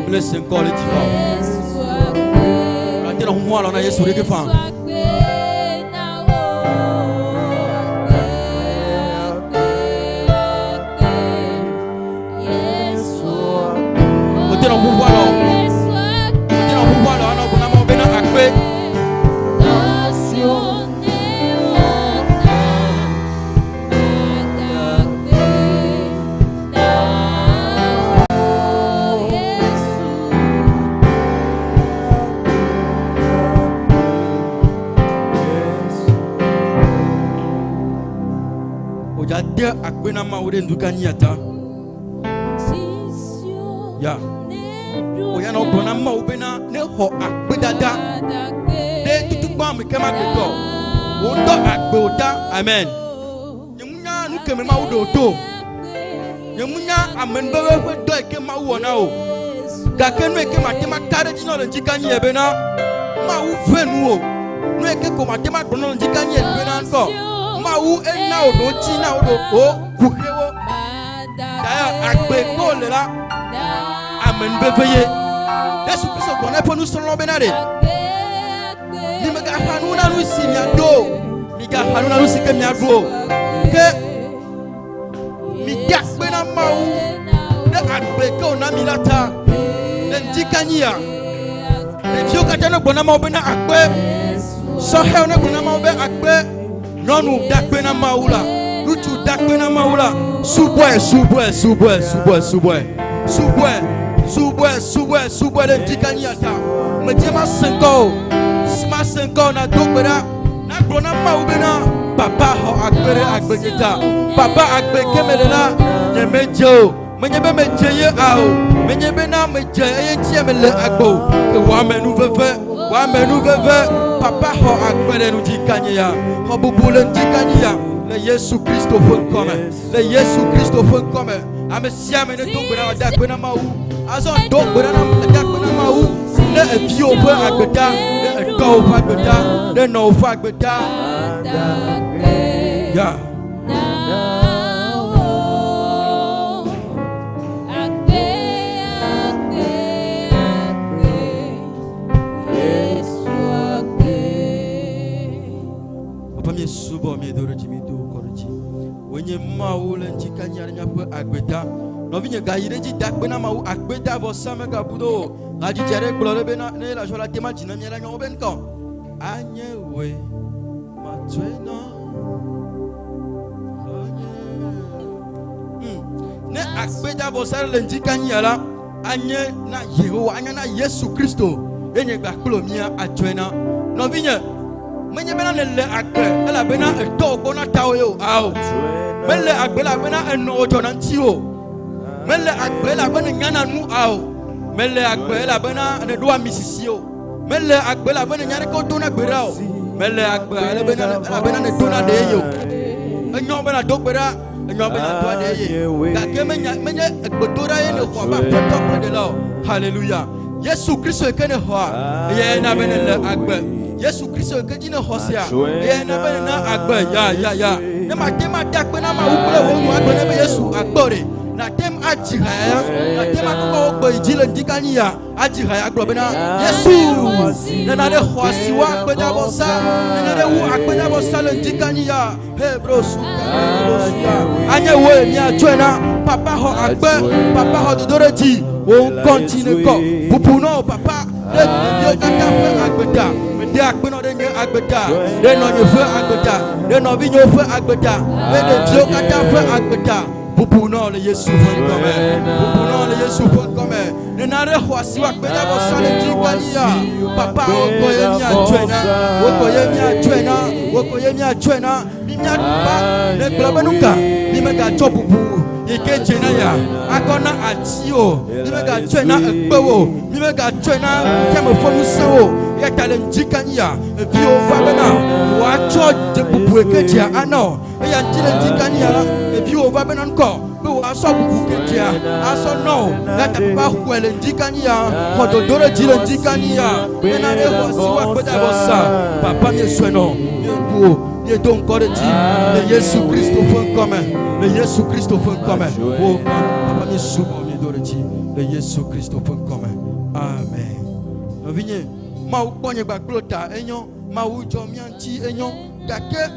Bless and call it I tell you what on a Yesu reke fan. O tell you what on a mo bena akpe. Dia akwena maure ndukanyata ya oya no bona ma obena ne ho agbedada de tutuba me kema beto wo ndo agbe oda amen yemunya nu keme ma udo to yemunya amen bewe do ekema wo na o ga kenu ekema tema kare dino le jikanyi ebe na ma u venu o nu ekeko ma tema gbono jikanyi ebe na nko ma wu ena odo chi na odo o kuhewo da agbe ko le la amen beveye Yesu Kristo ko na ponu solo benare ni mega hanu na nu si mi ado mi ga hanu na nu si ke mi ado ke mi ga gbe na ma wu de agbe ko na mi lata de jikanyia de fio ka tano bona ma obena agbe so he na bona ma obe agbe Nonu dakbena maula, lutu dakbena maula, subwe le tikanyata. Mejema senko, sma senko na dokbera, na brona maubena, papa ho akbere akbekita, papa akbeke melela, yemejo, menyebe mejeye ao, menyebe na meje eye mele agbo, ke wa menu veve, papa ho akbere nu tikanya. Bubulen jikanya le Yesu Kristo funkome le Yesu Kristo funkome amesiame ne dogbera dakbena mawu azon dogbera na dakbena mawu le ebio pe agbeda le edo fa agbeda le no fa agbeda ya subo mi doro jimido korji wenye mawu le njikanya nya pe agbeda no vinye ga yire ji dakbe na mawu agbeda vo samega budo aji jere glore bena ne la jola tema jina mi la nyo ben ko anyewe matwena ne agbeda vo sare le njikanya la anye na Yehowa anya na Yesu Kristo enye gba klomia atwena no vinye menye bena le agbe ela bena eto gbona tawo yo awo mele agbe la bena eno ojo na ntiwo mele agbe la bena nyana nu awo mele agbe la bena ne do amisisi o mele agbe la bena nyane ko do na gbera o mele agbe la bena ne do na de yo enyo bena dogbera enyo bena do de ye ga ke menye egbodora ye ne ko ba to de lo hallelujah Yesu Kristo ekene ho a ye na bena le agbe Yesu Kristo kejine hosia ye na bena na agbe ya ne ma tema dakbe na ma ukule wo agbe na be Yesu agbore na tem ajihaya na tem akoko ogbo ijile ndikani ya ajihaya agbo bena Yesu na de hosia agbe da bosa na de wu agbe da bosa le ndikani ya he bro suka anye wo mi atwena papa ho agbe papa ho dodoreji wo continue ko pupuno papa de yo kata fe agbeda de akpeno de nye agbeda de no nye fe agbeda de no vi nye fe agbeda de yo kata fe agbeda pupuno le Yesu fe comme pupuno le Yesu fe comme nenare hoasi wa kpeda bo sale jikania papa okoyemi atwena okoyemi atwena mimia ba ne globenuka nimega chobubu yeke jena ya akona atio nimega atwena ekpewo nimega atwena kemo fonu sewo yekale jikania vio vabena wa cho de bubu eketia ano ya jile jikania vio vabena nko aso bubu ketia aso no lata papa kwele jikania kododoro jile jikania nenare hoasi wa kpeda bo sa papa mi sweno et donc encore dit le Jésus Christ au fond commun le Jésus Christ au fond commun oh papa mi souvent mi dore dit le Jésus Christ au fond commun amen vigne ma u ponye ba klota enyo ma u jo mi anti enyo dake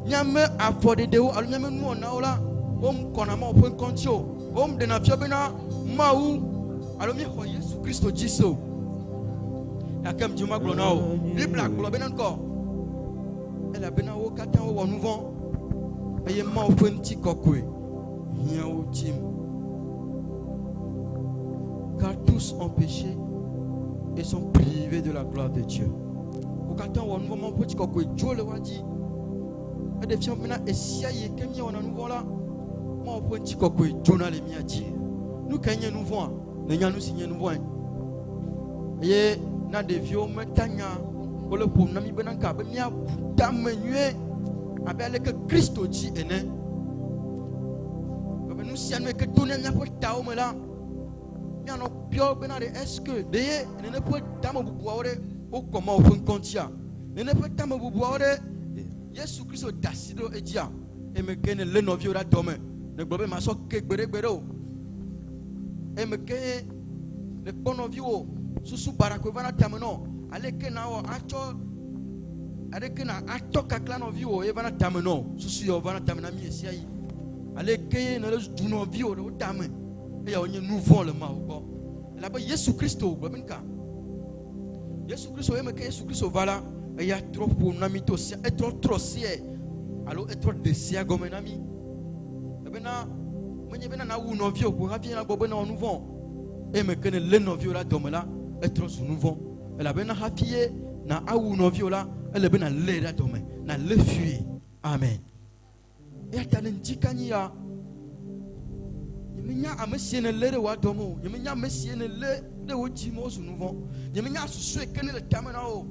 nyame afode de o alu nyame nu ona ola kona ma fond kontio de na fiobena ma u alu mi ho Jésus Christ jiso yakem juma glona o bibla globena nko elle a bien au catin au nouveau et ma au petit cocoé rien au tim car tous ont péché et sont privés de la gloire de Dieu au catin au nouveau mon petit cocoé Dieu le wadi et des filles maintenant et si aïe que mi on a nouveau là mon petit cocoé Dieu n'a les miati nous gagnons nouveau nous gagnons signer nouveau et na des vieux metanya le pour nami benanka be mia damenue avec que Christ dit ene be nous si anu que donner mia porta o mela mia no pio benare est-ce que de ne peut dama bubu ore o comment o fun kontia ne peut dama bubu ore Jésus Christ dasido edia e me kene le novio ra dome ne gbobe ma so ke gbere o e me ke le ponovio susu barako vana tameno aleke na o acho aleke na acho kakla no vio e vana tameno susu yo vana tamena mi esiai aleke na le duno vio o tame e ya onye nouveau le ma o la ba Jésus Christ o gbobenka Jésus Christ o e me ke Jésus Christ o vala e ya trop pour nami to si e trop si e alo e trop de si agomenami e bena menye bena na wu no vio ko hafi na gbobena o nouveau e me ke ne le no vio la domela e trop nouveau elle a bien hafié na awu no viola elle a bien le la dome na le fuir amen et atale ndikani ya yeminya amesie ne le wa domo yeminya amesie ne le de oji mo su nouveau yeminya susu ekene le tamena o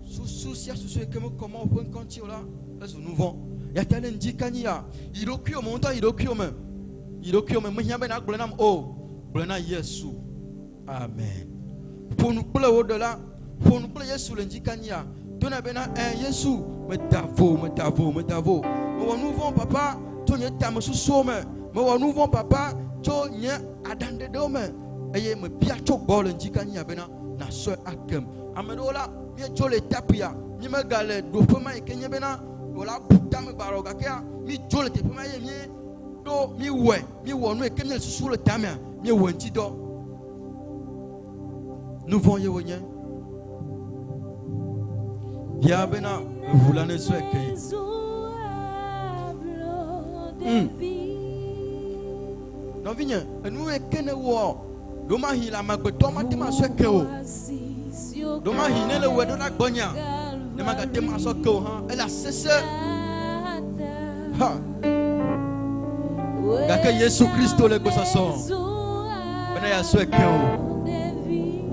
susu sia susu ekeme comment on peut continuer là le su nouveau et atale ndikani ya irokio monta irokio me menya ben agblenam o blena Yesu amen pour nous plaire au-delà, pour nous plaire sur l'indicania. Tu n'as pas un Jésus, mais t'avo. Mais nous vont papa, tu n'es pas sous somme. Mais nous vont papa, tu n'es à dans des domaines. Et me bien choc bol l'indicania bena na so akem. Amedola, bien tu les tapia. Ni me galère, dopema et kenya bena. Ola puta me baroga kia. Mi jole te pema ye do mi we nous et kenya sous le tamia. Mi wenti do. Nous voyons rien. Viabena, vous l'avez souhaité. Non, viens, nous est qu'un war. Doma hi la magotoma tema souhaité. Doma hi ne le wedo la gonya. Ne magatema souhaité. Elle a cessé. Ha. Gake Jésus Christ le gosason. Bena ya souhaité.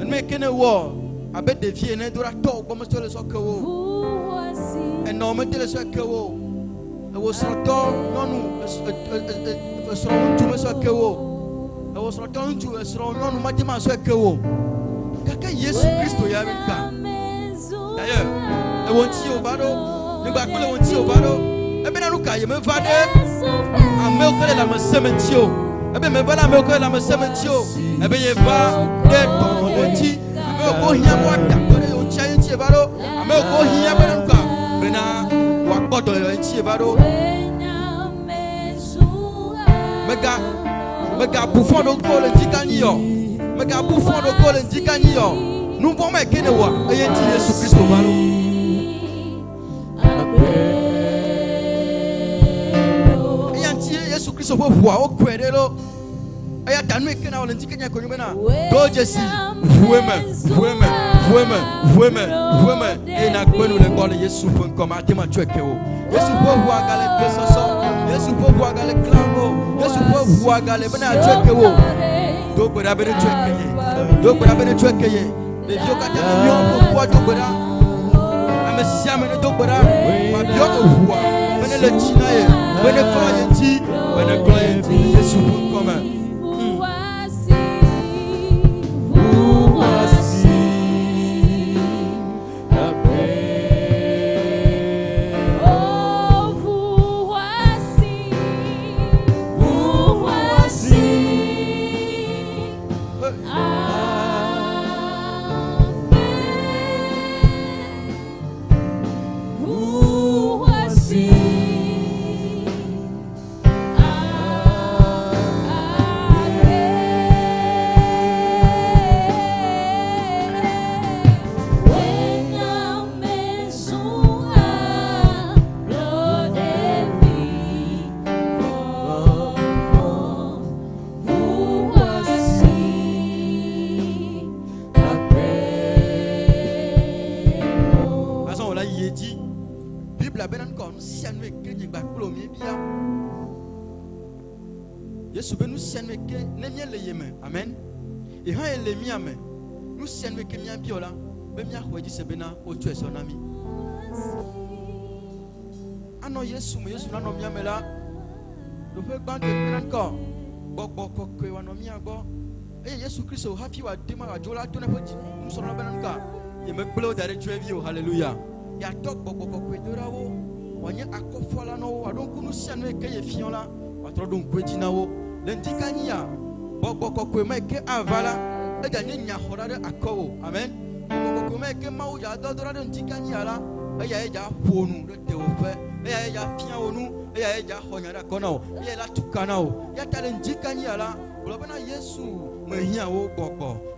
Mais qu'est-ce que avec des vieux ne doit pas comme ça le sokewo et non mettez le sokewo et vous sortons non nous serons tout le sokewo et vous sortons tout le serons non nous matima sokewo kaka Jésus Christ ya avec d'ailleurs et on tient au bado ne va pas le on tient au bado et bien nous caille me va de à me coller la me sementio et bien me va la me coller la me sementio et bien il va de Oti, ame ko hia mo atakore o chia ntie baro, ame ko hia benka, bena wa gbodo yo ntie baro. Mega bouffon do ko le dikani yo. Mega bouffon do ko le dikani yo. Nous vont mettre kene wa, eye ntie Jésus Christ baro. Eye ntie Jésus Christ fo wa o kwere lo. Aya tanu ekena wala ndikanya ko nyumena. Do Jesse. Vueme. Ena kwenu le gole Yesu pon koma tema twekeo. Yesu po vuagale pesoso. Yesu po vuagale klamo. Yesu po vuagale bena twekeo. Do gbera bene twekeye. Le vieux kata le lion pour quoi do gbera. Amesia mene do gbera. Ma bio ko vua. Bene le chinaye. Bene kloyenti. Yesu pon koma. Amen. Et quand elle est mise, nous sommes que nous biola, ben nous avons dit c'est bena au tuer son ami. Ah non Yesu na no miame là. Le fait quand tu es encore, boko que wano miago. Et Yesu Christ au happy wa dema wa jola tu ne peux dire nous sommes là benanka. Il me blow d'aller tuer vieux, hallelujah. Ya tok boko que de rawo. Wanya akofola no wa donc nous sommes que ye fion là. Wa trop donc que dinawo. L'indicania. Boko meke avala e ganye nyahora de akowo amen boko meke mawu ya dodora de ntikani ala e ya eja ponu de teofe e ya eja fia onu e ya eja honyara konao e ya la tukanao ya tale ntikani ala blobena Yesu mehia wo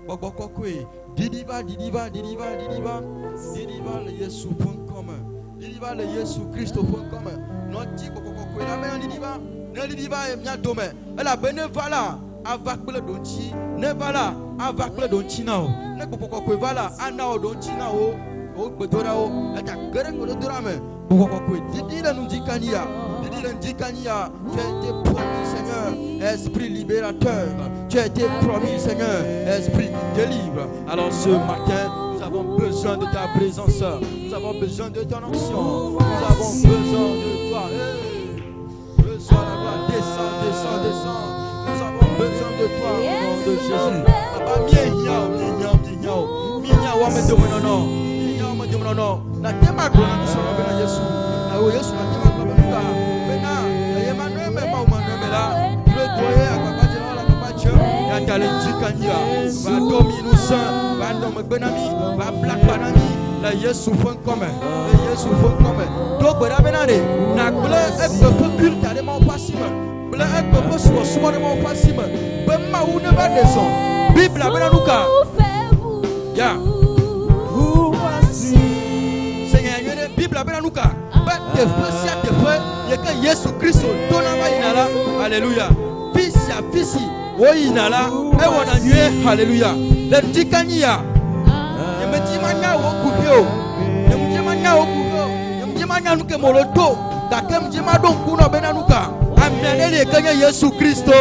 boko kokwe didiba le yesu.com didiba le yesu-christ.com noti boko kokwe la mena didiba ne didiba e mia dome e la benevala avec le donchi, ne voilà, avec le donchi nao, ne pourquoi que voilà, anao donchi nao, au bedorao, et à gueule de drame, pourquoi que Didi la nous dit Kania, tu as été promis, Seigneur, esprit libérateur, tu as été promis, Seigneur, esprit délivre. Alors ce matin, nous avons besoin de ta présence, nous avons besoin de ton onction, nous avons besoin de toi. Reçois la gloire, descends. Nous avons besoin de toi, au nom de Jésus. Papa, la tema gloire nous sommes là Yesu. Na o Yesu na tema gloire nous là. Bena, ya Emmanuel me ba o Emmanuel là. Le doyer à papa de la papa Dieu. Ya talenti kanya. Va domi nous saint, va dom benami, va black banami. La Yesu.com. La Yesu.com. Donc bena benare. Na gloire est peu culte à mon passime. Bla est peu sur souvent de mon passime. Bema ou ne va descendre. Bible la benanuka. Ya. Bible benanuka ba te fesi te fe yeke Yesu Kristo tona ba inala alléluia fisi wo inala e wona nue alléluia le dikania yemtima wo kubio yemtima nuke moloto dakem jima don kuno benanuka amenele kenya Yesu Kristo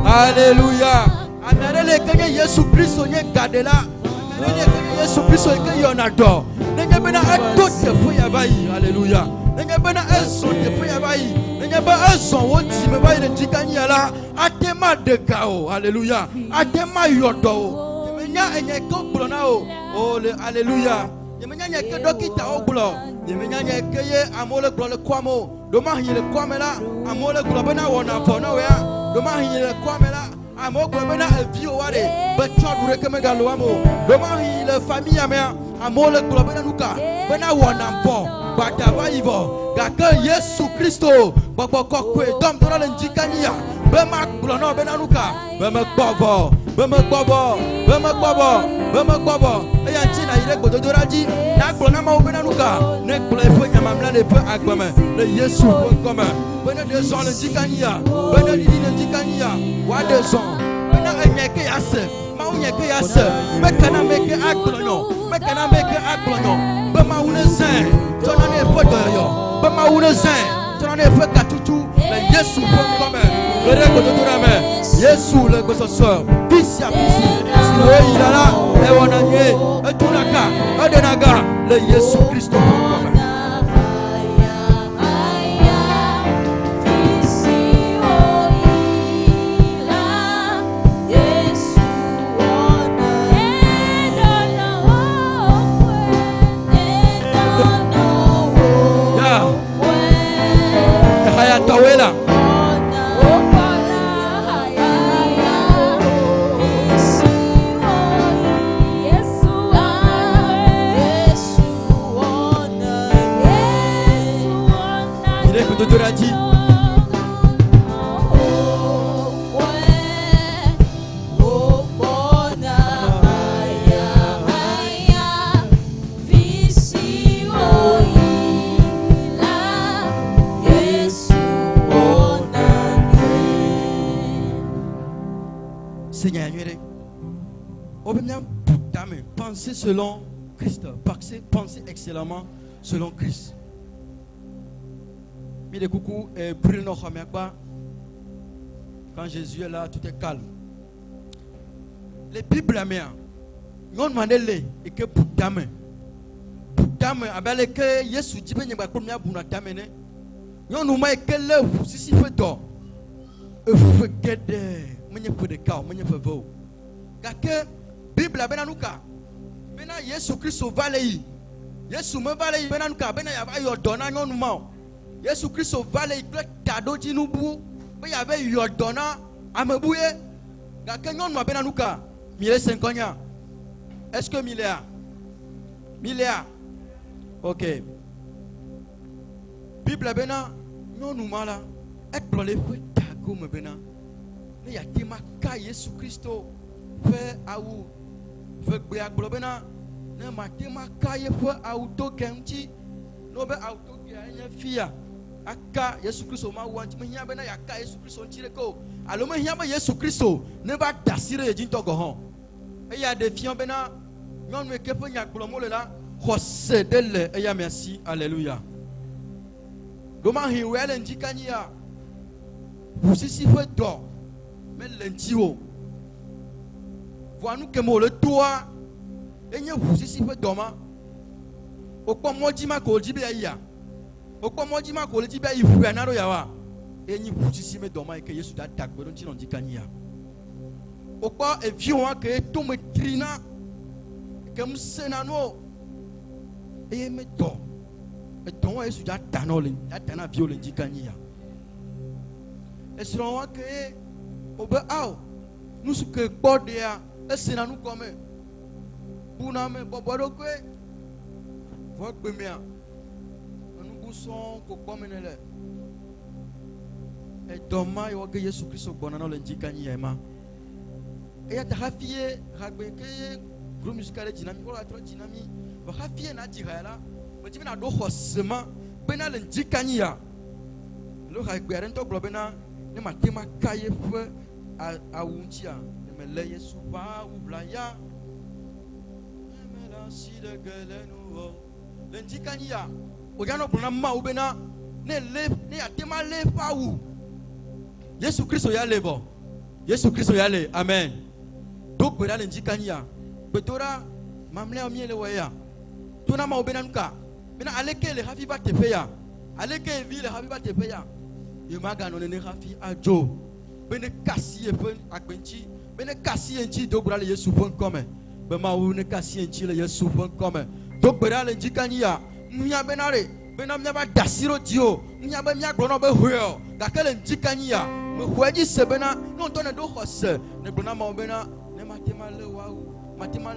alléluia amenele kenya Yesu Kristo nye gadela amenele kenya Yesu Kristo ke yonado nenge bena adote fuya bayi alléluia nenge bena eso te fuya bayi nenge ba eso woti me bayi de dikania la atema de kao alléluia atema yodo yemenya enyeko blona o le alléluia yemenya nyeke dokita o blo yemenya nyeke ye amole glole kwamo do ma hile kwamela amole glo bena wona fona we do ma hile kwamela amoglo bena evio ware be chodu rekemega loamo do ma hile famille amea amole globe na nuka bena wona mpo batava ivo gaka Yesu Kristo babo kokwe dom dora le njikania bema glono bena nuka bema gbobo eya ntina ire gododoraji na glona ma bena nuka ne glo efo nyamamla ne pe agbame le Yesu.com bena de son le njikania bena di le njikania wa de son yase ma unye ke yase me kana meke aglonyo me kana meke aglonyo be ma une zin tona ne fodo yo be ma une zin tona ne fe katutu le Yesu bon comme le rego de dorame Yesu le gososo pisia pisi sino ilala e wonanye e tunaka e denaga le Yesu Kristo bon comme Tawela il est que de la dit penser selon Christ, penser excellemment selon Christ. Mais les coucou et Bruno Khamekba, quand Jésus est là, tout est calme. Les Bibles amères, nous demandons et que pour dame, avec que Jésus dit que nous avons pour dame, nous nous mettons que là, si si fait d'or, vous faites guider, vous faites des cas, vous faites vous. Car que Bible a nous cas. Bena Yesu Kristo valei Yesu me valei bena nuka bena ya ba yodona nyonuma Yesu Kristo valei kle tado jinubu be ya be yodona amebuye ga ke nyonuma bena nuka 1500 est-ce que milliard OK Bible bena nyonuma la et blole fe tago me bena ne ya tema ka Yesu Kristo fe awu fait que globena ne matema kaye fo auto kenchi no be auto ya fia aka Yesu Kristo ma wanti me hia be na ya ka Yesu Kristo ntire ko alo me hia be Yesu Kristo ne ba dasire ejinto go ho e ya de fion be na nyonu e kepo nya glomo le la khose de le e ya merci alléluia do ma hi wele njikani ya busisi fo do me lentiwo nous que le toit et nous vous ici fait doma au quoi moi dis ma ko jibe ya au quoi moi dis ma ko jibe ya fu na ro ya wa et nous vous ici me doma et que Yesu da tak don ti non di kania au quoi et vion que to me trina que me senano et me do et ton Yesu da tanolin da tana violent di kania et selon que au be ao nous ce que bordia et nous comme pour nous bobo que votre première nous boussons comme elle et demain il va que Jésus Christ bon dans le dikani ema et ta rafie ragbe que groupe musical dynamique ou la trop dynamique va rafie na direla mais tu na do khosema bena le dikani ya le ragbe rento globena ne matema kaye fo a untia le Yesu ba ublaya mela si de gelenu le dikania ogano bona ma ubena ne le ne atema le fa u Yesu Kristo ya lebo Yesu Kristo ya le amen donc bera le dikania betora mamle omiele waya tuna ma ubena nka bena aleke le hafi ba tefeya aleke vi le hafi ba tefeya yemaga no ne hafi ajo bene kasi e fen akbenchi bene kasi enchi do bra le Yesu fon comme be ma wu ne kasi enchi le Yesu fon comme do bra le jikani ya nya benare bena mnya ba dasiro dio nya ba mnya grono be huo ga kele jikani ya me huaji sebena no to ne do khose ne gbona ma bena ne matema le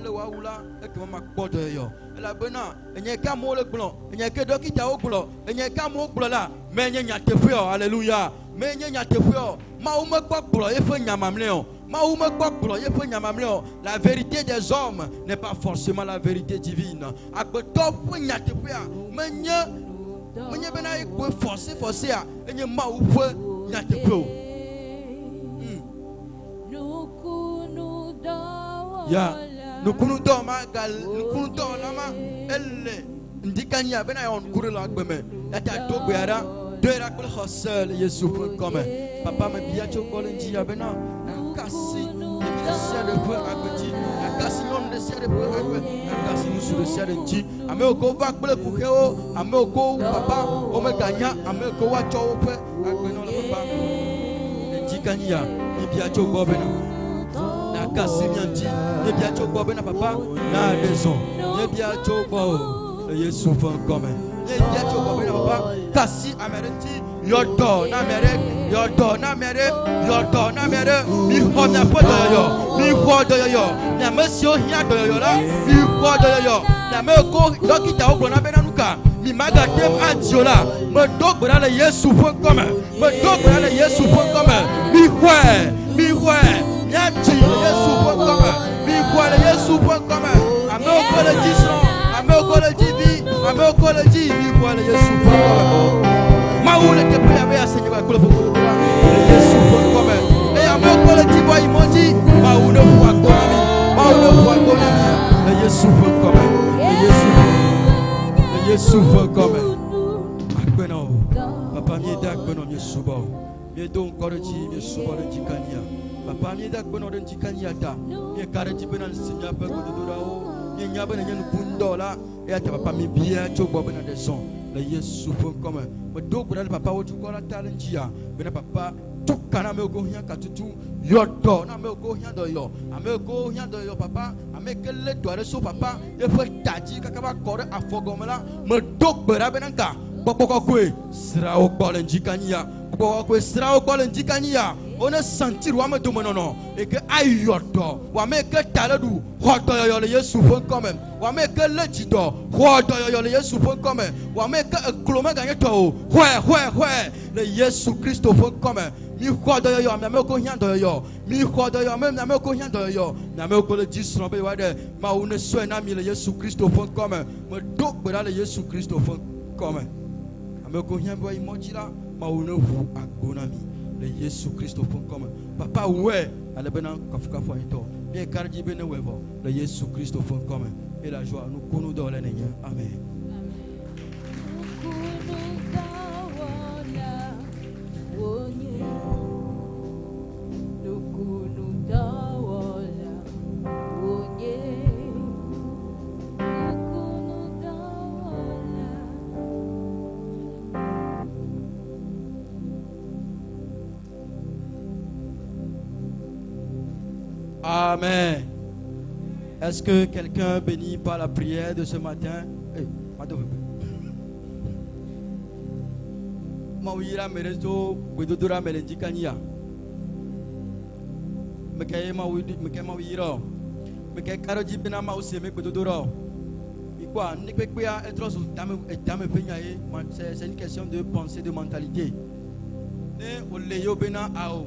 wa la e ke ma kpodo yo la bena enye ka mo le gbon enye ke dokita o gbon enye ka mo gbon la me enye nya tefio hallelujah me enye nya tefio ma o me gbon e fe nya mamle o la vérité des hommes n'est pas forcément la vérité divine. Ya, nous kunutons ma gal, nous kunutons lama, elle, ndikanya bena on kuru la gbeme, la ta to beara, de la kul khosel Yesu comme. Papa me biacho kolenji ya bena, kasi, le ciel de feu agoti, kasi l'homme de ciel de feu agoti, kasi nous sur le ciel de Dieu. Ame oko va kule kukeo, ame oko papa, o me ganya, ame oko wa cho pe, agbeno la papa. Ndikanya, le biacho gobena. Kasi mianji, ne bien choco bena papa, na raison, ne bien choco, Yesu fait comme, ne bien choco bena papa, kasi amerenti, yodo na mere, mi ho na poto yo, mi ho do yo, na mesio hia do yo la, mi ho do yo, na me ko dokita o na bena nuka, mi maga tem adiola, me dog bena le Yesu fait comme, me dog bena le Yesu fait comme, mi ouais. Yati Yesu comme mi quoi le Yesu comme ame ko le disron ame ko le divi ame ko le divi mi quoi le Yesu comme ma ou le te peut avoir Seigneur va ko le Yesu comme et ame ko le divi imoji ma ou le foi comme le Yesu comme le Yesu comme akbeno papa mi dak beno mi suba mi don korji mi suba le jikania. Papa ni dak bono den jikanyata ni karati benan sinya pe ko dodorao ni nyaba na nyanu kundola e ata papa mi bia chogbo bena de son le Yesu fo comme me do bra papa wo tukola talentia bena papa tukana me go hia katutu yodo na me go hia do yo ame go hia do yo papa ame kele do re so papa e fo taji kakaba kore afogomela me do bra benanka bokoko kwe sra o bolen jikanya bokoko kwe sra o bolen jikanya. On a senti roi me dominono et que ayodo wa me que taladu hodo yo le Yesu fon comme wa me que le jido hodo yo le Yesu fon comme wa me que kloma ganye to ouais le Yesu Christo fon comme mi hodo yo me ko hiando yo mi hodo yo me me ko hiando yo na me ko le jisro be wa de ma une so na mi le Yesu Christo fon comme me dok be le Yesu Christo fon comme ame ko hiando imojila ma une hu agonami le Yesu Christo comme papa ouais ale bena kafuka fo ito bien karji bena wevo le Yesu Christo comme et la joie nous kunu do le nenya amen. Amen. Est-ce que quelqu'un béni par la prière de ce matin? Mawira merezo gwedodora melendikania. Mekaye mawidi mawira. Mekaye karoji bena mauseme gwedodora. Quoi, c'est une question de pensée, de mentalité. Ne oleyo bena ao.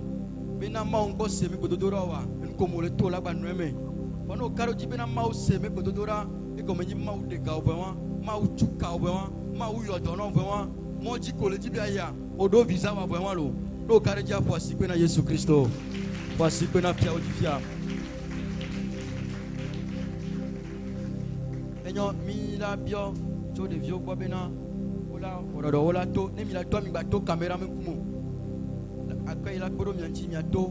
Bena maungo seme gwedodora wa. Comme le tola ba nueme pono karo jibena mau seme kododora e comme ni mau de ka obwa mau chuka obwa mau yodo no obwa mo ji ko le jibia ya odo visa wa obwa lo do kare ja po sikwe na Yesu Kristo po sikwe na fia odifia enyo mi la bio to de vio kwa bena ola ola to ne mi la to mi ba to camera me kumo akai la koro mi anchi mi ato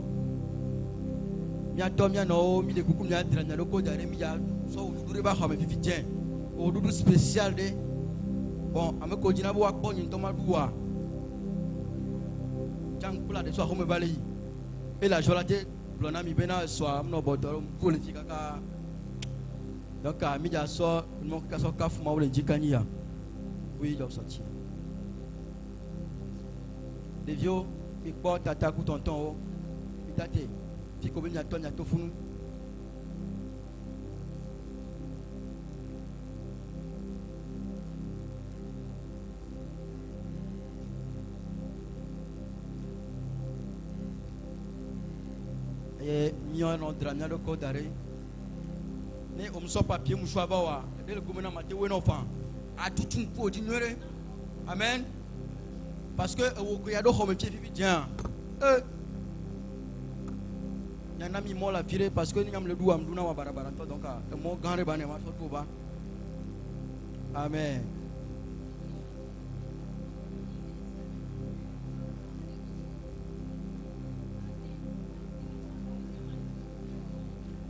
mi ato mi no mi de kuku mi adra na loko dare mi ya so udure ba home fifi jen odudu spécial de bon ame ko jina bo akpo nyi toma duwa jang kula de so home bale et la jolate blona mi bena so am no bodoro politique ka donc mi ja so mo ka so ka fu ma wole jikani ya oui lo sorti les vieux mi ko tata ku tonton o mi tate fi ko bi nyato nyato funu et nyon on dranya le ko dare ne om so papier mu shwa bawa de le komena mate we no fan atutun ko di nwere amen parce que wo ko ya do home fi bien y en a mis mots la virée parce que nous avons le doigt amdouna wa barabara donc le mot gare bané ma tout ba. Amen.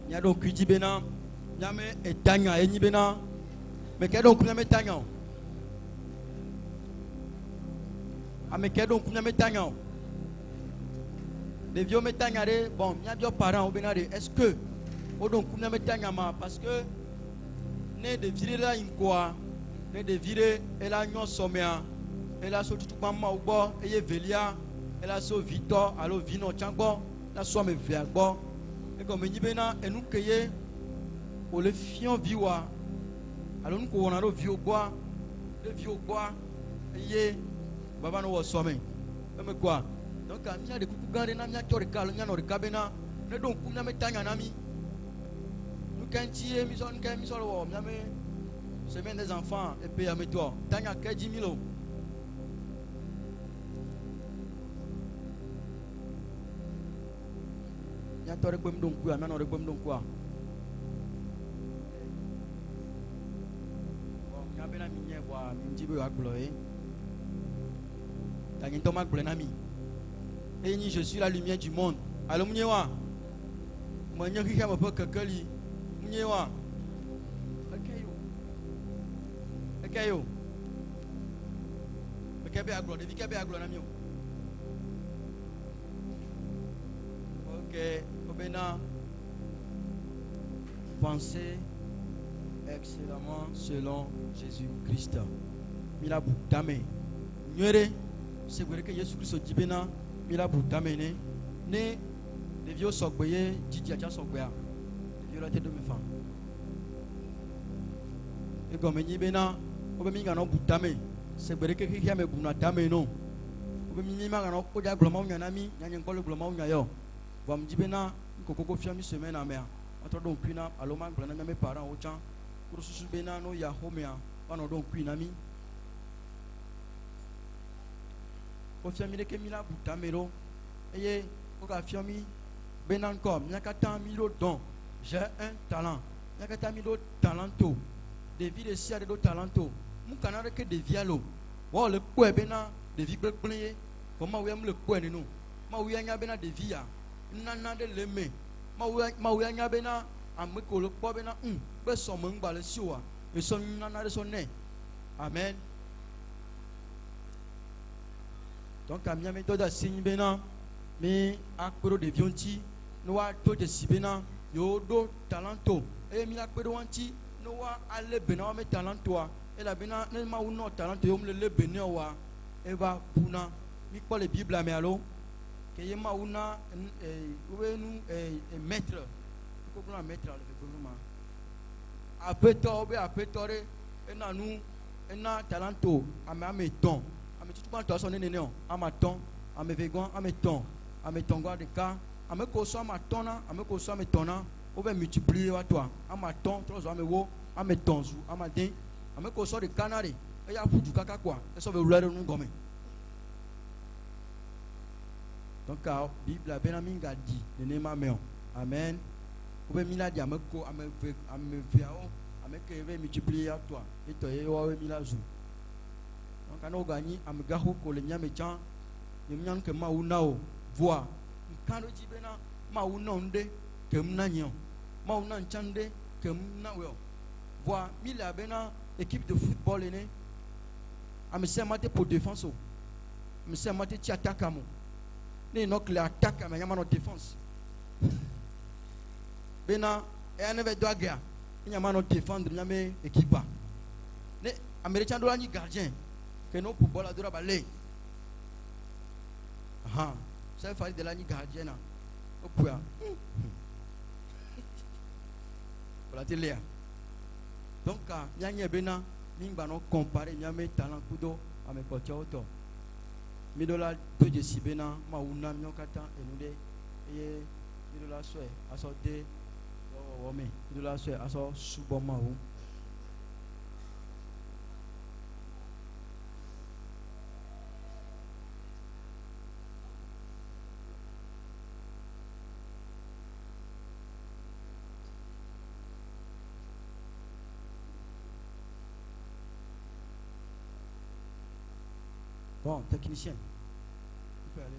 Nya donc kuji bena nyame etanya enyi bena me ke donc nyame tanya ame ke donc nyame tanya les vieux metanya de bon nya bio parents ou bena de est-ce que o donc nyame tanya ma parce que ne de vire la inkoa ne de vire ela nyon somea ela so tutu pamma ugbo eye velia ela so victor alo vino changbo la so me ve agbo e ko me nyibena enu keye o le fion viwa alo nu ko wona ro vi ogboa le vi ogboa eye baba no wo so me e me kwa donc a nya de kuku gande na nya tori kalo nya no de kabena ne don ku na me tanya na mi nu kan ti e mi so nkan mi so wo nya me semaine des enfants et puis à toi tanya ke 10 000 nya tori gbem don ku na no de gbem don ku a nya be na mi nye wa mi jibe wa glo e tanya to ma glo na mi et ni je suis la lumière du monde alo mnyewa mo nya ki kama pa kakali mnyewa akayo bekabe aglo de bikabe aglo na mi OK obena pensez excellemment selon Jésus-Christ mila butame nyere c'est vrai que Jésus Christ dibena mila butame ne de vieux sogboye didi acha sogboya de vieux la tête de mes femmes et comme ni bena obe mi ngano butame c'est vrai que ki me buna tame no obe mi ma ngano ko ja gloma unya na mi nya nko le gloma unya yo vam dibena ko ko fia mi semaine na mea entre donc pina aloma glona mes parents au chan pour susu bena no ya homea wana donc pina mi ko fia mi de ke mi la butame ro eye ko ka fia mi benan comme nyakata mi lo don j'ai un talent nyakata mi lo talento de vie de sia de do talento mu kana ke de vialo wo le ko e bena de vie gbegble ko ma we am le ko ni no ma we anya bena de via nana de leme ma we anya bena ameko le ko bena be so mo ngba le siwa e so nana de so ne amen donc amia me to da sin bena mi akpero de vionti no wa to de sibena yo do talento e mi akpero wanti no wa ale bena wa me talento wa e la bena ne ma uno talento yo le bene wa e va puna mi ko le bible me alo ke ye ma una wenu maître ko kuna maître le ko ma apeto be apetore e na nu e na talento ame ton ame tutu kwa to so ne ne o ama ton ame vegan ame ton ame tongo de ka ame ko so ama tona ame ko so ame tona o be multiplier wa toi ama ton trop ame wo ame tonzu ama den ame ko so de canary e ya fudu kaka kwa e so be rure nu gome donc a bible benami ngadi ne ne ma me amen o be miladi ame ko ame ve o ame ke be multiplier wa toi e to e wa we milazu donc ano gani ame gaho ko le nyame chan nyam ke ma unao voix kando jibena ma unonde kem na nyon ma unan chande kem na we voix mila bena équipe de football ene ame se mate pour défense o ame se mate ti attaque amo ne no clé attaque ame nyama no défense bena e ane ve doagia nyama no défendre nyame équipe ne américain do ani gardien que no football adora balé aha ça fait de la ni gardien na opua voilà télé donc nyanya bena mingba no comparer nyame talent kudo ame kocha auto midola doje sibena ma una nyokata enude eye midola soe aso de wo me midola soe aso suboma o Bon, technicien. Tu peux aller.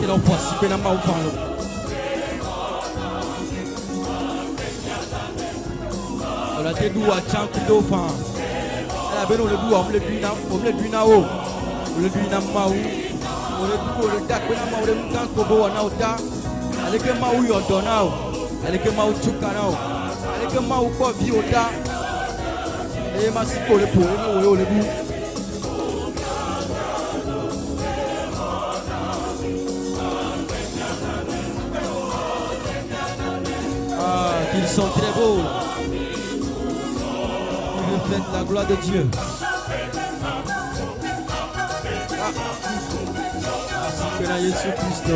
Non, voici que n'a pas au fond. On a été d'où à Tchank d'au fond. Elle a bien le doux, on le dit na haut. On le dit na maou. On le dit le dak, on le dit na kobo on a ota. Elle que maou yo donao. Elle que maou chukanao. Elle que maou ko bi ota. Et ma siko le pour le bout. Ils sont très beaux. Ils reflètent la gloire de Dieu. Ainsi que la Jésus-Christ.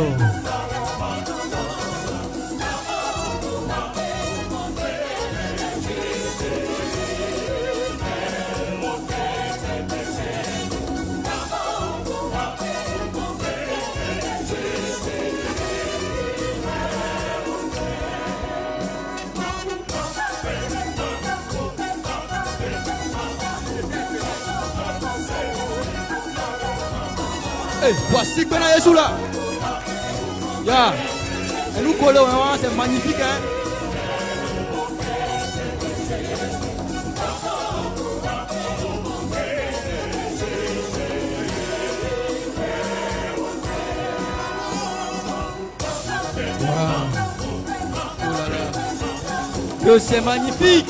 Voici qu'on a Jésus là. Ya. Et nous collons, c'est magnifique. Hein? Que c'est magnifique.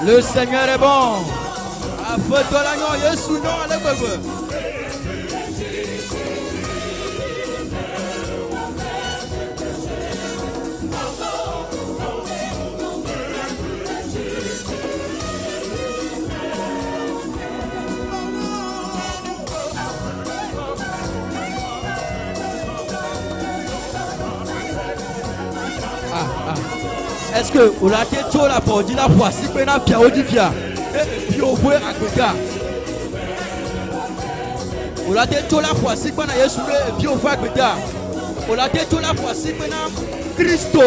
Le Seigneur est bon. Afin-toi l'agneau, Jésus, non, allez, bébé. Est-ce que vous l'avez dit la pour dire la foi si vous avez bien dit bien et puis vous pouvez accueillir. Vous l'avez dit la foi si vous avez Jésus et puis vous pouvez accueillir. Vous l'avez dit la foi si vous avez Christ et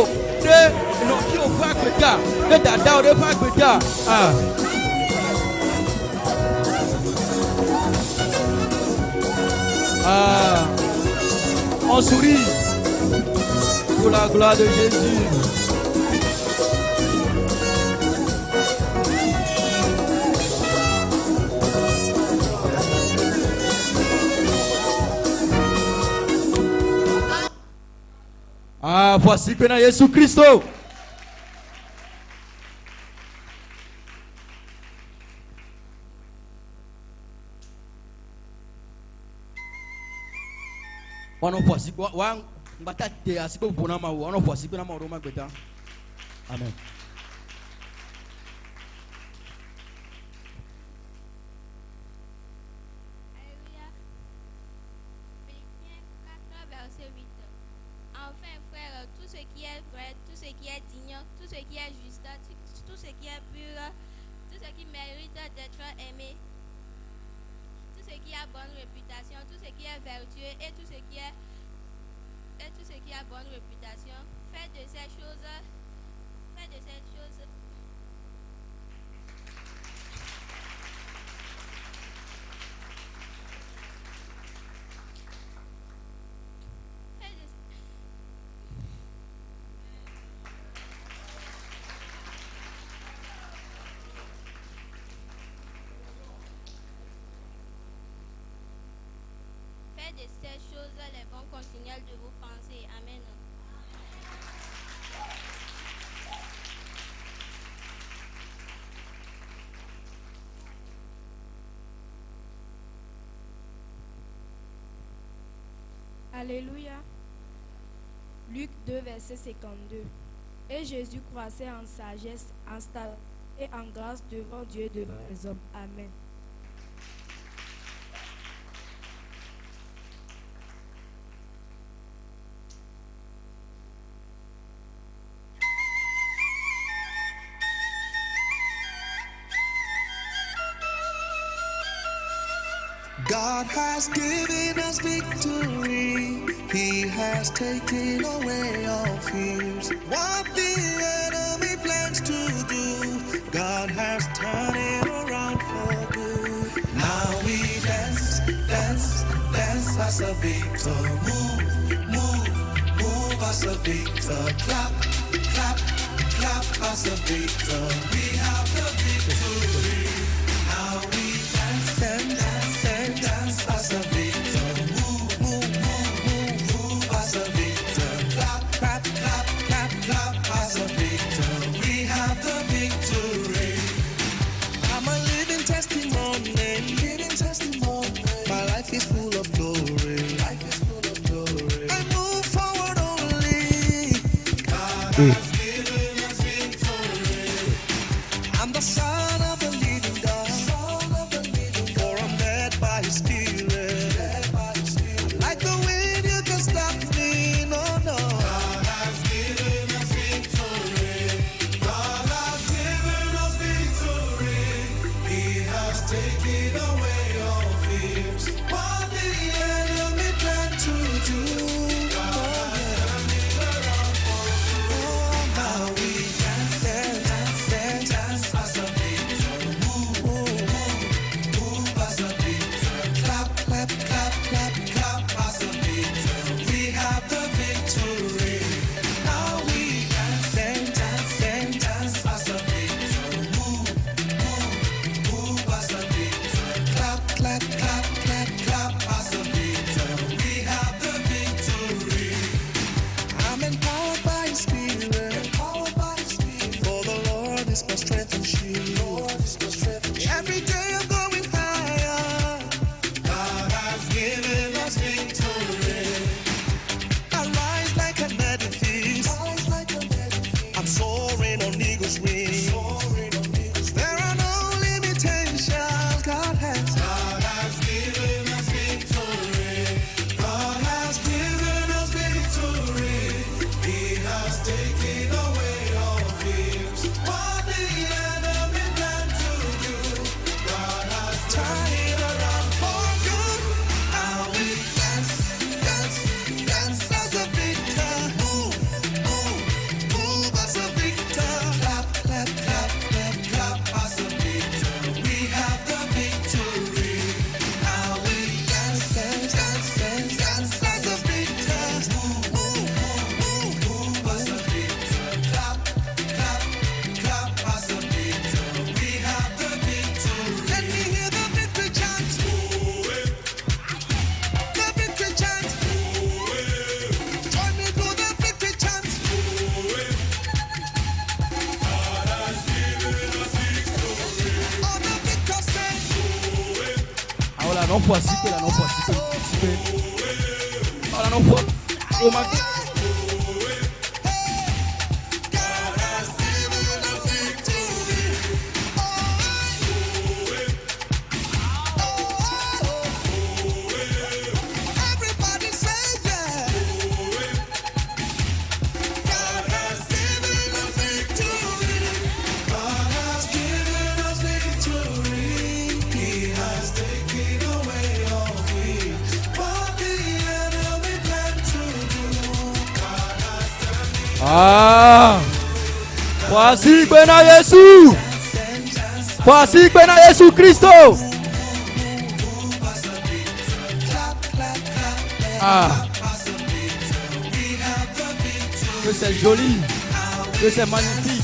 puis vous pouvez accueillir. Et d'abord vous pouvez accueillir. On sourit pour la gloire de Jésus. Voici que Jésus Christ. On voici quoi? Batate à ce que vous n'avez on voici que nous avons Amen. Enfin, frère, tout ce qui est vrai, tout ce qui est digne, tout ce qui est juste, tout ce qui est pur, tout ce qui mérite d'être aimé, tout ce qui a bonne réputation, tout ce qui est vertueux et tout ce qui a bonne réputation, faites de ces choses. De ces choses, les bons continuels de vos pensées. Amen. Alléluia. Luc 2, verset 52. Et Jésus croissait en sagesse, en stature et en grâce devant Dieu et devant les hommes. Amen. God has given us victory. He has taken away all fears. What the enemy plans to do, God has turned it around for good. Now we dance, dance, dance as a victor. Move, move, move as a victor. Clap, clap, clap as a victor. We have the victory. Now we dance, dance, dance, dance as a victor. Move, move, move, move, move as a victor. Clap, clap, clap, clap, clap as a victor. We have the victory. I'm a living testimony. Living testimony. My life is full of glory. Life is full of glory. I move forward only. God has given us victory. I'm the son of the living God. For I'm led by His Spirit. Like the wind, you can stop me. No, no. God has given us victory. God has given us victory. He has taken away all fears. What the enemy planned to do, God has turned it around for good. Oh, now we dance, dance, dance, dance as a victor. Move, move, move, move as a victor. Clap, clap, clap, clap, clap as a victor. We have the victory. Now we dance, dance, dance, dance as a victor. Move, move, move as a victor. Clap, clap, clap, clap, clap as a victor. We have the victory. I'm empowered by His Spirit. Empowered by His Spirit. For the Lord is my strength and shield. Lord is my strength and shield. Every day I'm going higher. God has given us victory. I rise like an edifice. Rise like an edifice. I'm soaring on eagle's wings. Soaring on eagle's wings. There are no limitations. God has given us victory. God has given us victory. He has taken away all fears. What the enemy planned to do, God has turned it around for good. Now we dance, dance, dance as a victor. Move, move, move as a victor. Clap, clap, clap, clap, clap as a victor. We have the victory. Now we dance, dance, dance, dance, dance as a victor. Move, move, move, move as a victor. Clap, clap, clap as a victor. We have the victory. Let me hear the victory chant. The victory chant. Join me to the victory chant. All the victors say. Ahora no puedo así, pero no puedo así. Ahora no puedo. Oh my God. God has given us victory. Everybody say yeah. God has given us victory. God has given us victory. He has taken away all fear. What the enemy planned to do, God has done it. Ah. Voici Bena Yesu. Voici Bena Yesu Christo. Ah. Que c'est joli. Que c'est magnifique.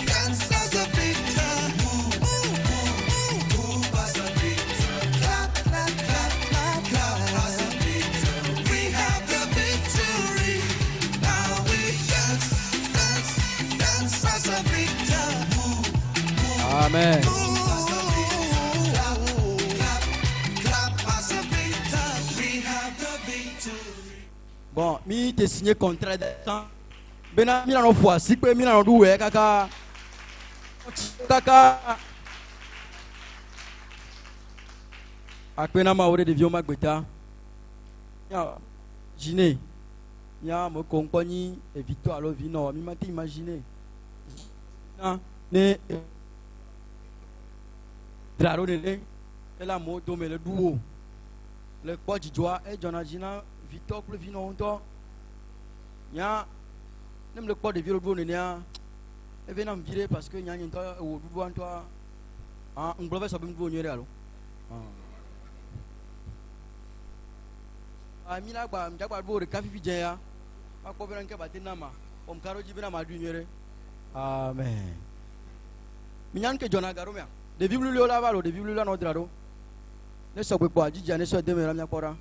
Dance as a victor. Move, move, move as a victor. Clap, clap, clap, clap, clap as a victor. We have the victory. Now we dance, dance, dance as a victor. Move, Amen. move as a victor. Clap, clap, clap as a victor. We have the victory. Bon, mi te signé contrat de temps. Bena mina no fois si pe mina no duwe kaka akpena ma ore de vieux magbeta ya imaginer ya mo compagnie et victoire lo vi no mi ma ti imaginer na ne draro de la mo do me le duo le po jijoa e jona jina victoire plus vi no onto ya nem le po de vieux do ne ya e vena me virer parce que nya nto o dudu anto ah ngblove so be mdu onye re alo amina gba mjagba do re kafifi je ya akpo bere nke bate nama om karo jibina madu nyere amen minyan ke jona garo mea de biblu le ola valo de biblu la no drado ne so pe po ajija ne so de me ramya pora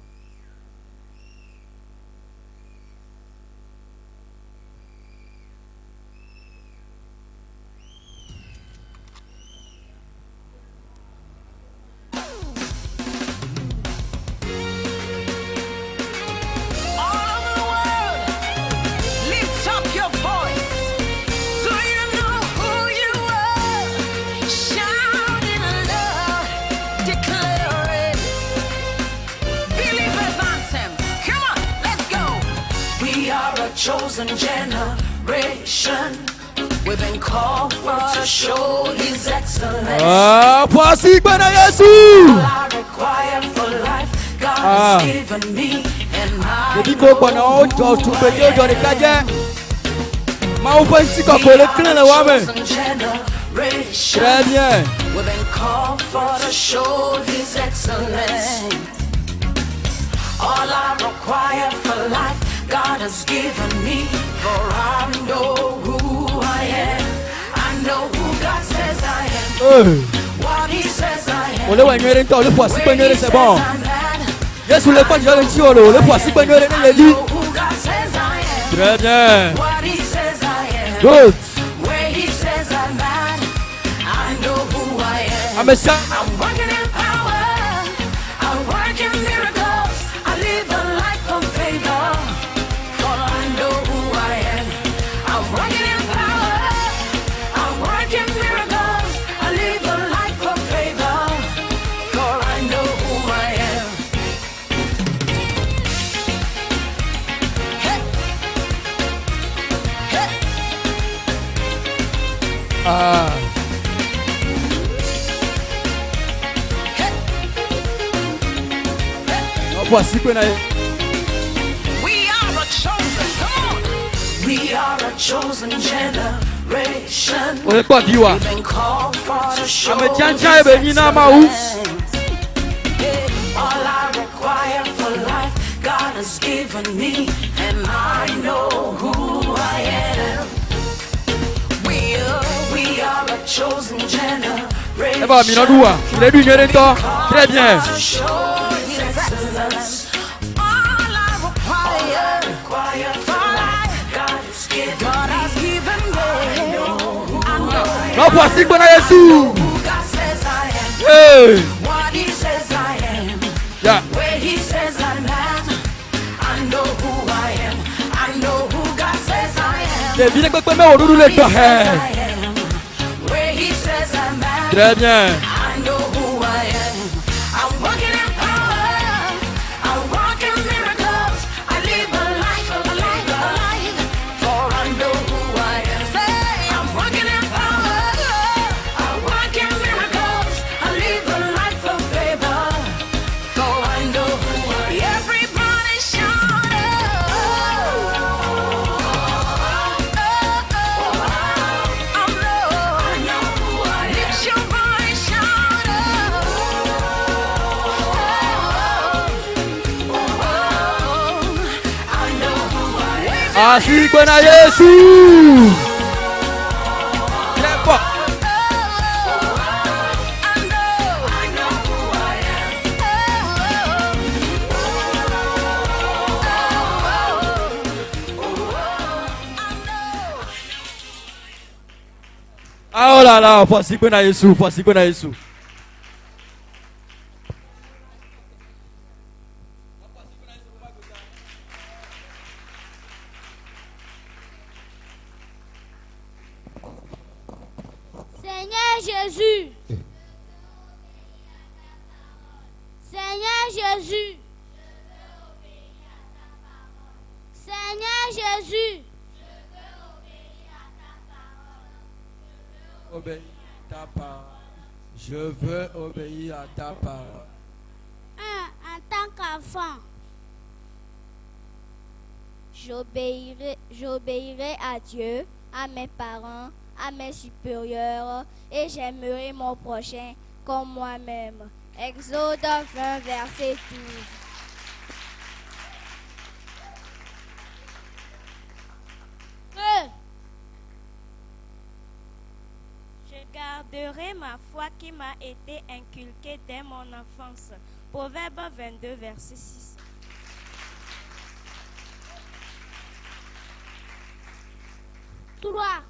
Chosen generation, we've been called for to show His excellence. Voici Bwana Yesu. All I require for life, God has given me, and I Diko Bwana o tu beje jo de kaje. Ma o fa siko ko le kle na wa me. Très bien. We've been called for to show His excellence. All I require for life, God has given me, for I know who I am. I know who God says I am. What He says I am. Ole wa nyere nto le voici Bwana Where He c'est says bon. I'm at. Yesu le kwa jole nti olo le voici Bwana ne le I di. know who God says I am. Très bien. What He says I am. Good. Where He says I'm at. I know who I am. Amesa. I'm working in power. I work in miracles. I live a life of favor. For I know who I am. I'm working in power. I work in miracles. I live a life of favor. For I know who I am. Hey. Hey. Voici Bwana. We are a chosen, come on. We are a chosen generation. Ole kwa diwa. We've been called for to show Amechanja His ebe nyina ma u. excellence. Yeah, all I require for life, God has given me, and I know who I am. We are a chosen generation. Eba mi no duwa. Le du nyere nto. Très bien. To show His excellence. All I require for life, God has given me. I know Na voici Bwana Yesu. who God says I am. Hey. What He says I am. Ya. Where He says I'm at. I know who I am. I know who God says I am. Le bi pe me odudu le He do says he. I am. Where He says I'm at. Très bien. I know who I am. I'm walking in power. I walk in miracles. I live a life of a life. For I know who I am. Say, I'm walking in power. I walk in miracles. I live a life of favor. For I know who I am. Everybody shout I know who I am. Lift your voice, shout I know who I am. Asi Bwana Yesu. Très fort. I know who I am. Ah, oh là là, voici Bwana Yesu, voici Bwana Yesu. Seigneur Jésus. Seigneur Jésus. Seigneur Jésus. Obéir à ta parole. Je veux obéir à ta parole. En tant qu'enfant, j'obéirai à Dieu, à mes parents, à mes supérieurs, et j'aimerai mon prochain comme moi-même. Exode 20, verset 12. Je garderai ma foi qui m'a été inculquée dès mon enfance. Proverbe 22, verset 6. 3.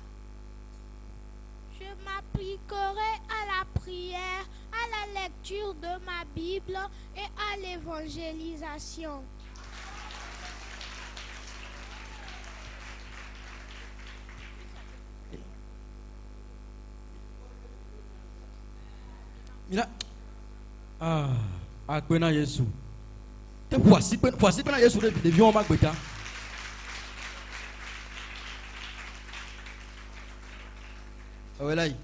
Je m'appliquerai à la prière, à la lecture de ma Bible et à l'évangélisation. Mira. Agbena Yesu. Te voici pena Yesu de vion magbeta. Awelai.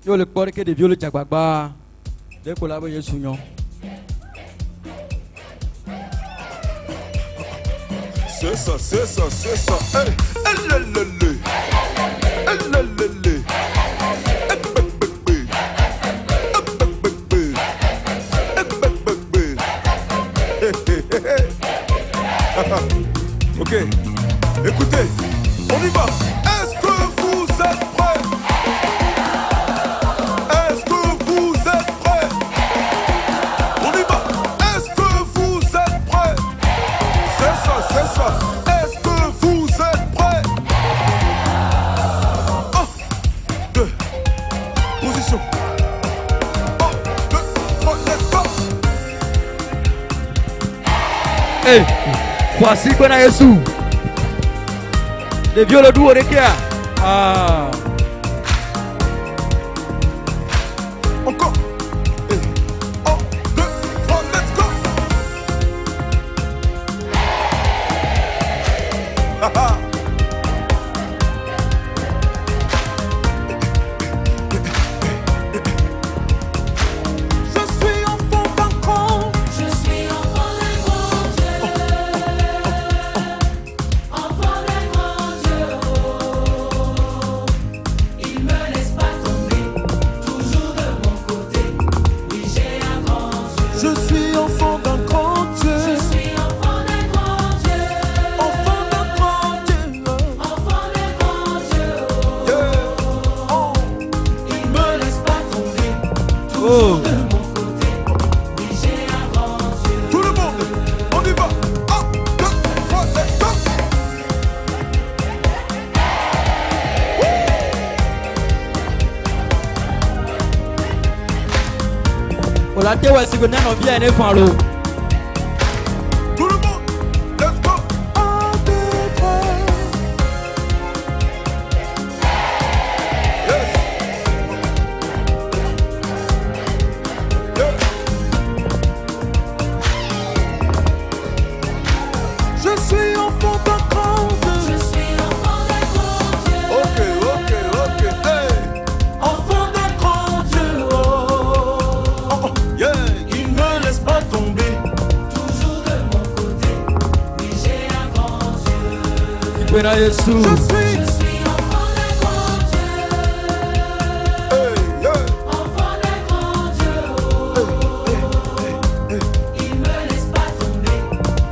Yo le kpɔɖe ke ɖeviwo le dzagbagba ɖe ko la be Yesu nyɔ. C'est ça, c'est ça, c'est ça. Hey, elelele, elelele, ebebebe, ebebebe, ebebebe. Ok, écoutez, on y va. Est-ce que vous êtes prêts? Est-ce que vous êtes prêts? On y va. Est-ce que vous êtes prêts? C'est ça, c'est ça. Est-ce que vous êtes prêts? 1, 2, position. 1, 2, 3, let's go. Hey, voici pena Yesu. Ɖeviwo le ɖuwo ɖekea. Encore. 1, 2, 3, let's go. Je suis enfant d'un grand. Je suis enfant d'un grand Dieu. Enfant d'un grand Dieu. Il me laisse pas tomber. Toujours de mon côté. Oui, j'ai un grand Dieu. Je suis enfant d'un grand Dieu. Je suis enfant d'un grand Dieu. Enfant d'un grand Dieu. Enfant d'un grand Dieu. Yeah. Oh. Il me laisse pas tomber. Oh. Toujours de mon côté. Oui, j'ai un grand Dieu. Tout le monde, on y va. 1, 2, 3, let's go. Ola te wa sigo nano bia ene fan lo. Tout le monde, let's go. 1, 2, 3. Yes. Yeah. Je suis enfant d'un grand Dieu. Je suis enfant d'un grand Dieu. Ok, ok, ok. Hey. Enfant d'un grand Dieu. Oh, oh, yeah. Il me laisse pas tomber. Toujours de mon côté. Oui, j'ai un grand Dieu. Pena Yesu. Je suis. Je suis enfant d'un grand Dieu. Hey, yeah. Enfant d'un grand Dieu. Il me laisse pas tomber.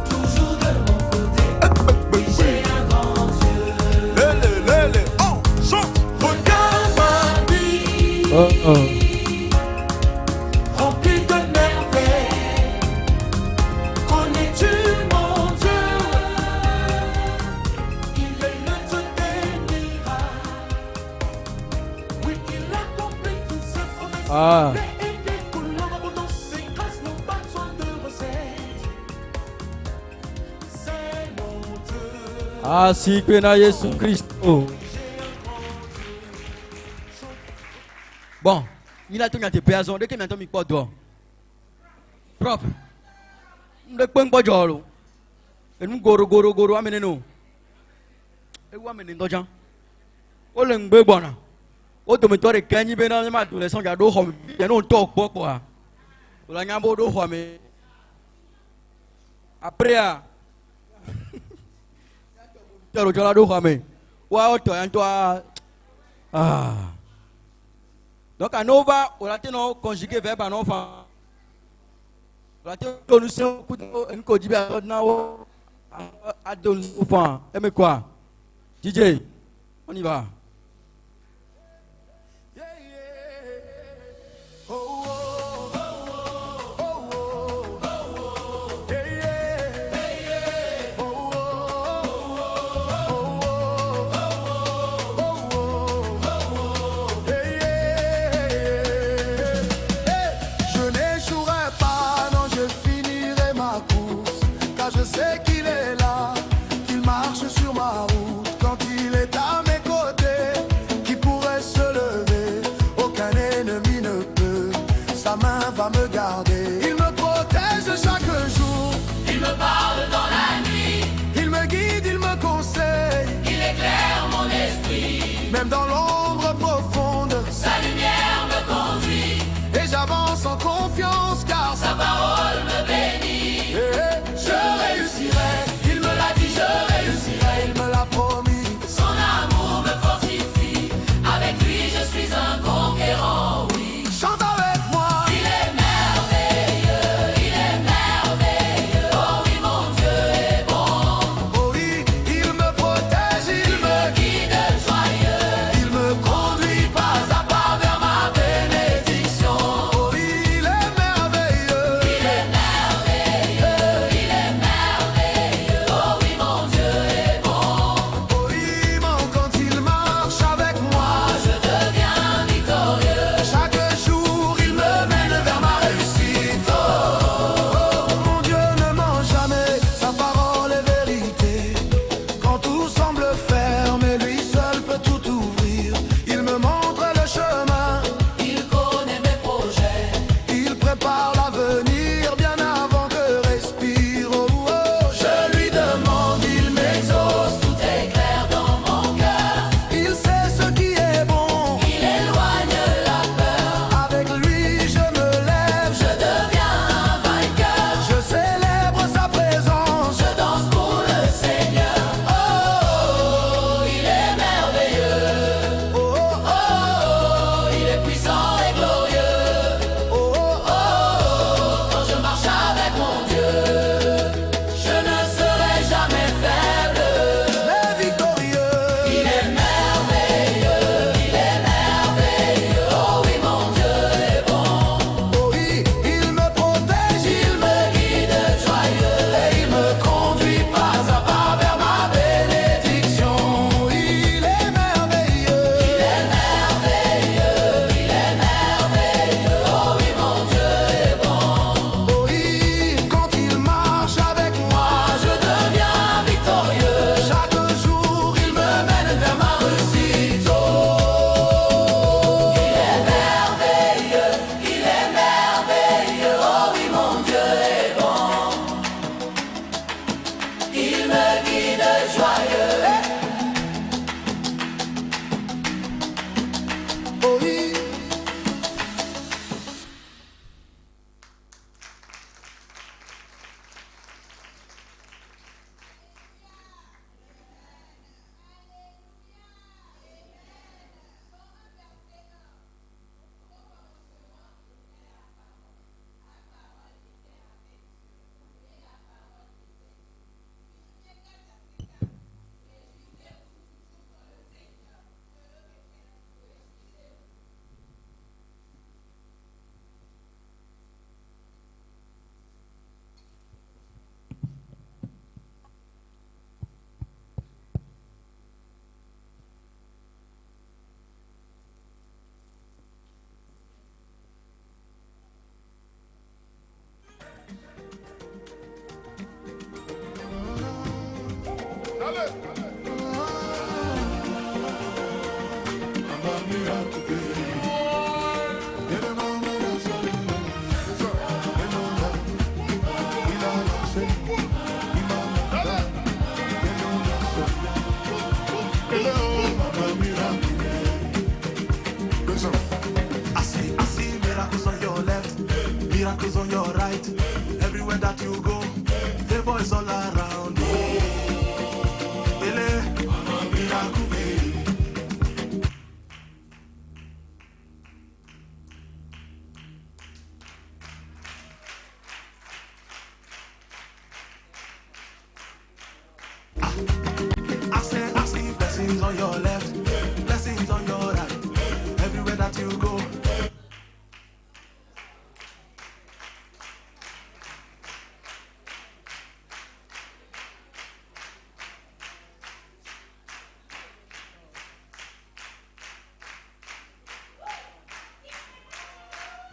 Toujours de mon côté. Oui, j'ai un grand Dieu. Lele, lele, oh, chante. Regarde ma vie. Oh. Rempli de merveilles. Connais-tu mon Dieu? Il est le Dieu des miracles. Ah. Les églises coulent en abondance et grâce n'ont pas besoin de recettes. C'est mon Dieu. Ah, si que na Jésus Christ. Bon, il a tout mis à tes péazons. Dès que maintenant il porte dehors. Propre. Nous ne pouvons pas jouer. Et nous goro amenez nous. Et vous amenez d'autres gens. Oh le ngbe bona. Oh tu me torres kenyi bena ma tu les sons gado hom. Ya non talk quoi. O la nyambo do home. Après ah. Tero jola do home. Wa o to yan to ah. Donc à Nova, on a tenu conjugué verbe à enfant. On a tenu nous sommes une codie à Nao à donner enfant. Aimez quoi? DJ, on y va. Je sais qu'il est là, qu'il marche sur ma route. Quand il est à mes côtés, qui pourrait se lever? Aucun ennemi ne peut, sa main va me garder. Il me protège chaque jour, Il me parle dans la nuit, il me guide, il me conseille. il éclaire mon esprit, Même dans l'ombre profonde, sa lumière me conduit, et j'avance en confiance car sa parole me bénit. je réussirai. I see miracles on your left, miracles on your right. Everywhere that you go, favor is all around. Ele, miracle, baby. I see blessings on your left, blessings on your right. Everywhere that you go.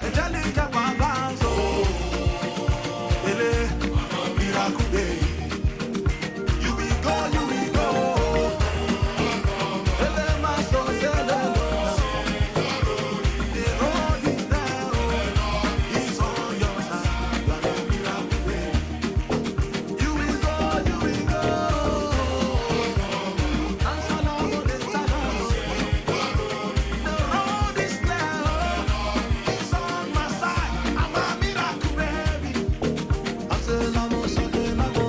Angelica Bambanzo, ele, miracle day. You will go, you will go. Ele maso zele, the road is there, he's on your side. You are a miracle day. You will go, you will go. Ansala de Tano, the road is there, he's on my side. I'm a miracle baby. Ansala mo sole na mo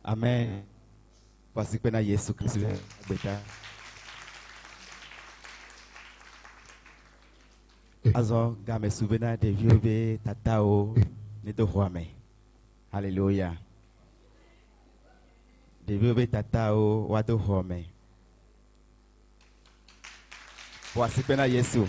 Amen. Voici que na Yesu Kristo beta. Azo game souvena de vieux tatao ne do hoame. Alléluia. De vieux tatao wa do hoame. Voici que na Yesu.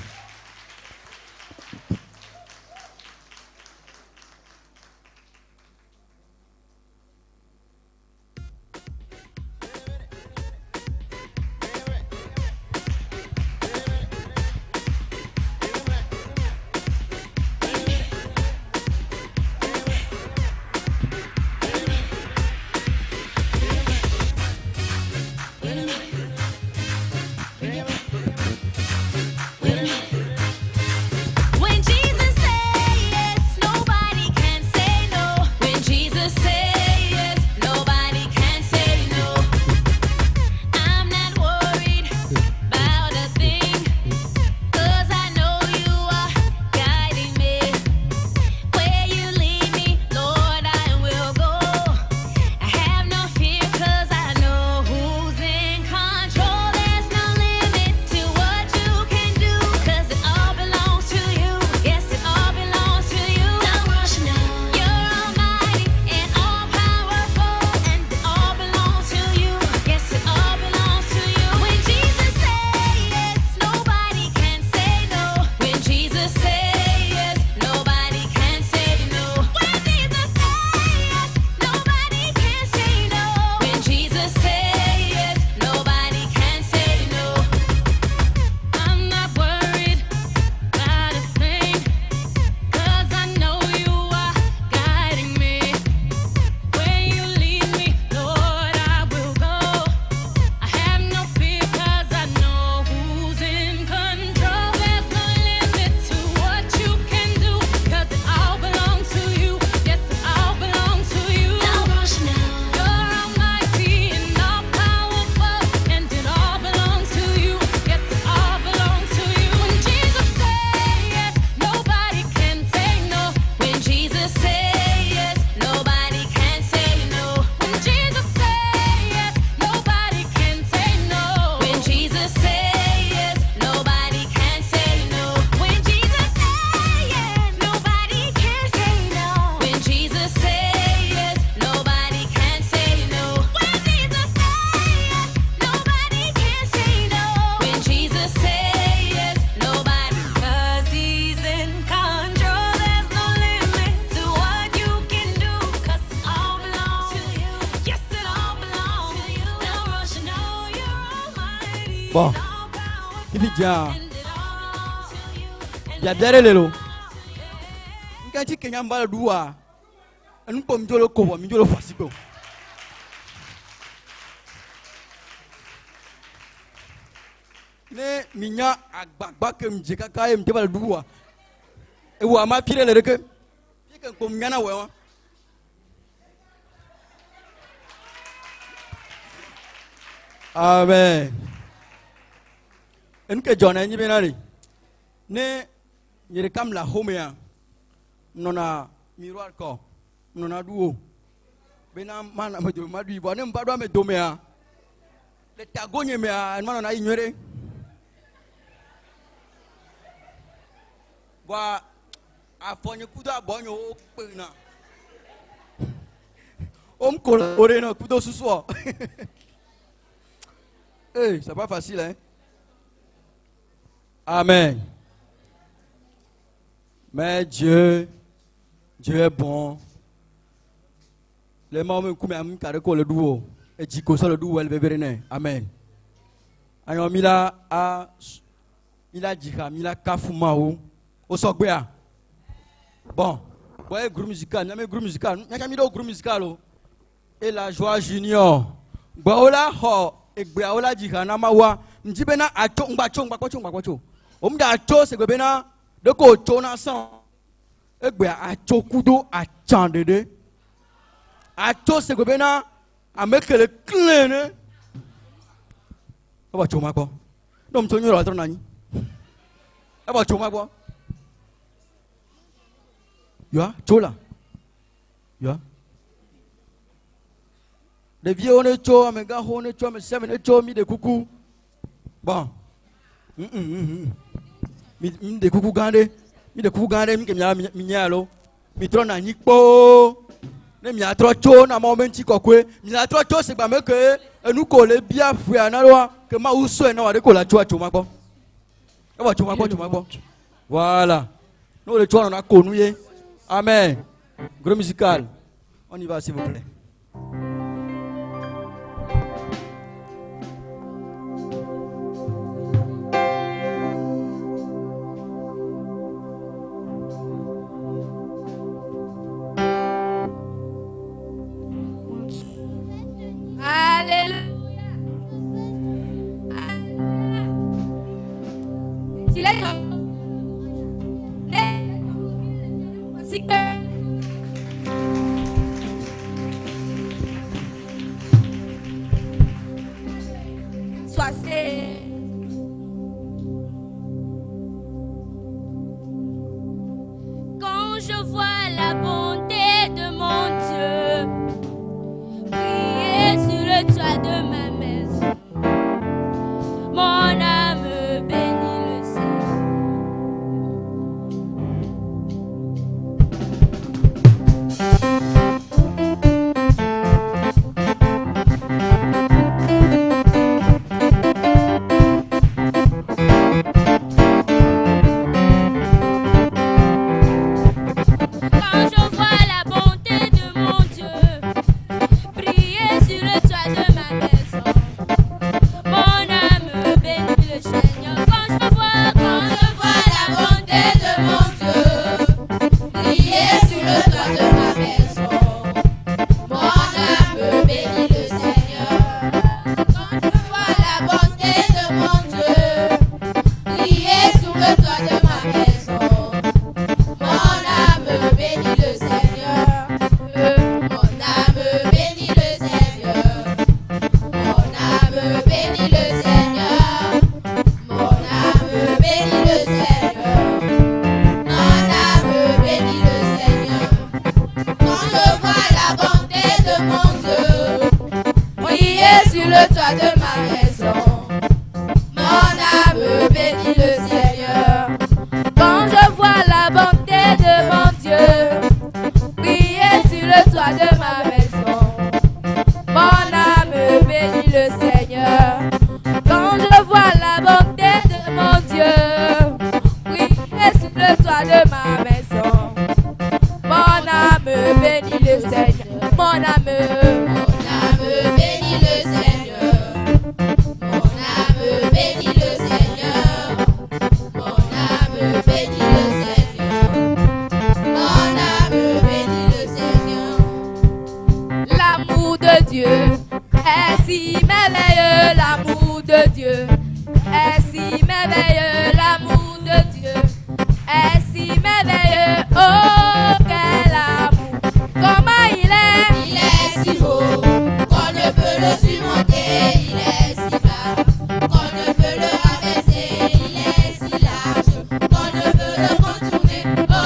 Wait a minute. Bon. Il dit bien. Il y a bien les lots. Quand tu es en bas de l'oua, nous pouvons le couvrir, nous le faisons. Ne minya agbagba ke mjeka kaye mteba l'oua. Et ou ama pire le reke. Pire comme yana wewa. Amen. Enke John ni benari. Ne yere kam la homea. Nona miroir ko. Nona duo. Bena mana medo madu ibo ne mbado me domea. Le tagonye me mana na ignore. Wa afonye kuda bonyo pena. Om kola orena kudo suso. Hey, c'est pas facile, hein? Amen. Mais Dieu est bon. Les mamans comme un carreau le duo et Jiko sur le duo elle veut amen. Alors mila a mila jika mila kafuma au sogwea. Bon, ouais groupe musical, n'amé groupe musical, n'y'a mis au groupe musical et la joie junior. Baola ho et baola jika na mawa njibena acho ngbacho. Omda acho se gbena de ko chona san. Egbe acho kudo achandede. Acho se gbena amekele clean. Aba choma ko. Dom tonyo ro atro nani. Aba choma ko. Ya, chola. Ya. De vieux on est chaud, mais gars on est chaud, mais seven est chaud, mi de coucou. Bon. Mi de coucou gande, mi ke mi nyalo. Mi tro na nyikpo. Ne mi atro chaud na moment ti kokwe. Mi atro chaud c'est pas me que nous coller bien fouya na loi que ma uso na wa de ko la chaud choma ko. E wa choma ko. Voilà. Nous le chaud on a connu. Amen. Gros musical. On y va s'il vous plaît. Quand je vois la bonté de mon Dieu briller sur le toit de ma maison, mon âme bénit le Seigneur. bénit le Seigneur. Mon âme bénit le Seigneur. L'amour de Dieu est si merveilleux, l'amour de Dieu est si merveilleux, l'amour de Dieu est si merveilleux. Oh, quel amour! Comment il est si beau qu'on ne peut le surmonter, il est si bas qu'on ne peut le rabaisser, il est si large qu'on ne peut le contourner. Oh,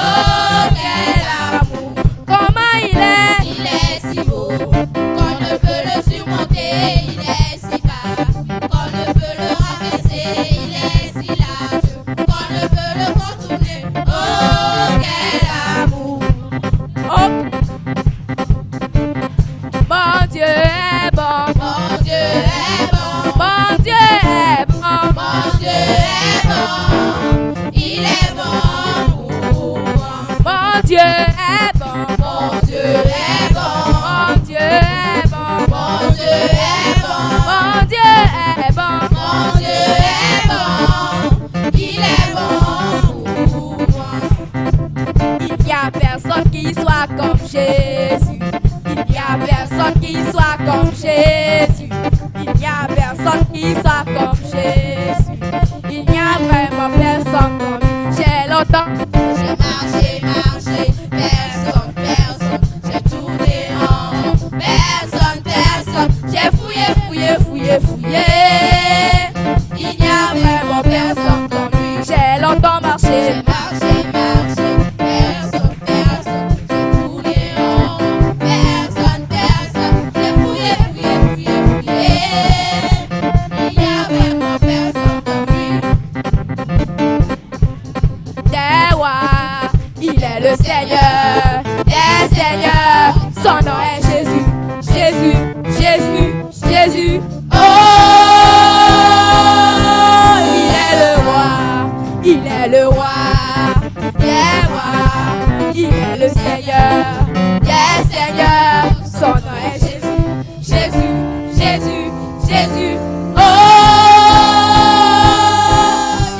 quel amour! Comment il est si beau qu'on ne peut le surmonter, il est si bas qu'on ne peut le rabaisser, il est si large qu'on ne peut le contourner. Oh, quel amour! Oh. Mon Dieu est bon, mon Dieu est bon, mon Dieu est bon, mon Dieu est bon, il est bon pour moi. Mon Dieu est bon, mon Dieu est bon, mon Dieu est bon, mon Dieu est bon, mon Dieu est bon, mon Dieu est bon, il est bon pour moi. Il n'y a personne qui soit comme Jésus. Il n'y a personne qui soit comme Jésus. Il n'y a personne qui soit comme Jésus. Il n'y a vraiment personne comme lui. J'ai longtemps, j'ai marché, personne, j'ai tourné en rond, personne, j'ai fouillé. Il n'y a vraiment personne comme lui. J'ai longtemps marché, personne, j'ai tourné en rond, personne, j'ai fouillé. Il n'y a vraiment personne comme lui. Des rois, il est le Seigneur des seigneurs. Son nom est Jésus. Oh, il est le roi des rois. Il est le Seigneur des seigneurs. Son nom est Jésus. Oh,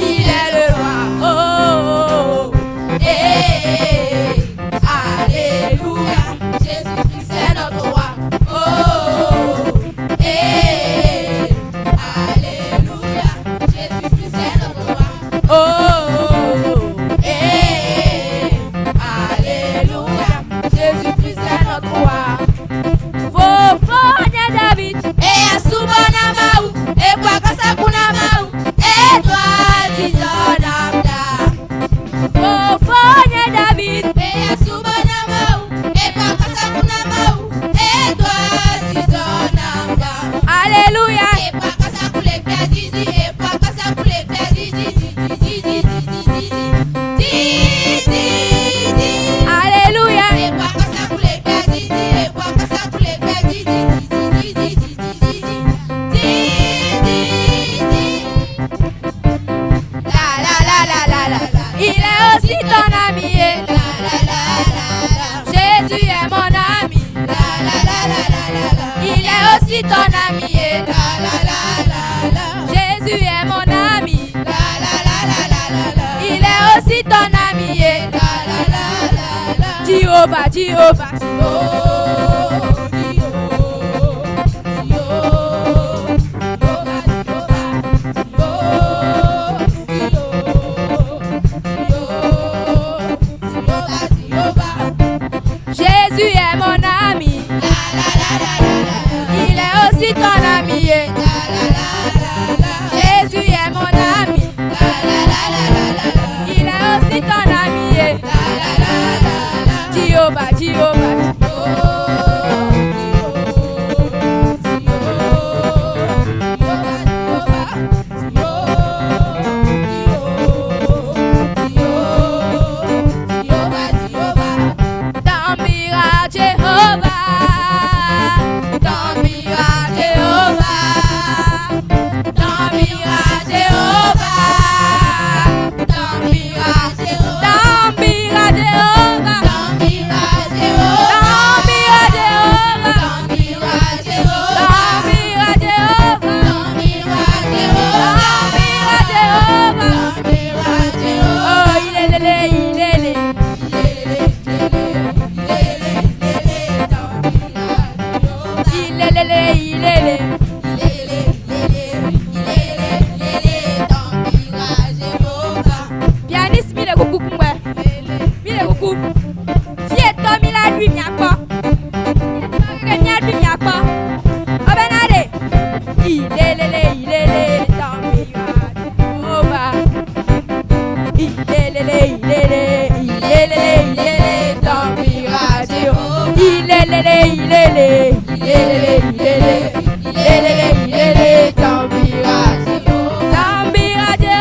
il est le roi. Oh, alléluia. Jésus-Christ est notre roi. Oh, alléluia. Jésus-Christ est notre roi. Oh, alléluia. Jésus-Christ est notre roi. Fofanya David, Subonamau, Kwakasakunamau, Edward Donamda. Fofanya David, Subonamau, Kwakasakunamau, Edward Donamda. Alléluia. Alléluia. Il est aussi ton ami. Jésus est mon ami. Il est aussi ton ami. Jésus est mon ami. Il est aussi ton ami. Jéhovah. Jésus est mon ami. Il est aussi ton ami. Jésus est mon ami. Il est aussi ton ami. Jéhovah. Jéhovah. coucou pour moi. Mille coucou. Si et toi, mille à lui, mia pas. Mia lui, mia pas. Oh ben allez. Il est dans mes oh bah. Il est dans mes radio. Il est dans mes radio. Dans mes radio.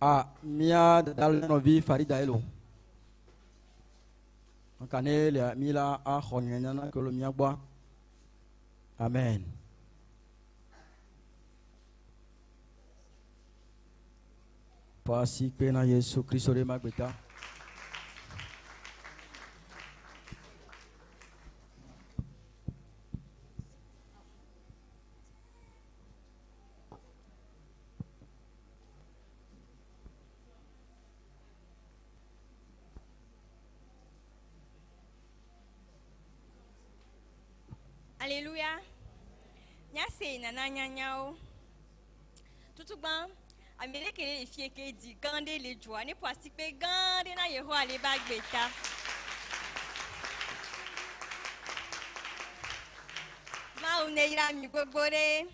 Ah, mia dal novi Farida elo. Kanele mila a khonyana ko lo mia bwa. Amen. Pasi pena Yesu Kristo re magbeta. Alléluia. Nyase nana nyanyao. Tout ban. Amele kele les filles qui dit gande les joie ne poisi pe gande na yeho ale bagbeta. Ma on ira mi gbogbode.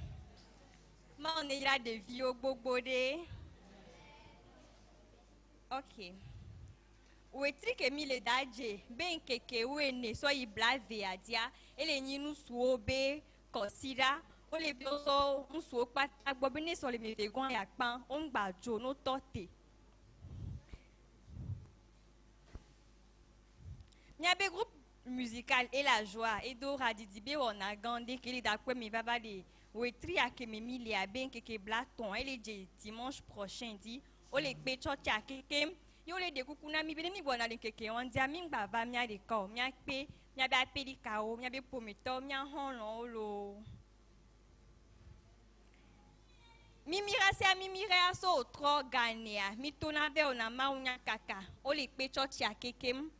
Ma on ira de vie o gbogbode. OK. Ou etri ke mi le daje ben keke ou ene so yi blave adia ele nyi nu suo be consider o le bi so un suo pata gbo bi ni so le mi te gon ya pan o ngba jo no tote nya be groupe musical et la joie et do radidibe on a gandé que li da kwe mi baba de ou etri ake mi mi le ben keke blaton ele je dimanche prochain dit o le pe church ake yo le de kukuna mi bele mi bona le keke on dia mi ngba ba mi ade ko mi ape mi ba peli kao mi be pomito mi honlon lo mi mira se mi mira so tro gania mi tona ve ona ma unya kaka o le pe church ya kekem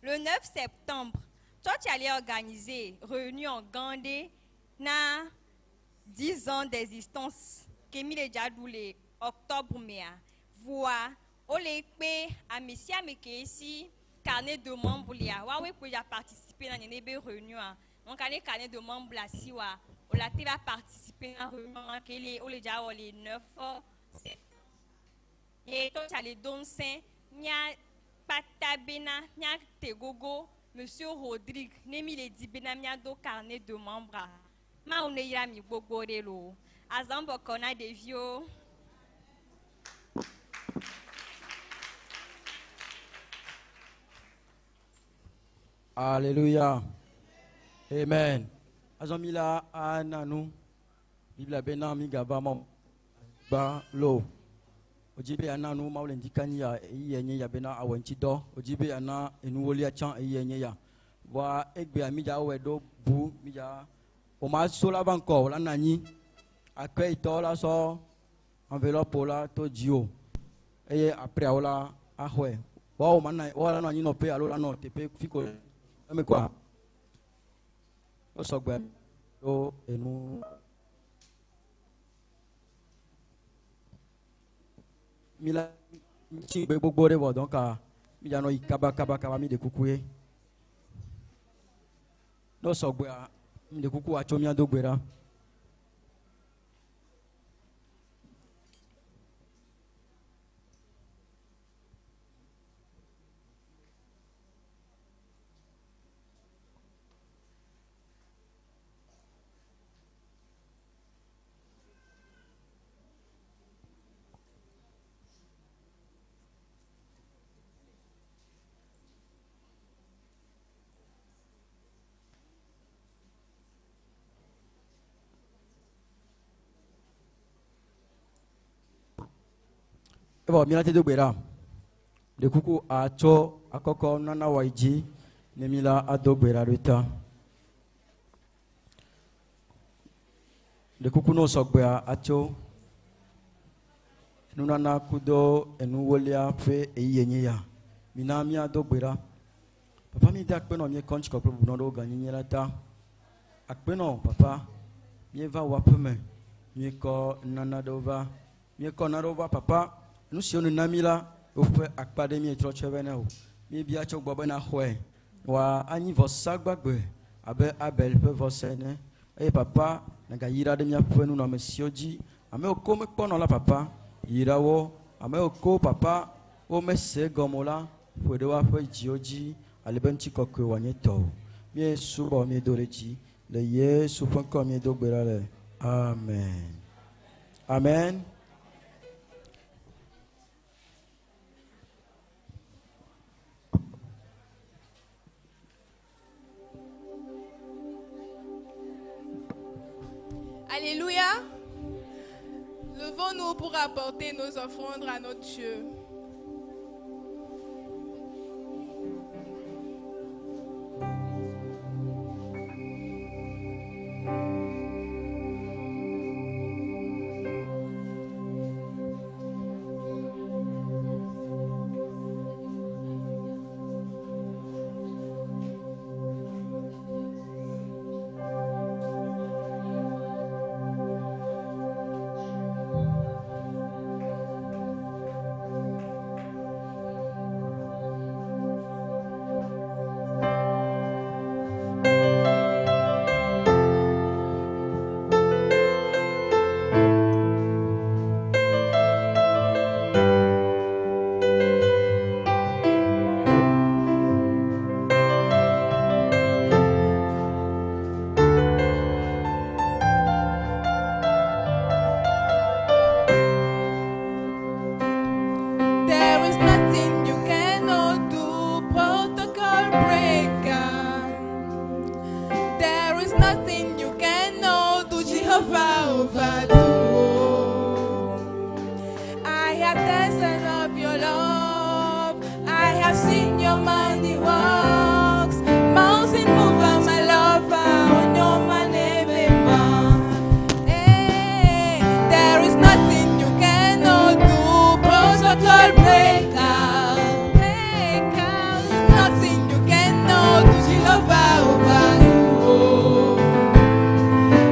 le 9 septembre church allait organiser réunion Gandé na 10 ans d'existence Kémi le Djadoule octobre mea voix o le pe a messia me ke ici carnet de membres lia wa we pour participer na nebe réunion On a les carnet de membres là si wa. On a va participer à réunion qui on les déjà les 9 et toi tu les dons saint nya patabena nya tegogo monsieur Rodrigue nemi les dibena nya do carnet de membres. Ma on est yami gbogbo de lo. Azambo kona de vieux. Alléluia. Amen. Azamila ananu. Biblia bena mi gaba mom. Ba lo. Ojibe ananu maulendi kanya yenye ya bena awanchi do. Ojibe ana enuwoli achan yenye ya. Wa egbe amija wedo bu mija. Oma sola banko la nani. Akwe to la so enveloppe la to dio. Et après ola ahwe. Wa o manai wala nani no pe alo la no tepe fiko. Mais quoi? Au sogbe, au et nous. Mila, si beaucoup de voix donc à Milano kaba mi de coucoué. Au sogbe, mi de coucou à Chomia d'Ogbera. Bon, milate de Bera. De coucou à Cho, à Koko, Nana Waiji, Nemila Adobera Rita. De coucou no Sogbea à Cho. Nunana Kudo, et nous Wolia Fe et Yenya. Minamia Dobera. Papa mi dak peno mi konch ko probu no gagner la ta. Akpeno papa. Mi va wapeme. Mi ko nana dova. Mi ko narova papa. Nous si on namila au fait académie et trop chevenel. Mi bia chok bobo na hwe. Wa ani vo sagbagbe. Abe abel pe vo sene. Eh papa, na yira de mi apwe nous na mesioji. Ame oko me pono la papa. Yira wo. Ame oko papa. O me se gomola. Fwe de wa fwe jioji. Alibenti kokwe wanyeto. Mi subo mi doreji. Le Yesu fanko mi do berale. Amen. Amen. Alléluia. Levons-nous pour apporter nos offrandes à notre Dieu.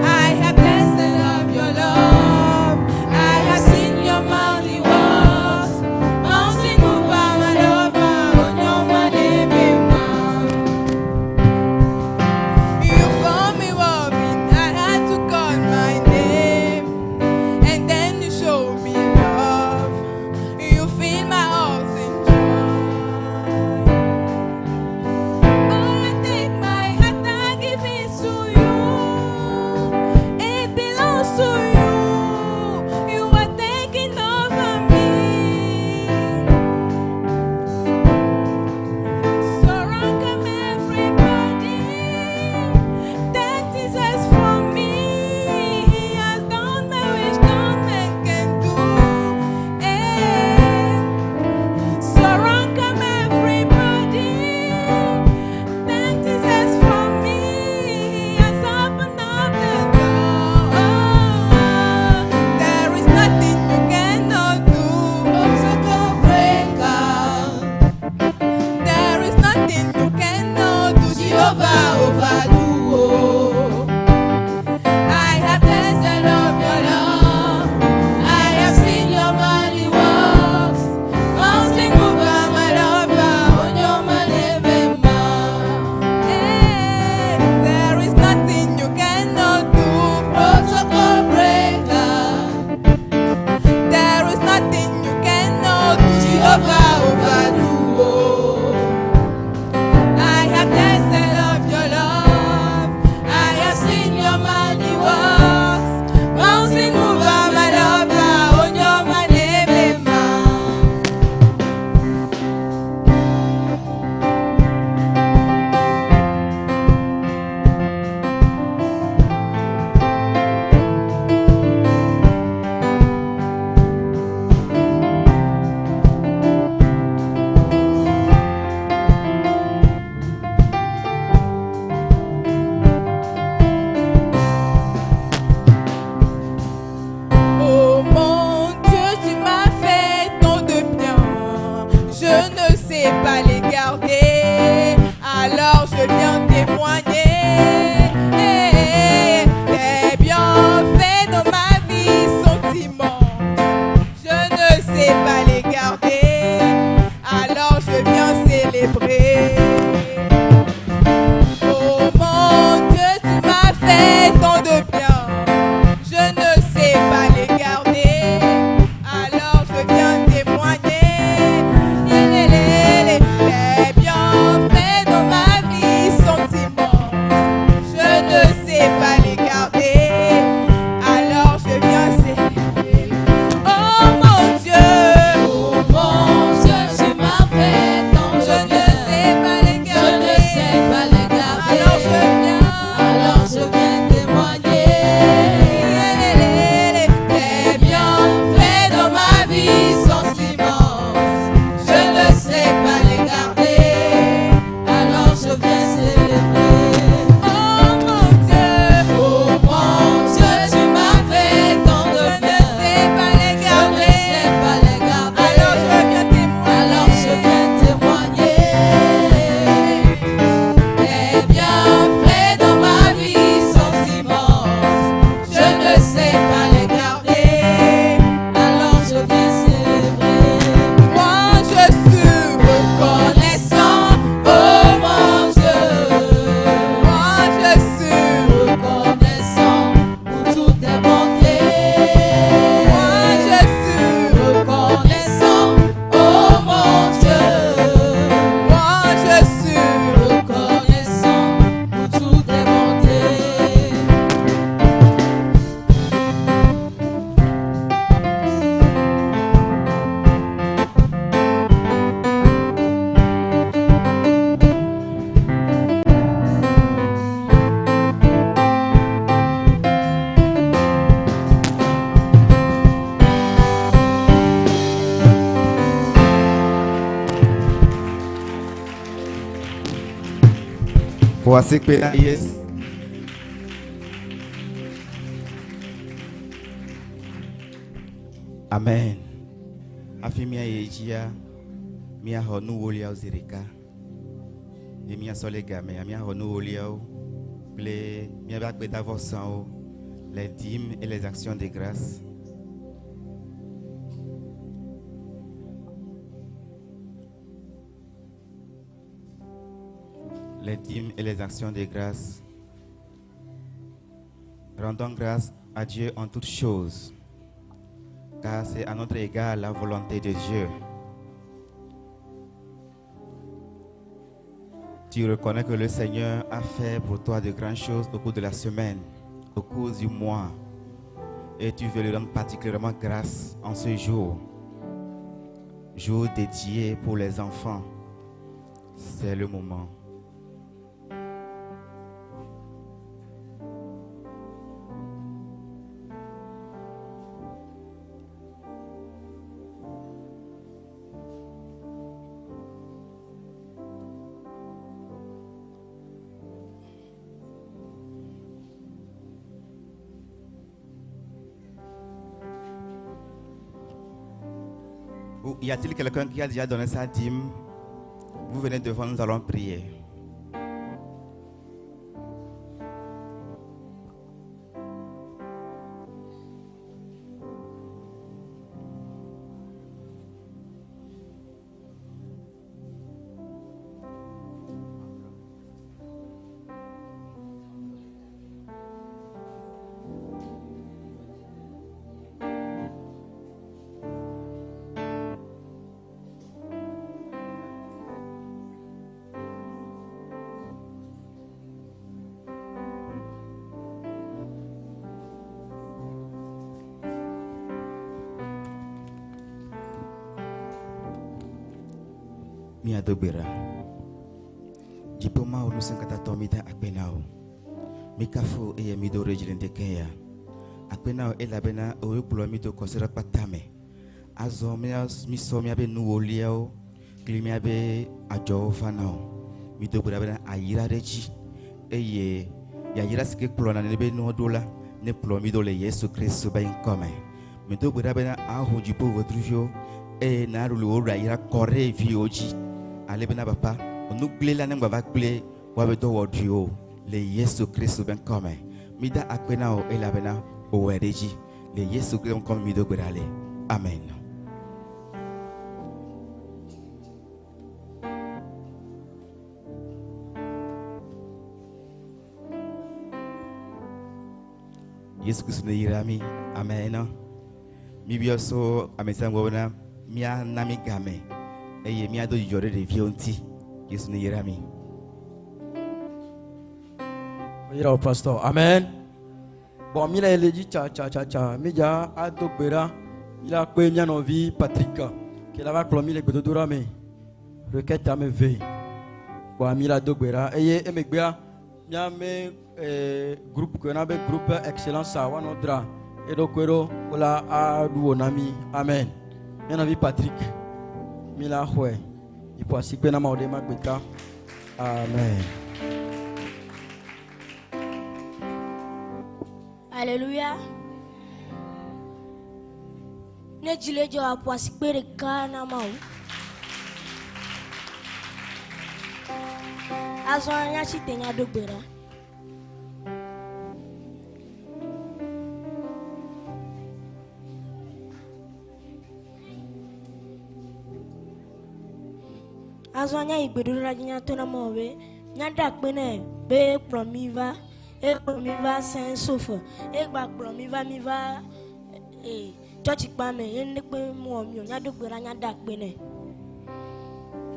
I have tested Voici que yes. Amen. Afimia yejia mia honu wolia uzirika. Et mia solega mais mia honu wolia ple mia bak betavosan les dîmes et les actions de grâce. Les dîmes et les actions de grâce. Rendons grâce à Dieu en toutes choses, car c'est à notre égard la volonté de Dieu. Tu reconnais que le Seigneur a fait pour toi de grandes choses au cours de la semaine, au cours du mois, et tu veux lui rendre particulièrement grâce en ce jour, jour dédié pour les enfants. C'est le moment. Y a-t-il quelqu'un qui a déjà donné sa dîme? Vous venez devant, nous allons prier. Mi adobera. Jipoma unu sankata tomita akpenao. Mikafo eye mido rejilente kenya. Akpenao elabena owe pulo mido kosera patame. Azo miso miabe nuoliao. Klimiabe ajo fanao. Mido bena ayira reji. Eye yayira sike pulo na nebe nuodola. Ne pulo mido le Yesu Kristo ba inkome. Mido bena aho jipo vodrujo. E na rulu ora yira kore vioji. Ale bena papa onu gble la nengba va gble wa be do wodio le Yesu Kristo ben come mida akpena o ela bena o wereji le Yesu Kristo comme mi do grale. Amen. Yesu Kristo ne yirami. Amen. Mi bioso amesango na mia nami game. Eye mi ado jore de vionti Yesu ne yerami. Ira o pastor. Amen. Bon mi la eleji cha mi ja ado gbera ila pe mi anovi Patrick qui la va plomi le gbedodora me requête à me ve. Bon mi la do gbera eye emegbea mi ame groupe que na be groupe excellence a wanodra edo kwero ola adu onami. Amen. Mi anovi Patrick Mila hwe ipo asikwe na maode magbeta. Amen. Alléluia. Ne jilejo apo asikwe de kana mau. Azwanya chitenya dogbera. Azwanya igbedura jinya tona mowe nyanda pene be promiva e promiva sen sofa e gba promiva miva church pa me yen pe mu omi nyado gbera nyanda pene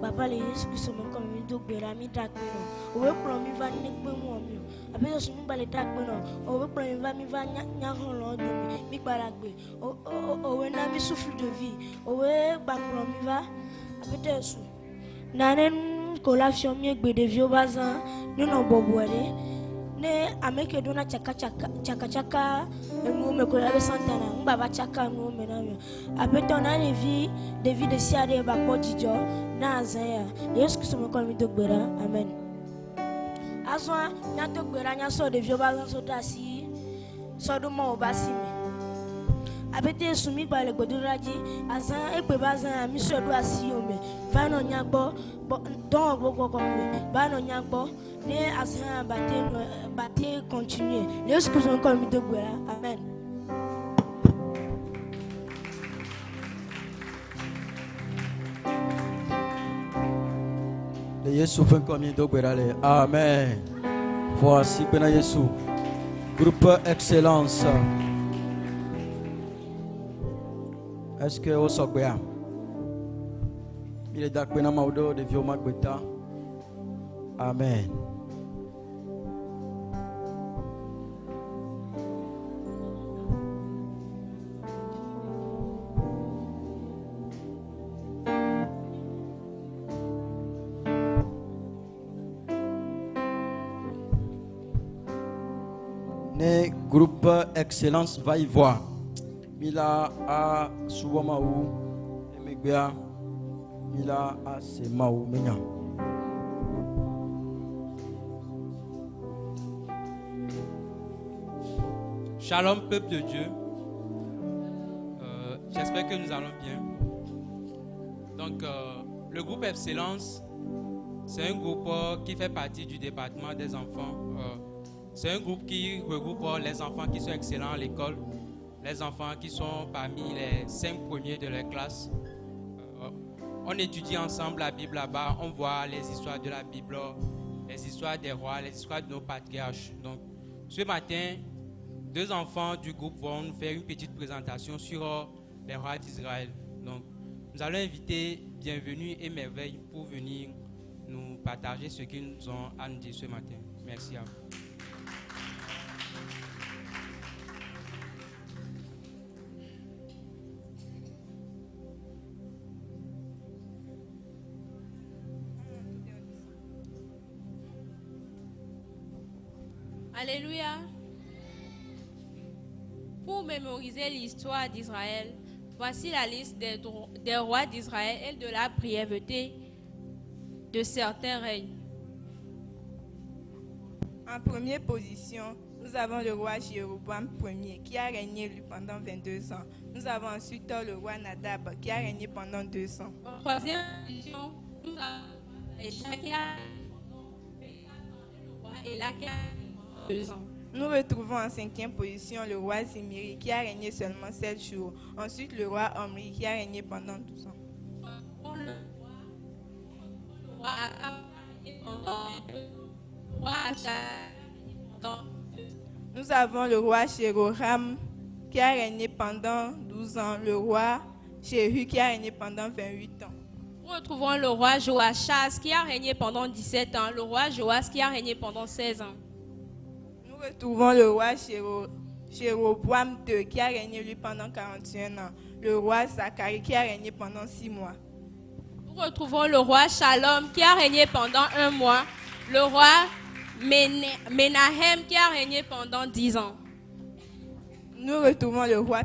baba le Yesu Kristo me ko mi do gbera mi da pene owe promiva ni pe mu omi abi so mi bale da pene owe promiva miva nya hon lo do mi gbaragbe owe na mi souffle de vie owe gba promiva abi desu nanen collation mi gbe de vieux bazan ni no boboere ne ameke dona chaka enu me ko yabe santana ngba chaka enu me na yo apeto na ne vie de siade ba ko jijo na azaya Yesu Kristo me ko mi dogbera. Amen. Azwa nyato gbera nya so de vio ba so dasi so do mo ba si mi. Abete sumi ba le gboduraji azan egbe ba zan mi so do asi o me. Va no nya gbo don gbogbo ko ba no nya gbo ni azan bate continuer. Les que sont comme mi de gbera. Amen. Yesu fait combien de berale. Amen. Voici Bena Yesu. Groupe Excellence. Est-ce que vous savez bien? Il est d'accord Bena Maudo de Vieux Magbeta. Amen. Ne groupe Excellence va y voir. Mila a Suwamaou Emegbea. Mila a Semaou Menya. Shalom peuple de Dieu. J'espère que nous allons bien. Donc le groupe Excellence, c'est un groupe qui fait partie du département des enfants. C'est un groupe qui regroupe les enfants qui sont excellents à l'école, les enfants qui sont parmi les 5 premiers de leur classe. On étudie ensemble la Bible là-bas, on voit les histoires de la Bible, les histoires des rois, les histoires de nos patriarches. Donc, ce matin, 2 enfants du groupe vont nous faire une petite présentation sur les rois d'Israël. Donc, nous allons inviter Bienvenue et Merveille pour venir nous partager ce qu'ils nous ont à nous dire ce matin. Merci à vous. Alléluia. Pour mémoriser l'histoire d'Israël, voici la liste des rois d'Israël et de la brièveté de certains règnes. En première position, nous avons le roi Jéroboam Ier qui a régné lui pendant 22 ans. Nous avons ensuite le roi Nadab qui a régné pendant 2 ans. En troisième position, nous avons Elisha qui a régné 2 ans. Nous retrouvons en 5e position le roi Zimri qui a régné seulement 7 jours. Ensuite le roi Omri qui a régné pendant 12 ans. Nous avons le roi Jéroram qui a régné pendant 12 ans. Le roi Jéhu qui a régné pendant 28 ans. Nous retrouvons le roi Joachaz qui a régné pendant 17 ans. Le roi Joas qui a régné pendant 16 ans. Nous retrouvons le roi Jéroboam II qui a régné lui pendant 41 ans. Le roi Zacharie qui a régné pendant 6 mois. Nous retrouvons le roi Shalom qui a régné pendant 1 mois. Le roi Menahem qui a régné pendant 10 ans. Nous retrouvons le roi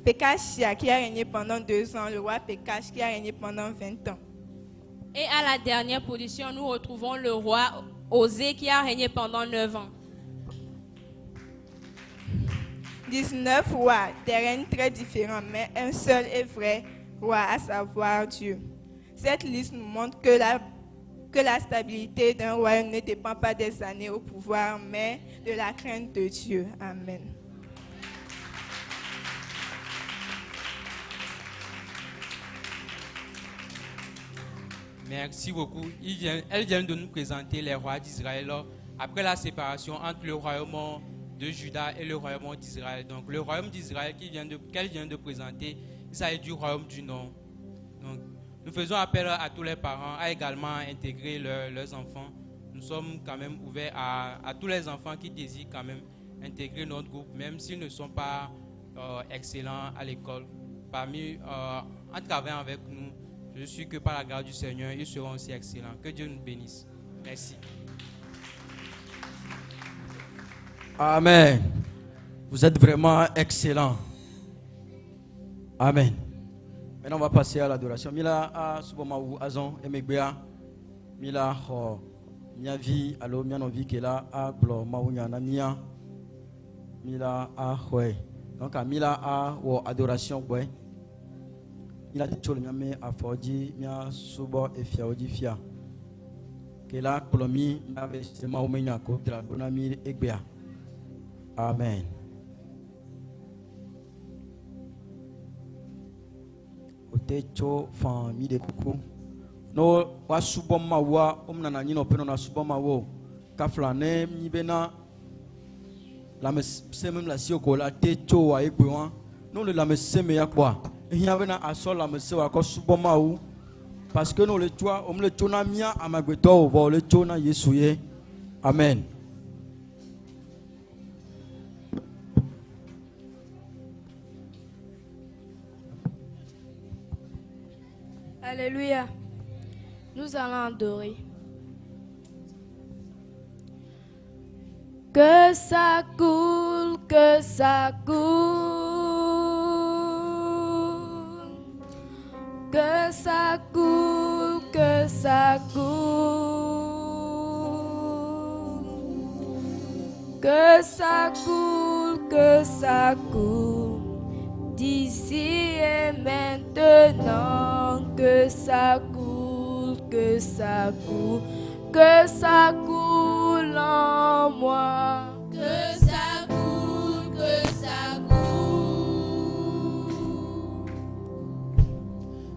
Pekashia qui a régné pendant 2 ans. Le roi Pekash qui a régné pendant 20 ans. Et à la dernière position, nous retrouvons le roi Osée qui a régné pendant 9 ans. 19 rois, des règnes très différents, mais un seul et vrai roi, à savoir Dieu. Cette liste nous montre que la stabilité d'un royaume ne dépend pas des années au pouvoir, mais de la crainte de Dieu. Amen. Merci beaucoup. Elle vient de nous présenter les rois d'Israël après la séparation entre le royaume de Juda et le royaume d'Israël. Donc le royaume d'Israël qu'elle vient de présenter, il s'agit du royaume du Nord. Donc nous faisons appel à tous les parents à également intégrer leurs enfants. Nous sommes quand même ouverts à tous les enfants qui désirent quand même intégrer notre groupe, même s'ils ne sont pas excellents à l'école. En travaillant avec nous, je suis que par la grâce du Seigneur, ils seront aussi excellents. Que Dieu nous bénisse. Merci. Amen. Vous êtes vraiment excellents. Amen. Maintenant, on va passer à l'adoration. Mila a Subomaou Azon Emegbea. Mila ho mia vie alors mia no vie qui là a glo maunya na mia mila a hoe donc a mila a wo adoration boy mila tchol mia me afoji mia subo e fia oji fia que là plomi na ve se maumenya ko tra bona mi egbea amen. Otecho famille de coucou no wa subo mawa omna na nyino peno na subo mawo ka flane mi bena la me se même la sio ko la techo wa egbe wan no le la me se me yakwa ehia bena aso la me se wa ko subo mawu parce que no le twa om le tona mia amagbeto vo le tona Yesu ye amen. Alléluia. Nous allons adorer. Que ça coule, que ça coule. Que ça coule, que ça coule. Que ça coule, que ça coule. D'ici et maintenant, que ça coule, que ça coule, que ça coule en moi. Que ça coule, que ça coule.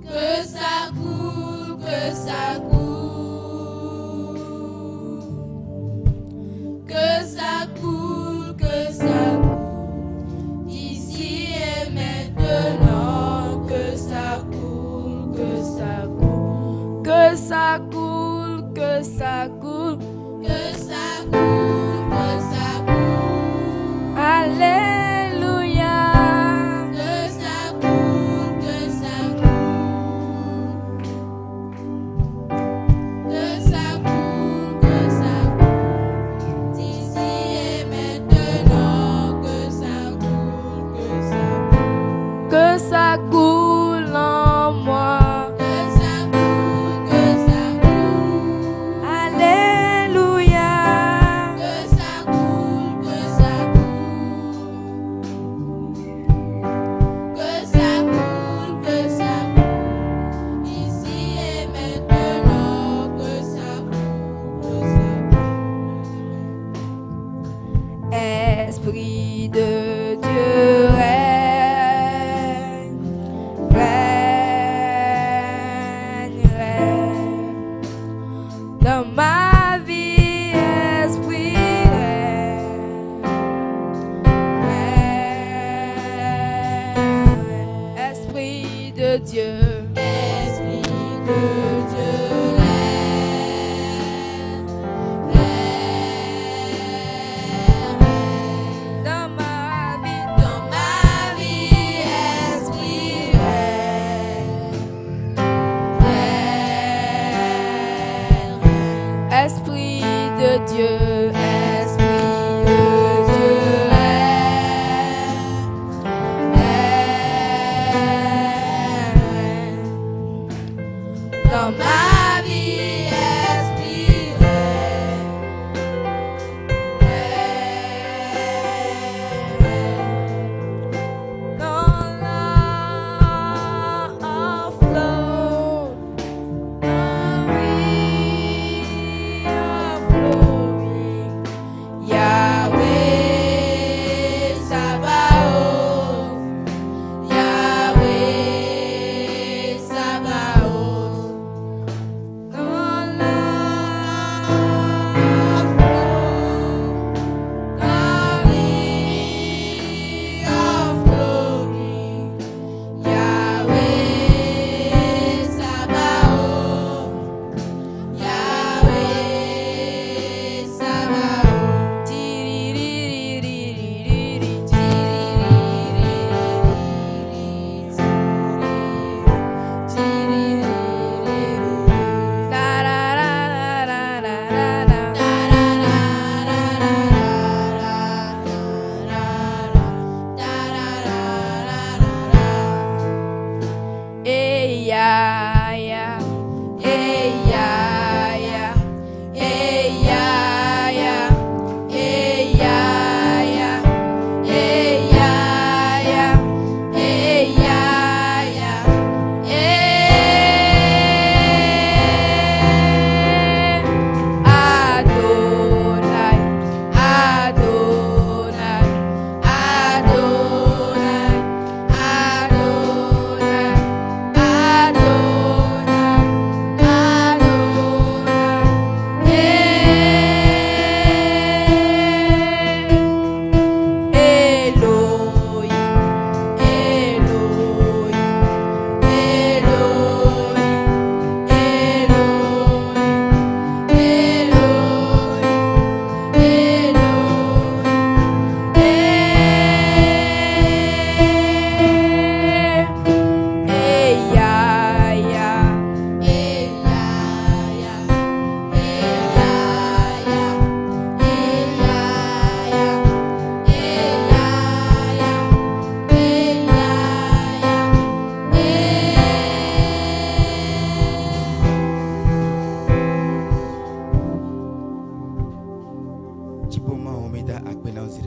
Que ça coule, que ça coule. Que ça coule, que ça coule. Ici et maintenant, que ça coule, que ça coule. Que ça coule, que ça coule. Que ça coule, que ça coule. Alléluia. Que ça coule, que ça coule. Que ça coule, que ça coule. D'ici et maintenant, que ça coule, que ça coule. Que ça coule en moi. Que ça coule, que ça coule. Alléluia. Que ça coule, que ça coule. Que ça coule, que ça coule. Ici et maintenant, que ça coule, que ça coule. Esprit de Dieu règne, règne, règne. Dans ma vie, esprit règne, règne. Esprit de Dieu. Esprit de Dieu règne, règne. Dans ma vie, Dans ma vie, esprit règne, règne. esprit de Dieu, esprit de Dieu règne, règne.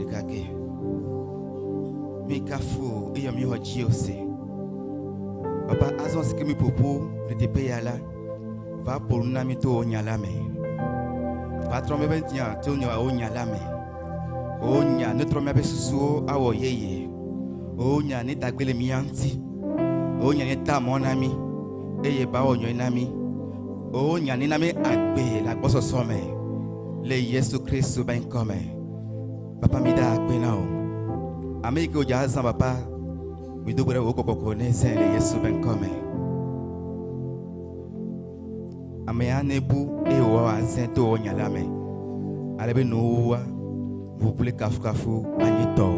Gage. Mikafo et Yami Hodji aussi. Papa, azon ce que mi popo de te payer là. Va pour nous amito onyalame. Patron me bentia tonyo onyalame. Onya ne trompe susu awo yeye. Onya ne tagbele mianti. Onya ne ta mon ami. Eye ba onyo inami. Onya ne nami agbe la boso some. Le Yesu Christ ben come. Papa mi da agbe na o. Ameke o jaza papa. Mi do bere o kokoko ne se le Yesu ben come. Ame anebu e o azento o nyalame. Alebe no vous voulez kafu anito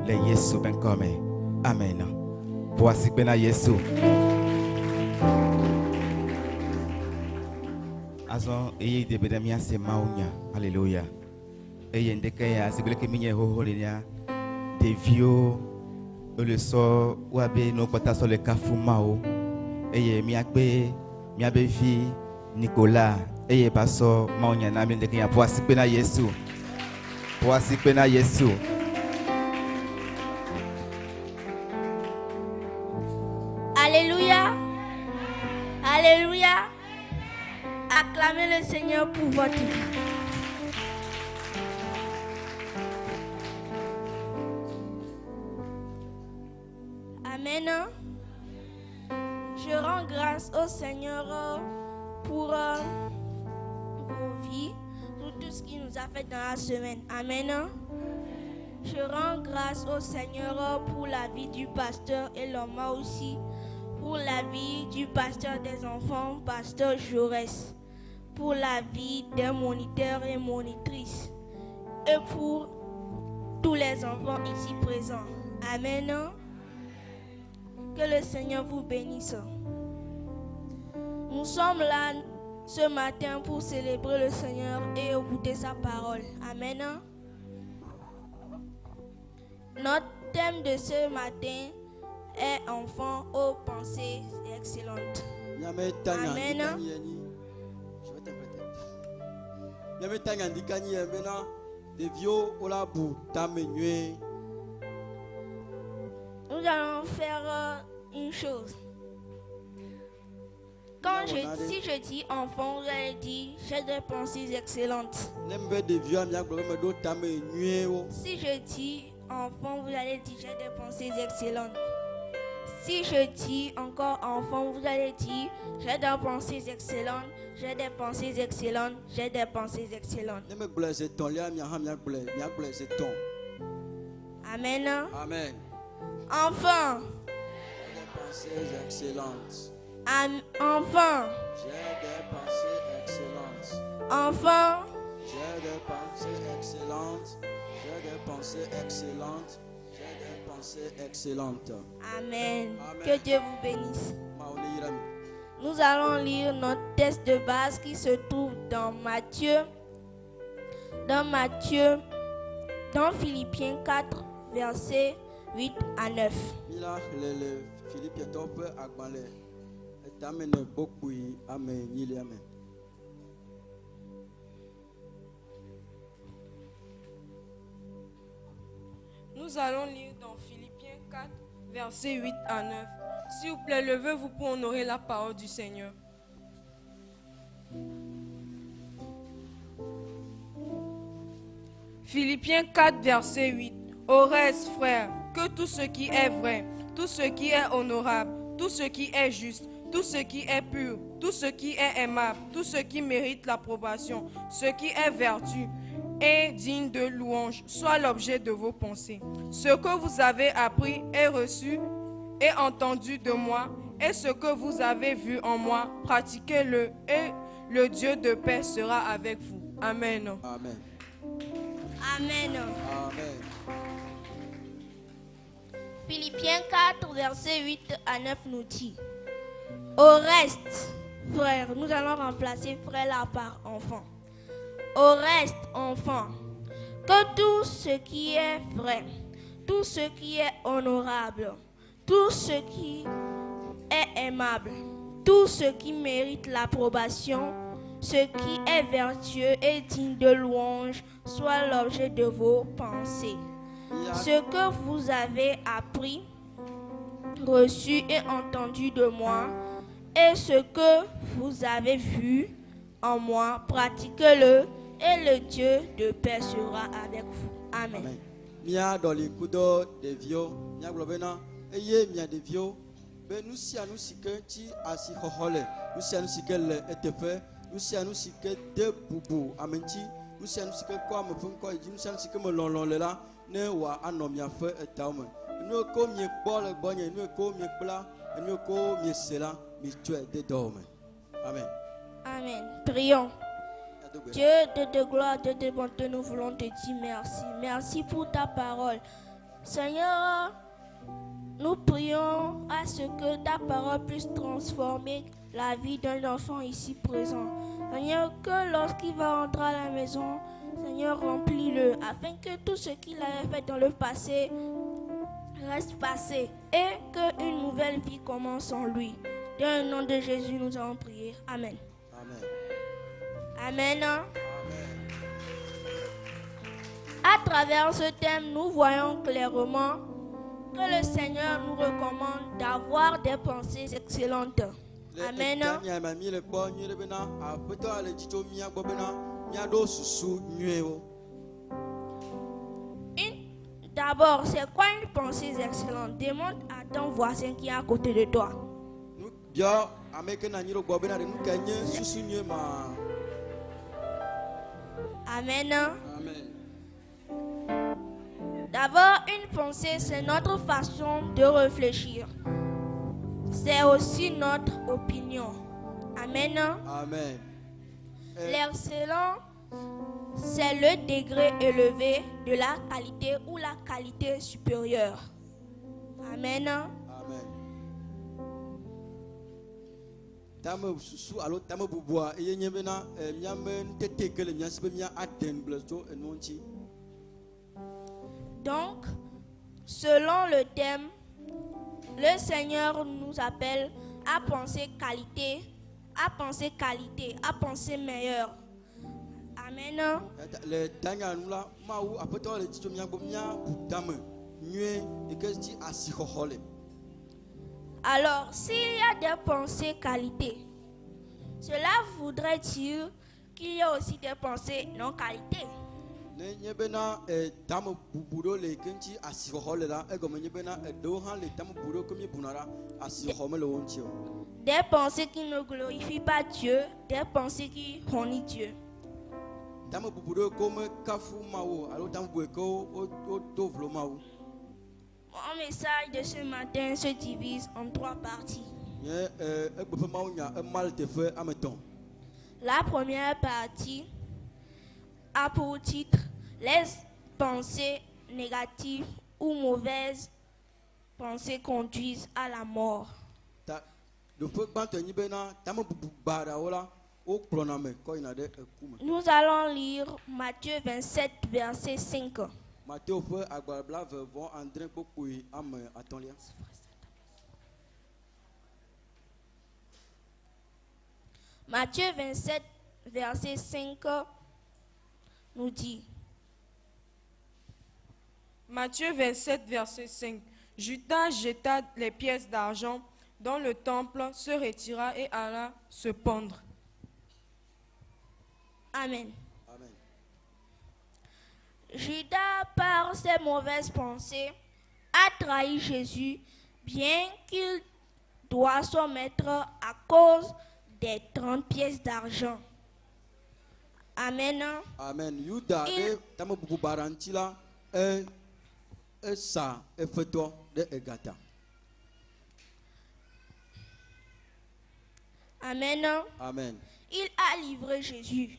le Yesu ben come. Amen. Voici bena Yesu. Azon eye de bedamia se maunya. Alléluia. Eye ndeke ya sibele ke minye ho holenia. De vieux le so wabe no kota so le kafu mao. Eye miakbe vi Nicolas. Eye baso maunya na ndeke ya voici bena Yesu. Voici bena Yesu. Alléluia. Alléluia. Acclamez le Seigneur pour votre vie. Amen. Je rends grâce au Seigneur pour vos vies, pour tout ce qu'il nous a fait dans la semaine. Amen. Je rends grâce au Seigneur pour la vie du pasteur et l'homme aussi, pour la vie du pasteur des enfants, pasteur Jaurès, pour la vie des moniteurs et monitrices, et pour tous les enfants ici présents. Amen. Que le Seigneur vous bénisse. Nous sommes là ce matin pour célébrer le Seigneur et écouter sa parole. Amen. Notre thème de ce matin est enfant aux pensées excellentes. Amen. Nous allons faire une chose. Si je dis enfant, vous allez dire j'ai des pensées excellentes. Si je dis enfant, vous allez dire j'ai des pensées excellentes. Si je dis encore enfant, vous allez dire j'ai des pensées excellentes, j'ai des pensées excellentes, j'ai des pensées excellentes. Amen. Amen. Enfant. J'ai des pensées excellentes. Enfant. J'ai des pensées excellentes. Enfant. J'ai des pensées excellentes. J'ai des pensées excellentes. J'ai des pensées excellentes. Amen. Que Dieu vous bénisse. Nous allons lire notre texte de base qui se trouve dans dans Philippiens 4, versets 8 à 9. Nous allons lire dans Philippiens 4, versets 8 à 9. S'il vous plaît, levez-vous pour honorer la parole du Seigneur. Philippiens 4, verset 8. Au reste, frères, que tout ce qui est vrai, tout ce qui est honorable, tout ce qui est juste, tout ce qui est pur, tout ce qui est aimable, tout ce qui mérite l'approbation, ce qui est vertu et digne de louange, soit l'objet de vos pensées. Ce que vous avez appris et reçu et entendu de moi, et ce que vous avez vu en moi, pratiquez-le, et le Dieu de paix sera avec vous. Amen. Amen. Amen. Amen. Philippiens 4, versets 8 à 9 nous dit: Au reste, frères, nous allons remplacer frère là par enfant. Au reste, enfant, que tout ce qui est vrai, tout ce qui est honorable, tout ce qui est aimable, tout ce qui mérite l'approbation, ce qui est vertueux et digne de louange soit l'objet de vos pensées. Ce que vous avez appris, reçu et entendu de moi, et ce que vous avez vu en moi, pratiquez-le, et le Dieu de paix sera avec vous. Amen. Mia doli kudo devio, mia globena, eye mia devio, be nous si que ti asi hohole, nous si que le etefe, nous si que de bubu, amenti, nous si que quoi me font quoi, nous si que me lon là, ne wa anomia fe etaume. Nous ko mi bol bonye, nous ko mi bla, nous ko mi sela, mi tue de dorme. Amen. Amen. Prions. Dieu de gloire, Dieu de bonté, nous voulons te dire merci. Merci pour ta parole. Seigneur, nous prions à ce que ta parole puisse transformer la vie d'un enfant ici présent. Seigneur, que lorsqu'il va rentrer à la maison, Seigneur, remplis-le, afin que tout ce qu'il avait fait dans le passé reste passé et qu'une nouvelle vie commence en lui. Dans le nom de Jésus, nous allons prier. Amen. Amen. À travers ce thème, nous voyons clairement que le Seigneur nous recommande d'avoir des pensées excellentes. Amen. D'abord, c'est quoi une pensée excellente? Demande à ton voisin qui est à côté de toi. Amen. D'abord, une pensée, c'est notre façon de réfléchir. C'est aussi notre opinion. Amen. Amen. L'excellent, c'est le degré élevé de la qualité ou la qualité supérieure. Amen. Donc, selon le thème, le Seigneur nous appelle à penser qualité, à penser meilleur. Amen. Alors, s'il y a des pensées qualité, cela voudrait dire qu'il y a aussi des pensées non qualité. Des pensées qui ne glorifient pas Dieu, des pensées qui honient Dieu. Mon message de ce matin se divise en 3 parties. La première partie a pour titre les pensées négatives ou mauvaises pensées conduisent à la mort. Nous allons lire Matthieu 27, verset 5. Matthieu 27, verset 5 nous dit. Matthieu 27, verset 5. Judas jeta les pièces d'argent dans le temple, se retira et alla se pendre. Amen. Judas, par ses mauvaises pensées, a trahi Jésus, bien qu'il doit s'en mettre à cause des 30 pièces d'argent. Amen. Amen. Yuda Amen. Amen. Il a livré Jésus.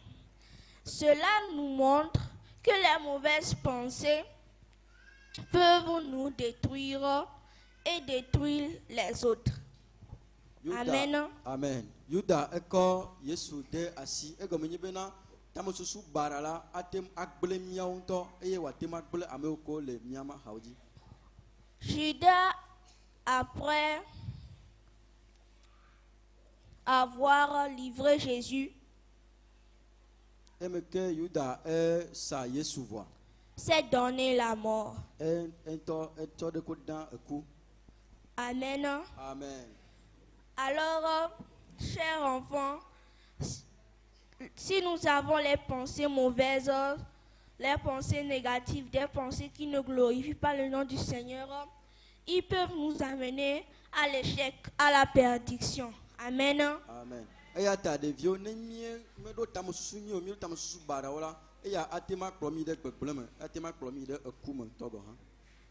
Cela nous montre que les mauvaises pensées peuvent nous détruire et détruire les autres. Amen. Amen. Yuda eko Yesu de asi egomenyebena tamosusu barala atem akble miaunto eye watem akble ameoko le miama haudi. Judas, après avoir livré Jésus, eme ke Yuda sa Yesu voa. s'est donné la mort. Ento de ko dan eku. Amen. Amen. Alors, chers enfants, si nous avons les pensées mauvaises, les pensées négatives, des pensées qui ne glorifient pas le nom du Seigneur, ils peuvent nous amener à l'échec, à la perdition. Amen. Amen. Eya ta de vio ne mie me do tam susu nyi o mi do tam susu bara wala eya atema klomi de gbegbleme atema klomi de ekume togo ha.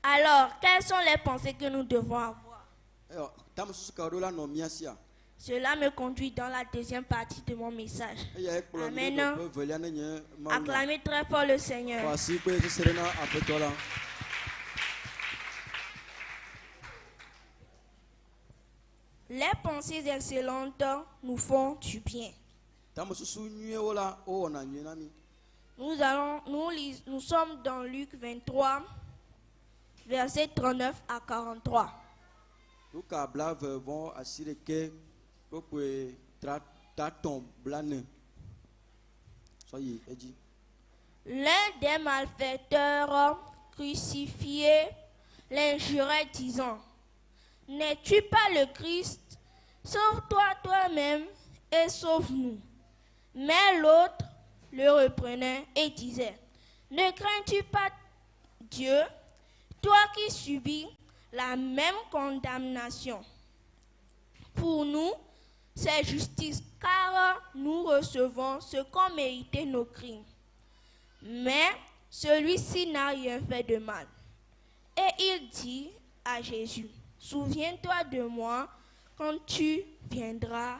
Alors, quelles sont les pensées que nous devons avoir? Tam susu ka do la no miasia. Cela me conduit dans la deuxième partie de mon message. Amen. Acclamez très fort le Seigneur. Les pensées excellentes nous font du bien. Nous sommes dans Luc 23, versets 39 à 43. L'un des malfaiteurs crucifiés l'injurait disant: n'es-tu pas le Christ? Sauve-toi toi-même et sauve-nous. Mais l'autre le reprenait et disait: ne crains-tu pas Dieu, toi qui subis la même condamnation? Pour nous, c'est justice, car nous recevons ce qu'ont mérité nos crimes. Mais celui-ci n'a rien fait de mal. Et il dit à Jésus: souviens-toi de moi quand tu viendras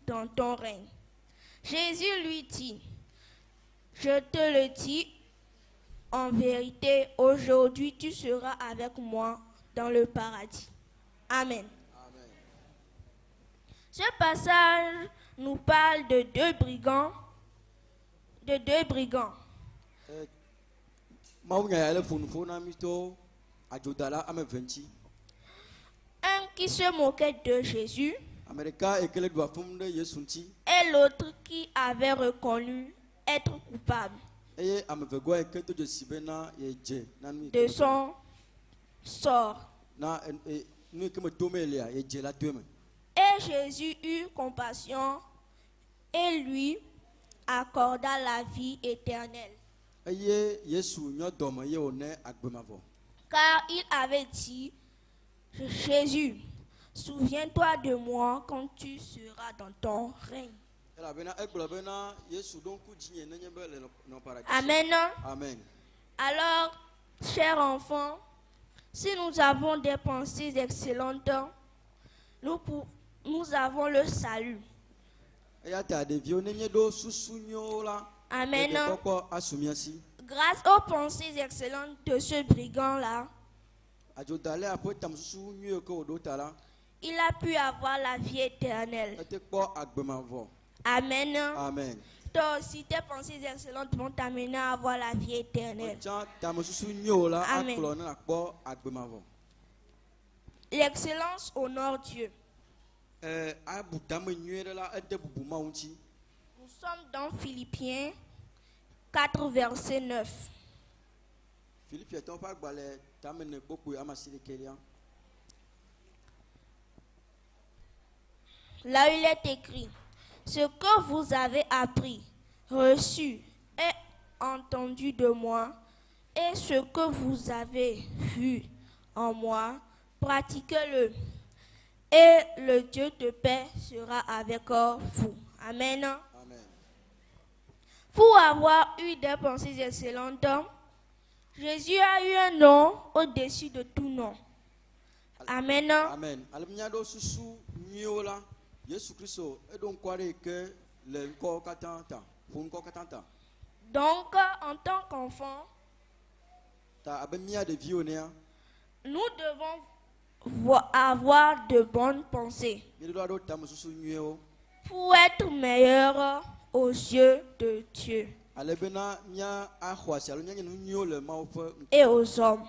dans ton règne. Jésus lui dit: je te le dis en vérité, aujourd'hui tu seras avec moi dans le paradis. Amen. Ce passage nous parle de deux brigands. Un qui se moquait de Jésus et l'autre qui avait reconnu être coupable de son sort. Et Jésus eut compassion et lui accorda la vie éternelle. Car il avait dit: Jésus, souviens-toi de moi quand tu seras dans ton règne. Amen. Amen. Alors, chers enfants, si nous avons des pensées excellentes, nous avons le salut. Amen. Grâce aux pensées excellentes de ce brigand-là, il a pu avoir la vie éternelle. Amen. Amen. Toi aussi, tes pensées excellentes vont t'amener à avoir la vie éternelle. Amen. L'excellence honore Dieu. Nous sommes dans Philippiens 4, verset 9. Là, il est écrit: ce que vous avez appris, reçu et entendu de moi, et ce que vous avez vu en moi, pratiquez-le. Et le Dieu de paix sera avec vous. Amen. Amen. Pour avoir eu des pensées excellentes, Jésus a eu un nom au-dessus de tout nom. Amen. Amen. Donc, en tant qu'enfant, nous devons avoir de bonnes pensées pour être meilleurs aux yeux de Dieu et aux hommes.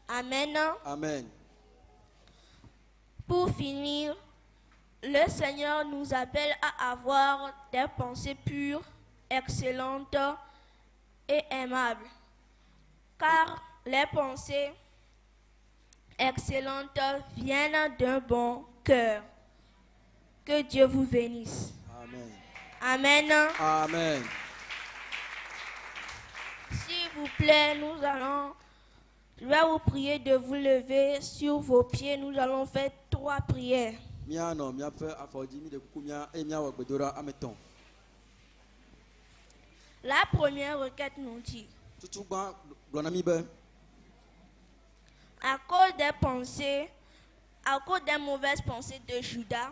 Amen. Amen. Pour finir, Le Seigneur nous appelle à avoir des pensées pures, excellentes et aimables. Car les pensées excellentes viennent d'un bon cœur. Que Dieu vous bénisse. Amen. Amen. Amen. S'il vous plaît, je vais vous prier de vous lever sur vos pieds. Nous allons faire 3 prières. Mia no mia pe afɔdi mi de kuku mia e mia wɔ gbedora ametɔn. La première requête nous dit, Tutu gba gblɔna mi be à cause des mauvaises pensées de Judas,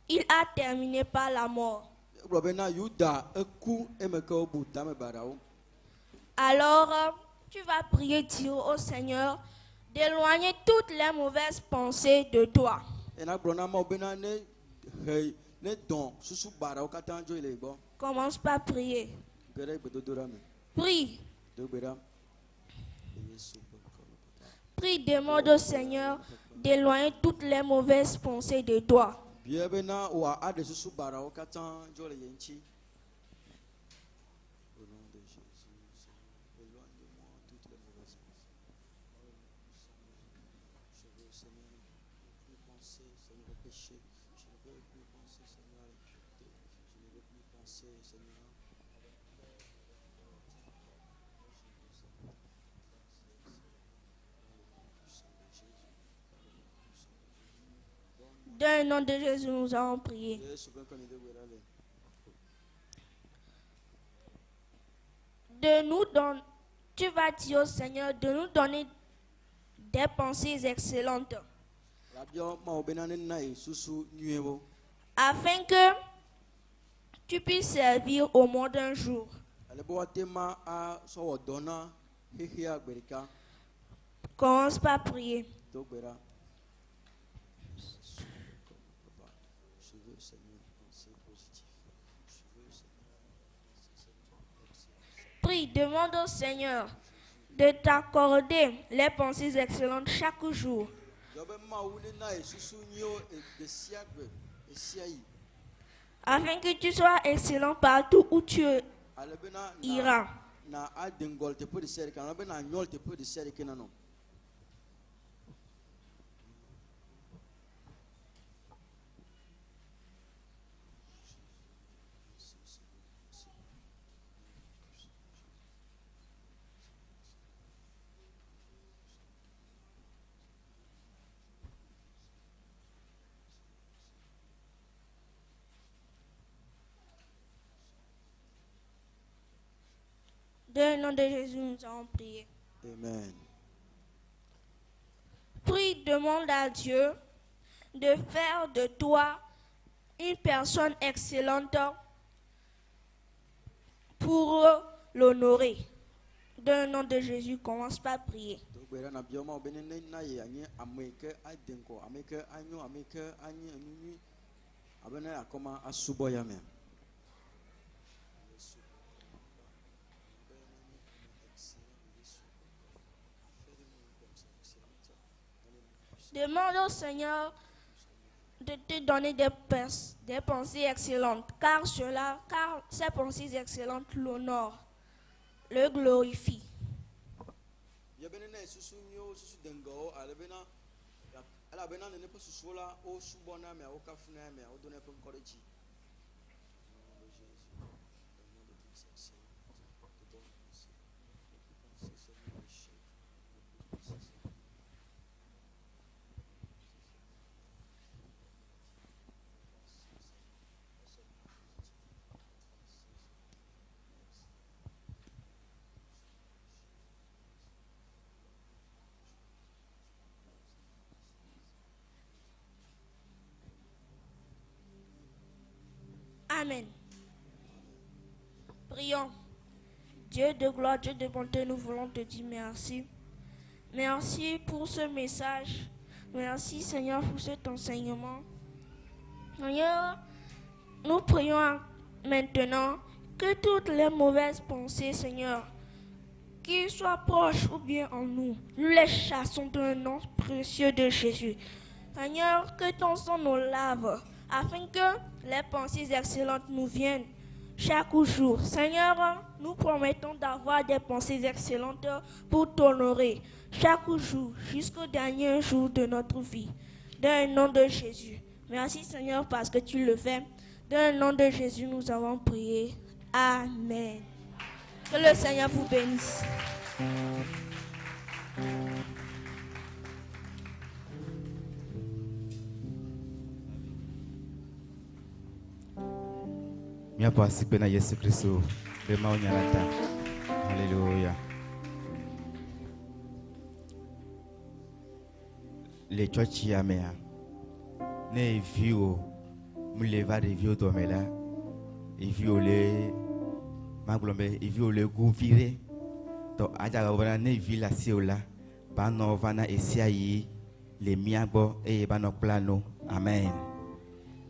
il a terminé par la mort. gblɔ be na Yuda eku eme ke wobu tame barawo. Alors, tu vas prier, dire au Seigneur d'éloigner toutes les mauvaises pensées de toi. Ena gblɔna ma wo bena ne he ne dɔn susu barawo katã dzo le gbɔ. Commence par prier. Ge ɖe gbedodora me. Prie. Do gbe ɖa. Prie, demande au Seigneur d'éloigner toutes les mauvaises pensées de toi. Bia bena wòa aɖe susu barawo katã dzo le ye ŋuti. Au nom de Jésus, éloigne de moi toutes les mauvaises pensées. Je veux, Seigneur, ne plus penser, Seigneur, au péché. Je ne veux plus penser, Seigneur, à l'impureté. Je ne veux plus penser, Seigneur. Dans le nom de Jésus, nous allons prier. Tu vas dire au Seigneur de nous donner des pensées excellentes, afin que tu puisses servir au monde un jour. Commence par prier. Prie, demande au Seigneur de t'accorder les pensées excellentes chaque jour. Afin que tu sois excellent partout où tu iras. Dans le nom de Jésus, nous allons prier. Amen. Prie, demande à Dieu de faire de toi une personne excellente pour l'honorer. Dans le nom de Jésus, commence par prier. Demande au Seigneur de te donner des pensées excellentes, car ces pensées excellentes l'honorent, le glorifient. Amen. Prions. Dieu de gloire, Dieu de bonté, nous voulons te dire merci. Merci pour ce message. Merci Seigneur pour cet enseignement. Seigneur, nous prions maintenant que toutes les mauvaises pensées, Seigneur, qu'ils soient proches ou bien en nous, nous les chassons dans le nom précieux de Jésus. Seigneur, que ton sang nous lave, afin que les pensées excellentes nous viennent chaque jour. Seigneur, nous promettons d'avoir des pensées excellentes pour t'honorer chaque jour, jusqu'au dernier jour de notre vie. Dans le nom de Jésus. Merci Seigneur parce que tu le fais. Dans le nom de Jésus, nous avons prié. Amen. Que le Seigneur vous bénisse. Mia participer na Yesu Kristo be ma onyalata. Alléluia. Les church yamea ne vio muleva de vio domela e viole maglombe e viole gouvire to aja wana ne vila siola ba no vana esiayi le miabo e ba no plano. Amen.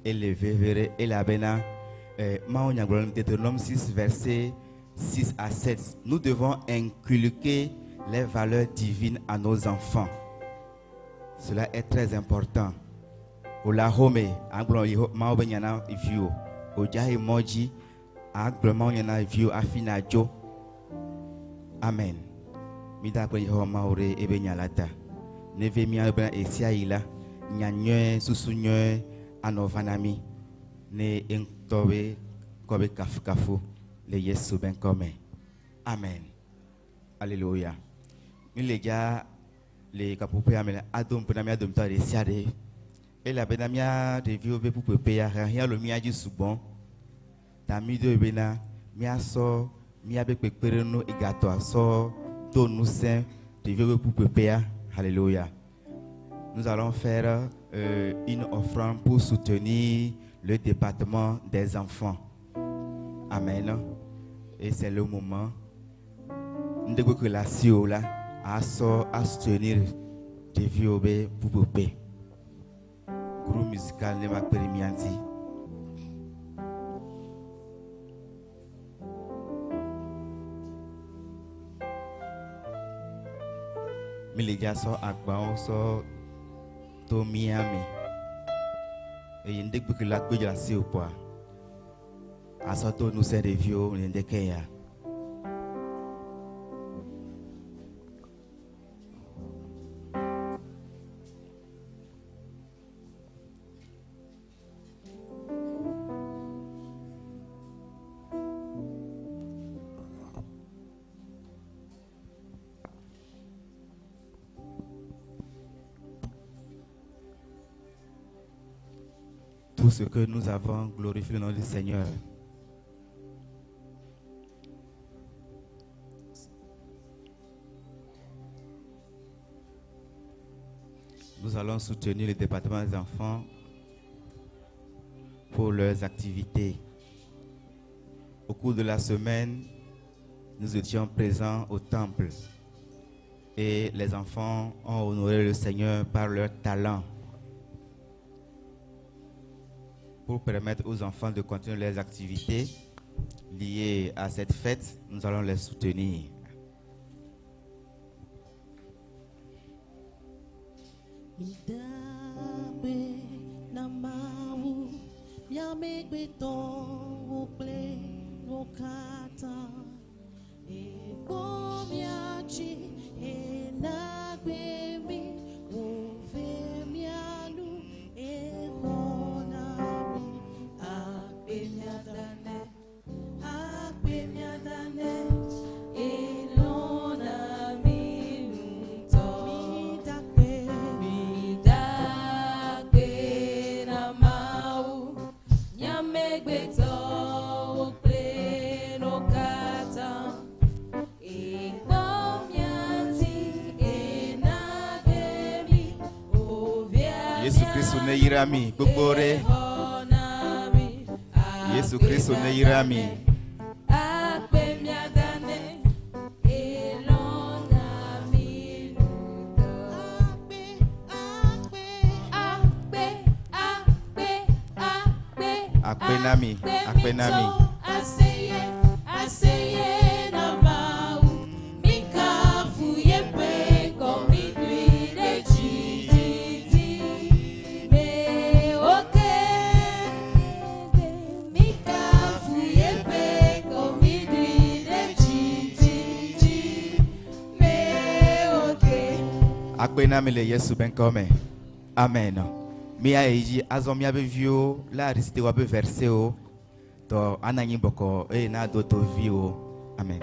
Élevé et la bena Deutéronome 6 verset 6 à 7. Nous devons inculquer les valeurs divines à nos enfants. Cela est très important. Ola home aglo ma obenyana view oja emoji aglo ma onyana view afina jo. Amen. Mida ko ho ma ore ebenyalata. Neve mi abena esia ila nyanyo susunyo anovanami ne entobe kobe kafu le Yesu ben comme. Amen. Alléluia. Ni les gars les capopé amela adom pour namia dom ta resiade et la benamia de viove pour pepe rien le mia du soubon ta mi de bena mia so mia be pepere no igato so do nous saint de viove pour pepe. Alléluia. Nous allons faire une offrande pour soutenir le département des enfants. Amen. Et c'est le moment de que la siola a soutenir des vieux pour poupée. Groupe musical ne m'a permis. Mais les gars sont à Bao, sont au Miami. Et il y a des gens qui l'ont fait la siola pour. À ce temps, nous sommes des vieux, nous sommes des Kenya. Tout ce que nous avons, glorifié le nom du Seigneur. Nous allons soutenir le département des enfants pour leurs activités. Au cours de la semaine, nous étions présents au temple et les enfants ont honoré le Seigneur par leur talent. Pour permettre aux enfants de continuer leurs activités liées à cette fête, nous allons les soutenir. Yesu Kristo ne yirami gbogbo Yesu Kristo ne yirami. Akpenami, akpenami. Akpena me le Yesu ben come. Amen. Mi a eji azom ya be vio la recite wa be verset o. To ananyi boko e na do to vio. Amen.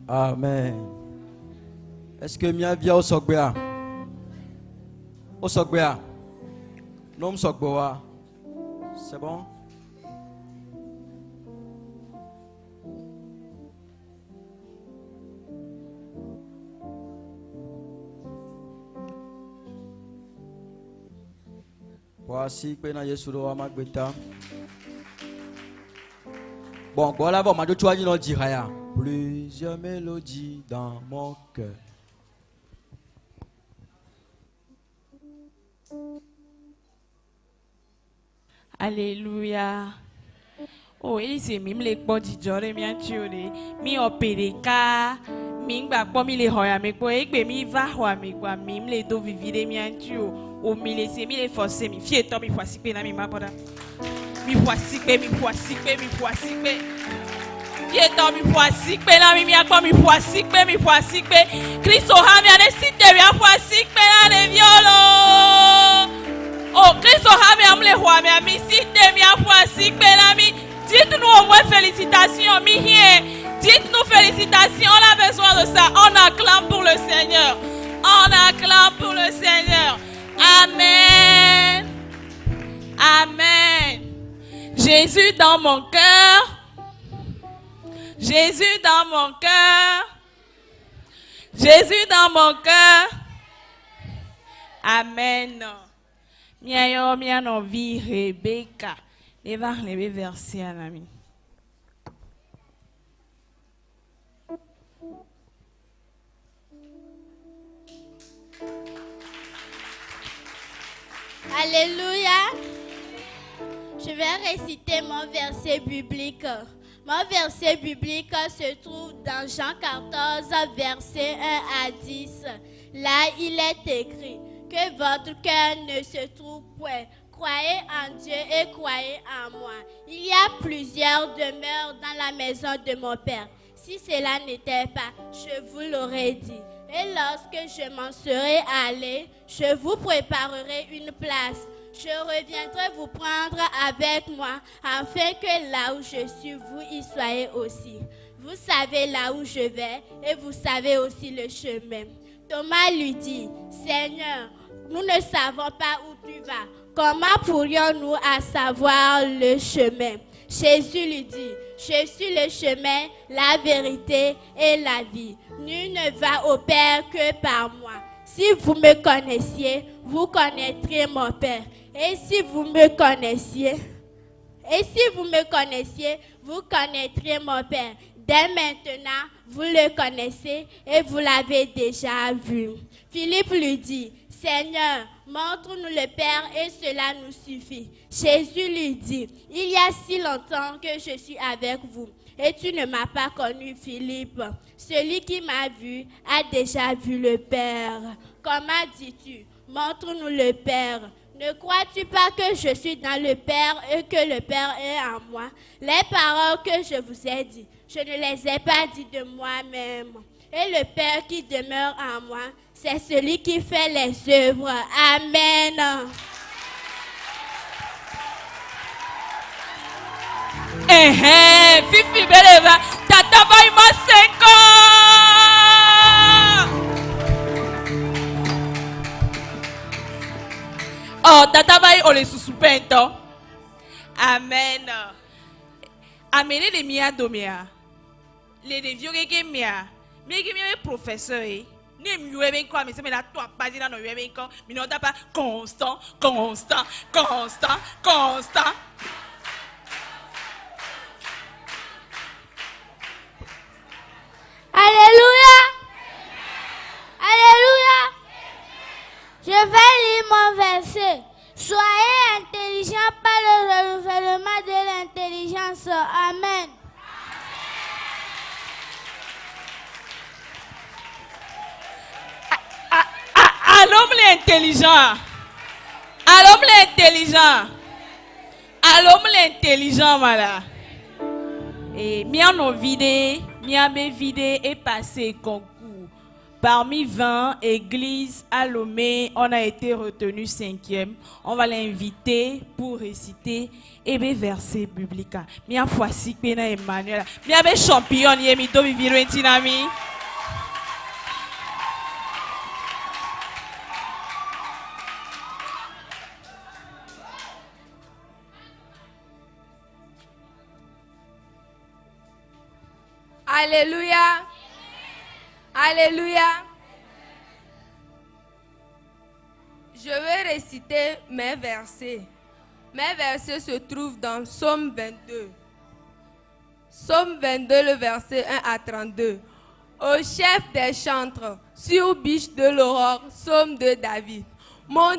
Amen. Est-ce que mia via au sogbea? Au sogbea? Non sogboa. C'est bon? Voici que na Yesu do amagbeta. Bon, voilà, bon, ma deux toi, non dire rien. Plusieurs mélodies dans mon cœur. Alléluia. Oh, il s'est mis les pots du jour et bien sûr, mi opéré car mi va pas mi les hoya mais quoi et mi va hoya mais quoi mi les do vivre bien sûr. O mi les mi les forcer mi fier toi mi voici que na mi ma poda. Mi voici que mi voici que mi voici que. Fier toi mi voici que na mi a quoi mi voici que Christ a mi a décidé mi voici que na le violon. Oh, Christ a mis amle roi, mais ami si te mi voici penami. Dites-nous au moins félicitations, mi hien. Dites-nous félicitations, on a besoin de ça. On acclame pour le Seigneur. On acclame pour le Seigneur. Amen. Amen. Jésus dans mon cœur. Jésus dans mon cœur. Jésus dans mon cœur. Amen. Mia mia no vi Rebecca. Et va lever verset à l'ami. Alléluia. Je vais réciter mon verset biblique. Mon verset biblique se trouve dans Jean 14, verset 1 à 10. Là, il est écrit que votre cœur ne se trouve point. Croyez en Dieu et croyez en moi. Il y a plusieurs demeures dans la maison de mon Père. Si cela n'était pas, je vous l'aurais dit. Et lorsque je m'en serai allé, je vous préparerai une place. Je reviendrai vous prendre avec moi, afin que là où je suis, vous y soyez aussi. Vous savez là où je vais, et vous savez aussi le chemin. Thomas lui dit, Seigneur, nous ne savons pas où tu vas. Comment pourrions-nous savoir le chemin? Jésus lui dit, je suis le chemin, la vérité et la vie. Nul ne va au Père que par moi. Si vous me connaissiez, vous connaîtriez mon Père. Et si vous me connaissiez, vous connaîtriez mon Père. Dès maintenant, vous le connaissez et vous l'avez déjà vu. Philippe lui dit, Seigneur, montre-nous le Père et cela nous suffit. Jésus lui dit, il y a si longtemps que je suis avec vous et tu ne m'as pas connu, Philippe. Celui qui m'a vu a déjà vu le Père. Comment dis-tu, montre-nous le Père? Ne crois-tu pas que je suis dans le Père et que le Père est en moi? Les paroles que je vous ai dites, je ne les ai pas dites de moi-même. Et le Père qui demeure en moi, c'est celui qui fait les œuvres. Amen. Fifi Beleva, Tata Baima 5 ans. Oh, Tata Baima, on les sous-soupento. Amen. Amenez les miens domia. Les vieux qui mia. Mais qui est professeur, ne mieux bien quoi, mais c'est la toi pas dit dans le bien quoi, mais non pas constant. Alléluia. Alléluia. Je vais lire mon verset. Soyez intelligents par le renouvellement de l'intelligence. Amen. À l'homme l'intelligent, voilà. Et mi en vide et passé concours. Parmi 20 églises à Lomé, on a été retenu 5e. On va l'inviter pour réciter les versets bibliques. Mi a foisi pena Emmanuel. Mi a champion yemi do viviro entinami. Alléluia. Alléluia. Je vais réciter mes versets. Mes versets se trouvent dans Psaume 22. Psaume 22, le verset 1 à 32. Au chef des chantres, sur biche de l'aurore, psaume de David. Mon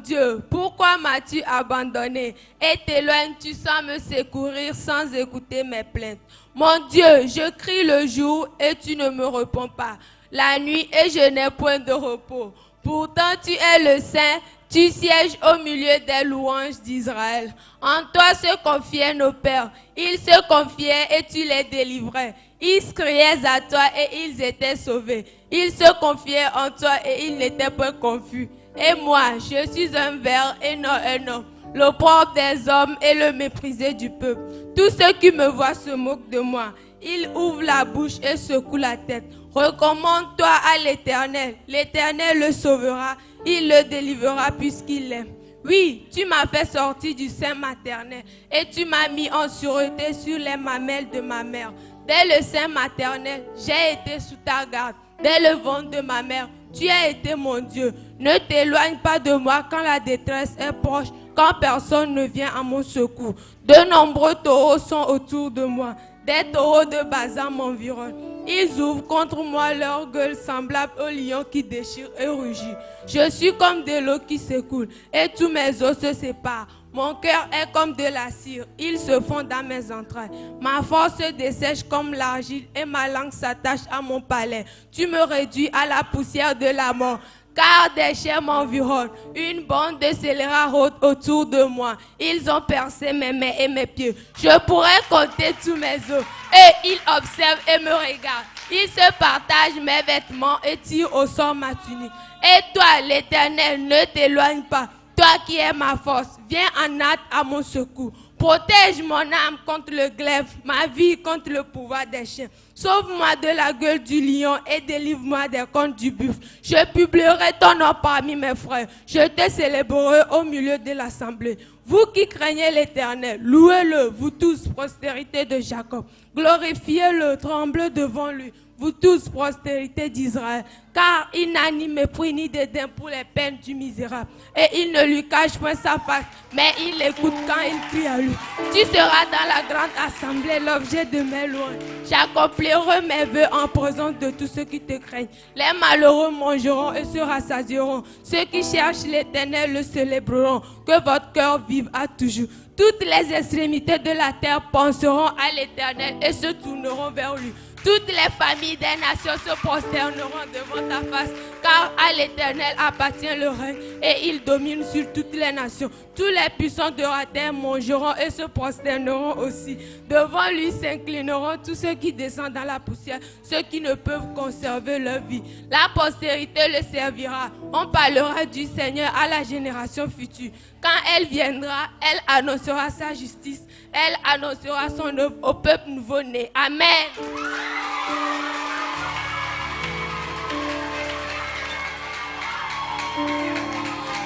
Dieu, pourquoi m'as-tu abandonné et t'éloignes-tu sans me secourir, sans écouter mes plaintes? Mon Dieu, je crie le jour et tu ne me réponds pas. La nuit et je n'ai point de repos. Pourtant tu es le Saint, tu sièges au milieu des louanges d'Israël. En toi se confiaient nos pères. Ils se confiaient et tu les délivrais. Ils criaient à toi et ils étaient sauvés. Ils se confiaient en toi et ils n'étaient pas confus. Et moi, je suis un ver et non un homme, l'opprobre des hommes et le méprisé du peuple. Tous ceux qui me voient se moquent de moi. Ils ouvrent la bouche et secouent la tête. Recommande-toi à l'Éternel. L'Éternel le sauvera. Il le délivrera puisqu'il l'aime. Oui, tu m'as fait sortir du sein maternel et tu m'as mis en sûreté sur les mamelles de ma mère. Dès le sein maternel, j'ai été sous ta garde. Dès le ventre de ma mère, tu as été mon Dieu. Ne t'éloigne pas de moi quand la détresse est proche, quand personne ne vient à mon secours. De nombreux taureaux sont autour de moi. Des taureaux de Bazan m'environnent. Ils ouvrent contre moi leur gueule semblable au lion qui déchire et rugit. Je suis comme de l'eau qui s'écoule et tous mes os se séparent. Mon cœur est comme de la cire, ils se font dans mes entrailles. Ma force se dessèche comme l'argile et ma langue s'attache à mon palais. Tu me réduis à la poussière de la mort. Car des chiens m'environnent, une bande de scélérats rôde autour de moi. Ils ont percé mes mains et mes pieds. Je pourrais compter tous mes os. Et ils observent et me regardent. Ils se partagent mes vêtements et tirent au sort ma tunique. Et toi, l'Éternel, ne t'éloigne pas. Toi qui es ma force, viens en hâte à mon secours. Protège mon âme contre le glaive, ma vie contre le pouvoir des chiens. Sauve-moi de la gueule du lion et délivre-moi des cornes du buffle. Je publierai ton nom parmi mes frères. Je te célébrerai au milieu de l'assemblée. Vous qui craignez l'Éternel, louez-le, vous tous, postérité de Jacob. Glorifiez-le, tremblez devant lui, vous tous, postérité d'Israël. Car il n'a ni mépris ni dédain pour les peines du misérable. Et il ne lui cache point sa face, mais il l'écoute quand il crie à lui. Tu seras dans la grande assemblée l'objet de mes louanges. J'accomplirai mes vœux en présence de tous ceux qui te craignent. Les malheureux mangeront et se rassasieront. Ceux qui cherchent l'Éternel le célébreront. Que votre cœur vive à toujours. Toutes les extrémités de la terre penseront à l'Éternel et se tourneront vers lui. Toutes les familles des nations se prosterneront devant ta face, car à l'Éternel appartient le règne et il domine sur toutes les nations. Tous les puissants de la terre mangeront et se prosterneront aussi. Devant lui s'inclineront tous ceux qui descendent dans la poussière, ceux qui ne peuvent conserver leur vie. La postérité le servira. On parlera du Seigneur à la génération future. Quand elle viendra, elle annoncera sa justice. Elle annoncera son œuvre au peuple nouveau-né. Amen.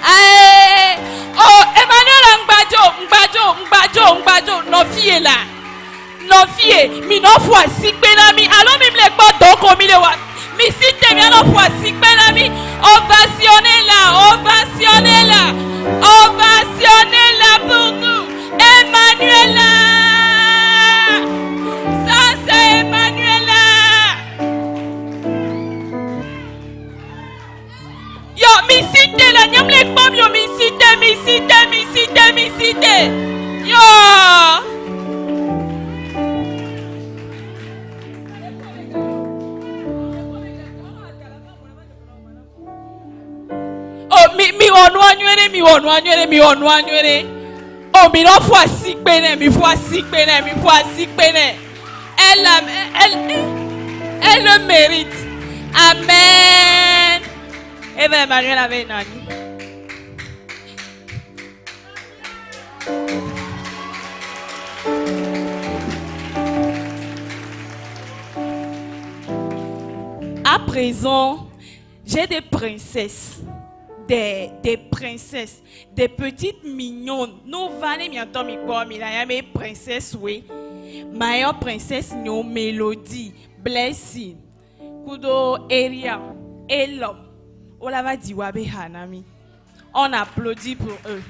Aye. Oh, Emmanuel Ngbajo, no fie là. No fie, mi no fwa sikpe na mi. Alors mi mle kwa doko mi le wa. Mi site mi no fwa sikpe na mi. Ovationnez là pour nous. Emmanuela. Ça c'est Emmanuela. Yo, mi cite la nyam le pom yo mi cite. Yo. Oh, mi onu anywere. Oh, mi no fwa sikpene, mi fwa sikpene. Elle le mérite. Amen. Et bien, Emmanuel avait une amie. À présent, j'ai des princesses. Des princesses, des petites mignonnes. Nous venons bientôt mes princesses, oui. Ma princesse, nous Mélodie, Blessing, Kudo, Eria, Elom. On va dire Wabe Hanami. On applaudit pour eux.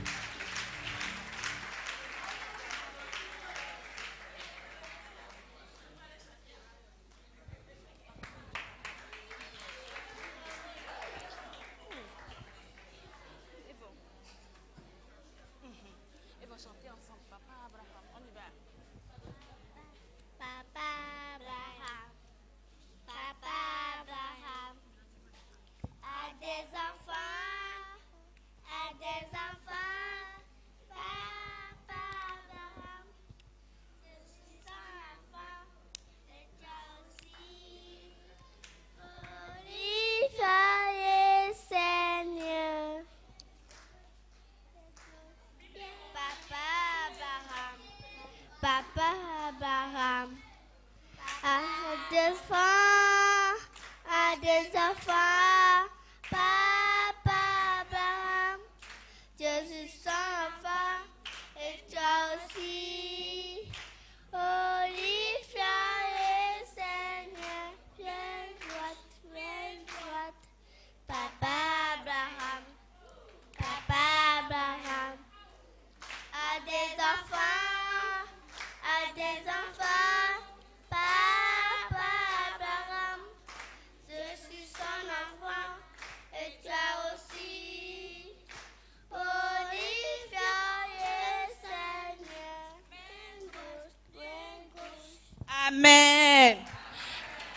Amen.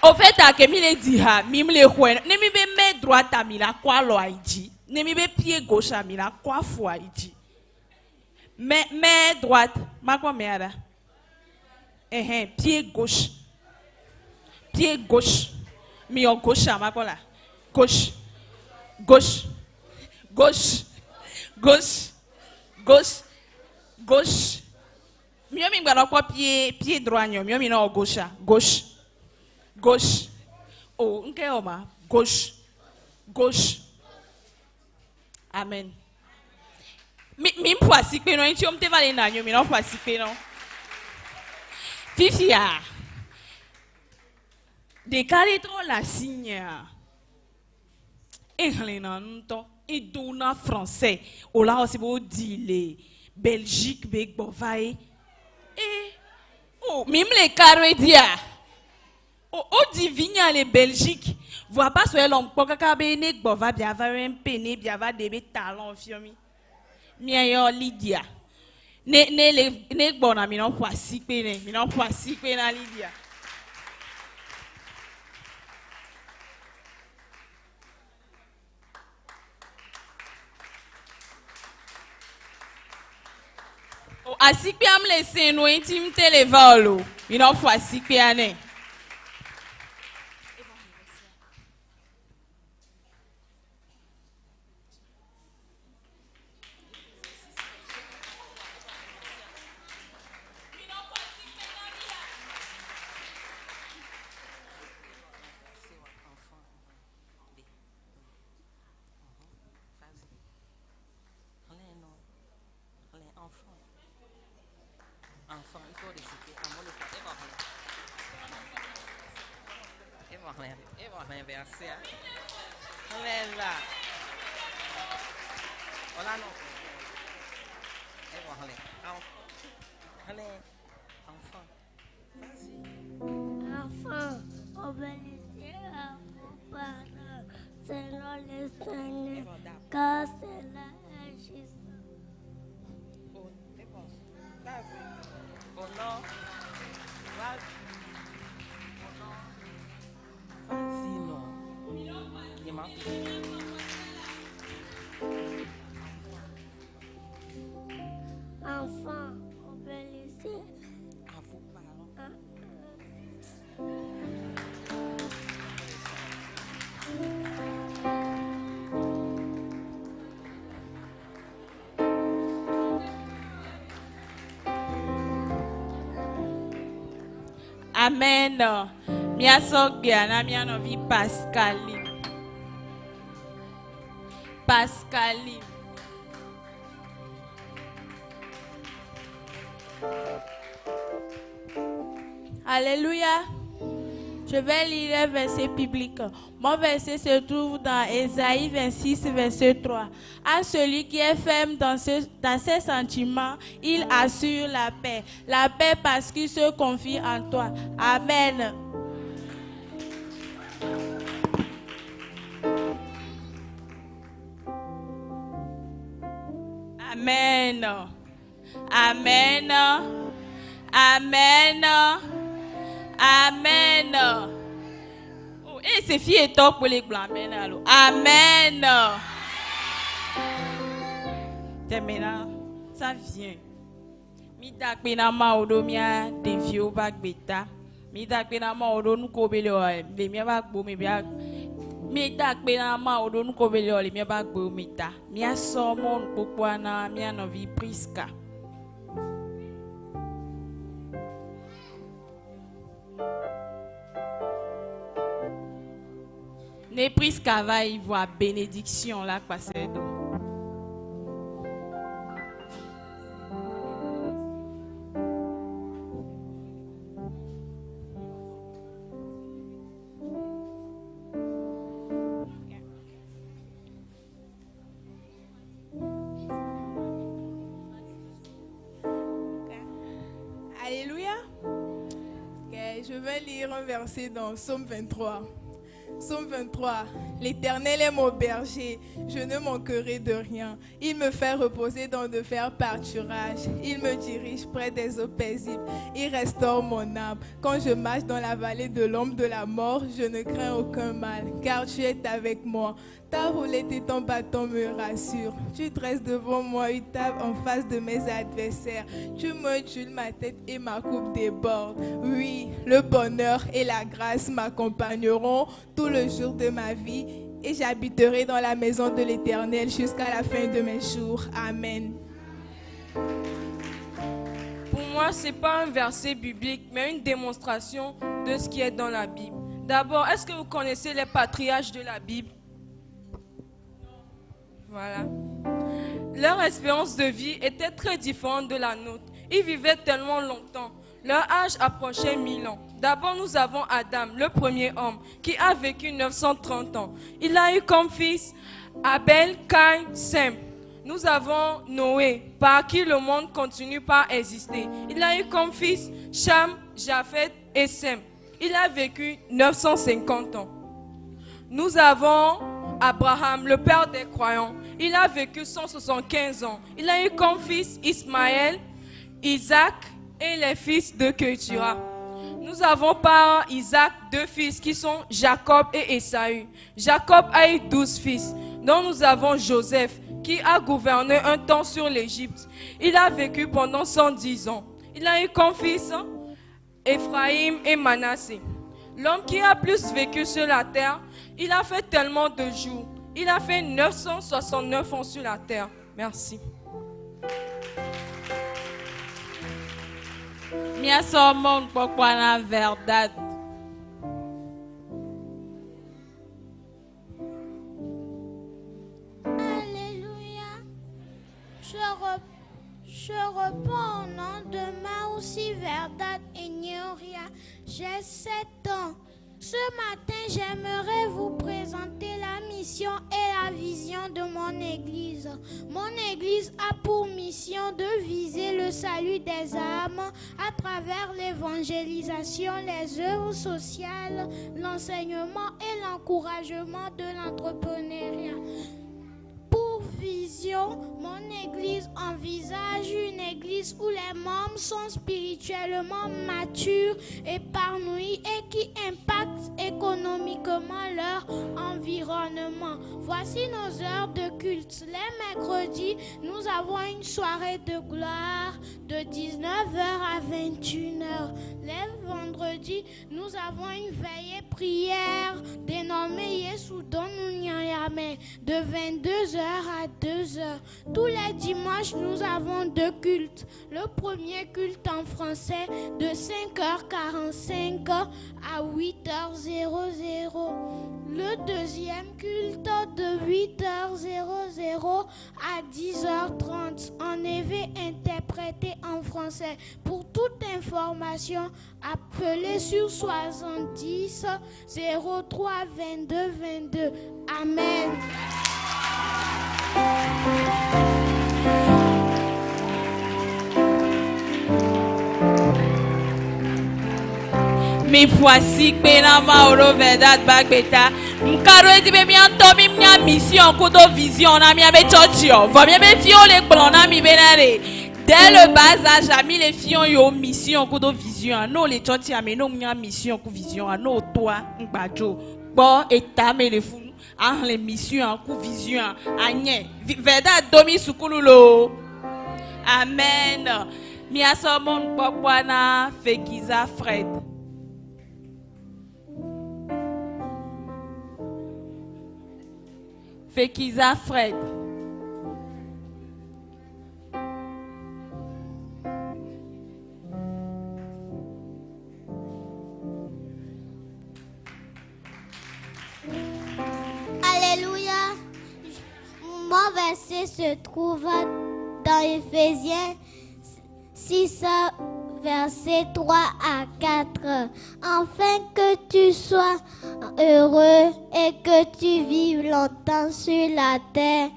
Au fait, à que mi le dit ha, mi me le khouen. Ne mi be main droite à mi la quoi lo aïdi. Ne mi be pied gauche à mi la quoi fou aïdi. Main droite, ma quoi me ada. Pied gauche. Pied gauche. Mi en gauche à ma quoi là. Gauche. Gauche. Gauche. Gauche. Gauche. Gauche. Mieux mi ngala quoi pied droit nyo, mieux mi na gauche. Gauche. Gauche. Oh, nke oma. Gauche. Gauche. Amen. Mi mpwasi pe no, inti omte vale na nyo, mi na mpwasi pe no. Fifia. De carito la signa. Englena nto. Et dona français. O la aussi beau dire Belgique big bovae. Eh. Oh, même les carrés dia. Oh, divina les Belgique. Vois pas sur l'homme pour qu'acaber ne bova bien avoir un peine bien avoir des talents fiomi. Mia Lydia. Ne bona mi non pas si peine, mi non pas si peine Lydia. Asik pi am lese nou intimite le volo. Mi non fwa asik pi ane. Enfant, obéissez à vos parents selon le Seigneur, car cela est juste. Oh non. Enfant, obéissez à vos parents. Amen. Mia sogbiana mia novi Pascaline. Pascaline. Alléluia. Je vais lire un verset biblique. Mon verset se trouve dans Ésaïe 26, verset 3. À celui qui est ferme dans ses sentiments, il assure la paix. La paix parce qu'il se confie en toi. Amen. Amen. Amen. Amen. Amen. Oh, et c'est fille et top pour les blancs. Amen. Alors. Amen. Maintenant, ça vient. Mi dak pena ma odo mia devio bag beta. Mi dak pena ma odo nu kobele o le mia bag bo mi bia. Mi dak pena ma odo nu kobele o le mia bag bo mita. Mia so mon popwana mia novi priska. Ne priska va y voir bénédiction là passer do. Alléluia. Ok, je vais lire un verset dans Psaume 23. Psaume 23. L'Éternel est mon berger, je ne manquerai de rien. Il me fait reposer dans de verts pâturages. Il me dirige près des eaux paisibles. Il restaure mon âme. Quand je marche dans la vallée de l'ombre de la mort, je ne crains aucun mal, car tu es avec moi. Ta roulette et ton bâton me rassurent. Tu dresses devant moi une table en face de mes adversaires. Tu m'undules ma tête et ma coupe déborde. Oui, le bonheur et la grâce m'accompagneront tout le jour de ma vie et j'habiterai dans la maison de l'Éternel jusqu'à la fin de mes jours. Amen. Pour moi, ce n'est pas un verset biblique, mais une démonstration de ce qui est dans la Bible. D'abord, est-ce que vous connaissez les patriarches de la Bible? Voilà. Leur espérance de vie était très différente de la nôtre. Ils vivaient tellement longtemps. Leur âge approchait 1000 ans. D'abord, nous avons Adam, le premier homme, qui a vécu 930 ans. Il a eu comme fils Abel, Caïn, Sem. Nous avons Noé, par qui le monde continue par exister. Il a eu comme fils Cham, Japheth et Sem. Il a vécu 950 ans. Nous avons Abraham, le père des croyants. Il a vécu 175 ans. Il a eu comme fils Ismaël, Isaac et les fils de Ketura. Nous avons par Isaac 2 fils qui sont Jacob et Ésaü. Jacob a eu 12 fils, dont nous avons Joseph qui a gouverné un temps sur l'Égypte. Il a vécu pendant 110 ans. Il a eu comme fils Éphraïm et Manassé. L'homme qui a plus vécu sur la terre, il a fait tellement de jours. Il a fait 969 ans sur la terre. Merci. Mia so mon popwana verdade. Alléluia. Je reprends au nom de Maousi Verdad et Nyoria. J'ai 7 ans. Ce matin, j'aimerais vous présenter la mission et la vision de mon église. Mon église a pour mission de viser le salut des âmes à travers l'évangélisation, les œuvres sociales, l'enseignement et l'encouragement de l'entrepreneuriat. Pour vision, mon église envisage une église où les membres sont spirituellement matures, épanouis et qui impactent économiquement leur environnement. Voici nos heures de culte. Les mercredis, nous avons une soirée de gloire de 19h à 21h. Les vendredis, nous avons une veillée prière dénommée Yesu Donu Nyaya. Amen. De 22h à 2h. Tous les dimanches, nous avons 2 cultes. Le premier culte en français de 5h45 à 8h00. Le deuxième culte de 8h00 à 10h30 en éveil interprété en français. Pour toute information, appelez sur 70 03 22 22. Amen. Mi voici Benama Oro Vedat Bagbeta. Mkaro edi be mi antomi mnya mission kudo vision na mi abe chochio. Va mi abe fio le plana mi benare. Dès le bas âge, ami les filles ont mission kudo vision. Non les chochi ame no mnya mission ku vision. Non toi ngbajo. Bon eta me le fou. Ah les missions ku vision. Anye. Vedat domi sukululo. Amen. Mi asomon pokwana Fekiza Fred. Fekiza Fred. Alléluia. Mon verset se trouve dans Éphésiens 6, versets 3 à 4. Afin que tu sois heureux et que tu vives longtemps sur la terre.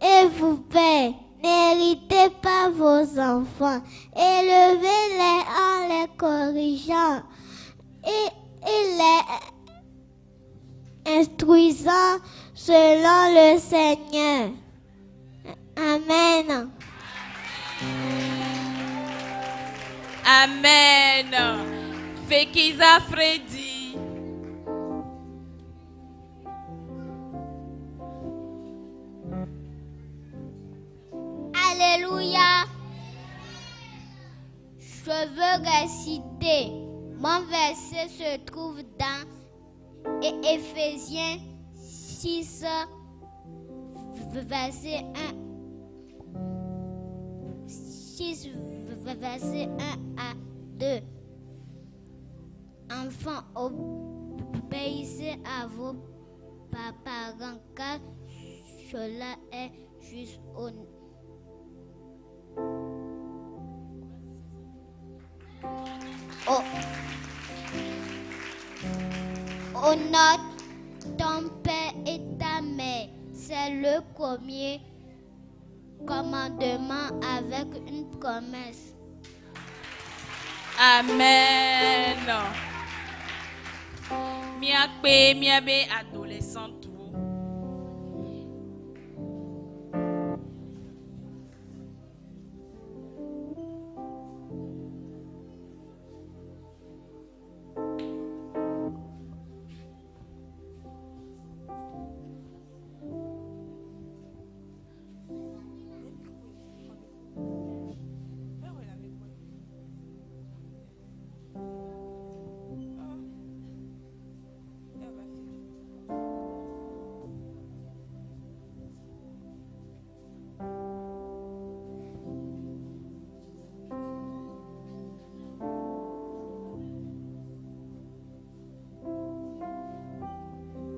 Et vous, pères, n'héritez pas vos enfants. Élevez-les en les corrigeant et les instruisant selon le Seigneur. Amen. Amen. Fekiza Freddy. Alléluia. Je veux réciter. Mon verset se trouve dans Éphésiens 6, verset 1. 6, verset 1 à 2. Enfants, obéissez à vos parents car cela est juste honore ton père et ta mère. C'est le premier commandement avec une promesse. Amen. Miabe adolescente.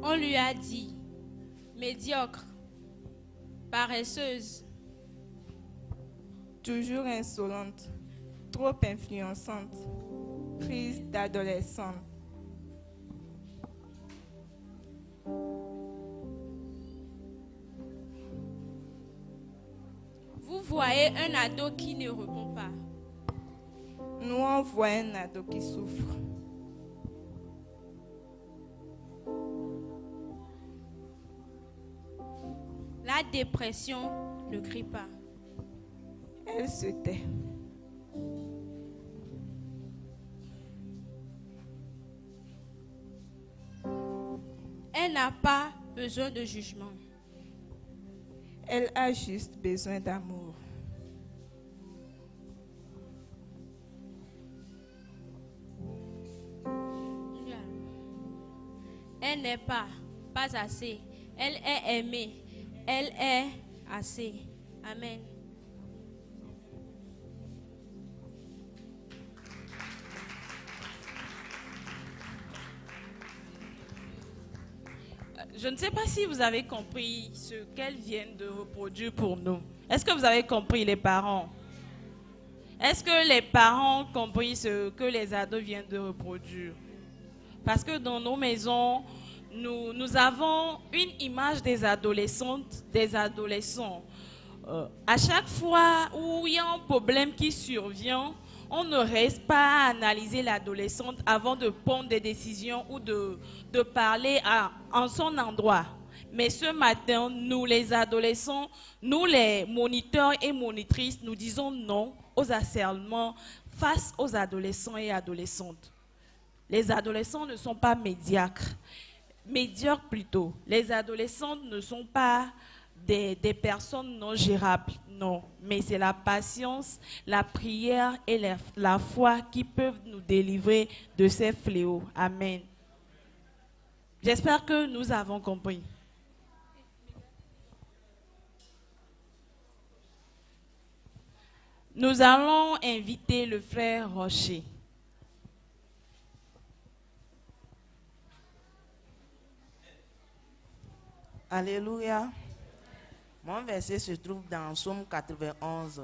On lui a dit, médiocre, paresseuse, toujours insolente, trop influençante, prise d'adolescente. vous voyez un ado qui ne répond pas. Nous on voit un ado qui souffre. La dépression ne crie pas. Elle se tait. Elle n'a pas besoin de jugement. Elle a juste besoin d'amour. Elle n'est pas pas assez. Elle est aimée. Elle est assez. Amen. Je ne sais pas si vous avez compris ce qu'elles viennent de reproduire pour nous. Est-ce que vous avez compris, les parents? Est-ce que les parents ont compris ce que les ados viennent de reproduire? Parce que dans nos maisons, nous avons une image des adolescentes, des adolescents. À chaque fois où il y a un problème qui survient, on ne reste pas à analyser l'adolescente avant de prendre des décisions ou de parler en son endroit. Mais ce matin, nous les adolescents, nous les moniteurs et monitrices, nous disons non aux harcèlements face aux adolescents et adolescentes. Les adolescents ne sont pas médiocres plutôt. Les adolescentes ne sont pas des personnes non gérables, non. Mais c'est la patience, la prière et la foi qui peuvent nous délivrer de ces fléaux. Amen. J'espère que nous avons compris. Nous allons inviter le frère Rocher. Alléluia. Mon verset se trouve dans Psaume 91.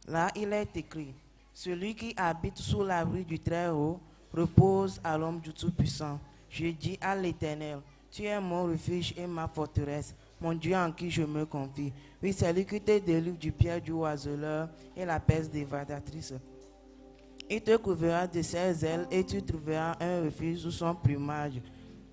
Là, il est écrit: celui qui habite sous l'abri du Très-Haut repose à l'ombre du Tout-Puissant. Je dis à l'Éternel: tu es mon refuge et ma forteresse, mon Dieu en qui je me confie. Oui, c'est lui qui te délivre du piège du oiseleur et la peste dévastatrice. Il te couvrira de ses ailes et tu trouveras un refuge sous son plumage.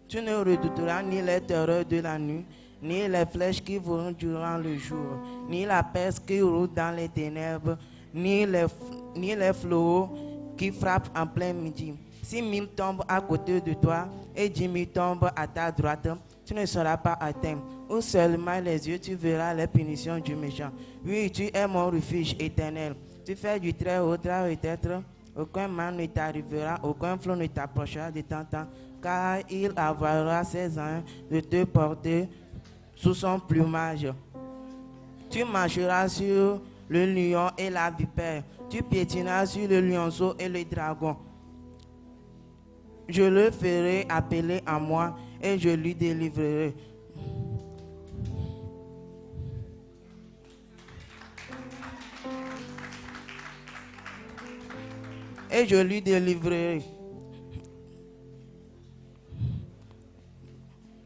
Tu ne redouteras ni les terreurs de la nuit, ni les flèches qui volent durant le jour, ni la peste qui roule dans les ténèbres, ni les fléaux qui frappent en plein midi. Si 1000 tombent à côté de toi et 10 000 tombent à ta droite, tu ne seras pas atteint. Ou seulement les yeux, tu verras les punitions du méchant. Oui, tu es mon refuge éternel. Tu fais du Très-Haut ta retraite. Aucun mal ne t'arrivera, aucun flot ne t'approchera de ton temps, car il avalera ses anges de te porter sous son plumage. Tu marcheras sur le lion et la vipère. Tu piétineras sur le lionceau et le dragon. Je le ferai appeler à moi et je lui délivrerai. Et je lui délivrerai.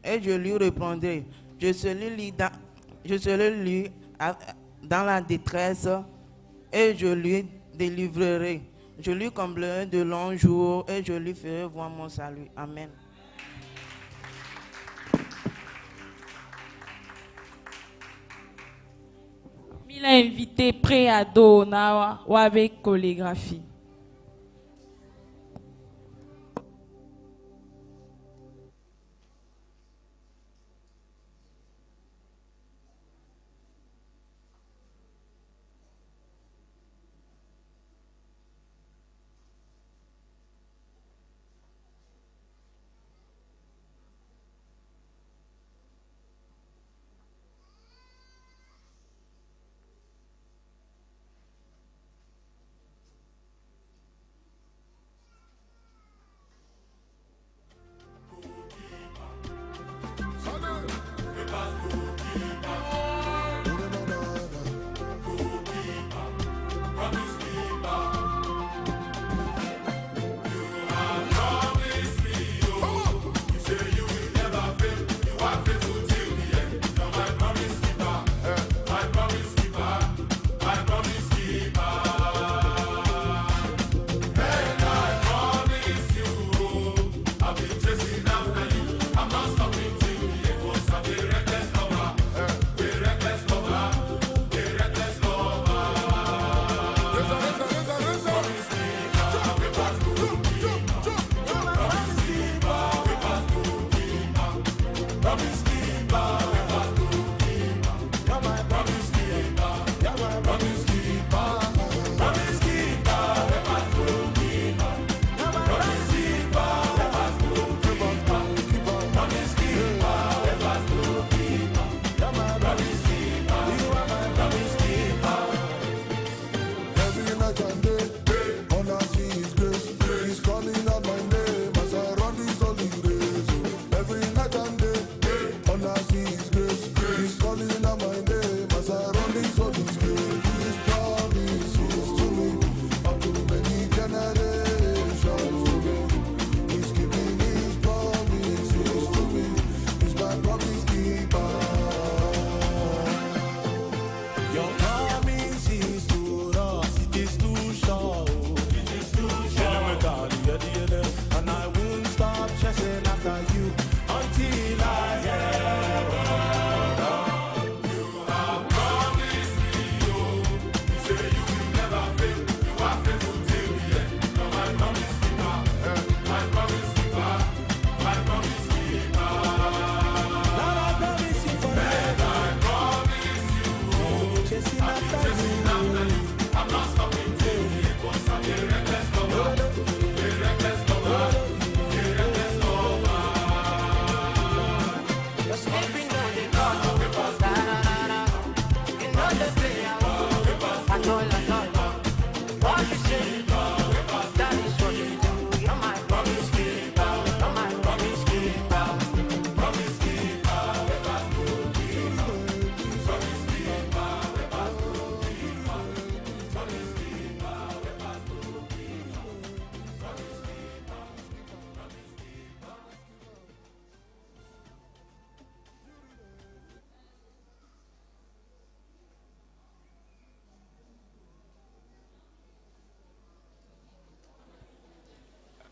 Et je lui répondrai. Je serai lui dans la détresse et je lui délivrerai. Je lui comblerai de longs jours et je lui ferai voir mon salut. Amen. Il a invité pré-ado ou avec chorégraphie.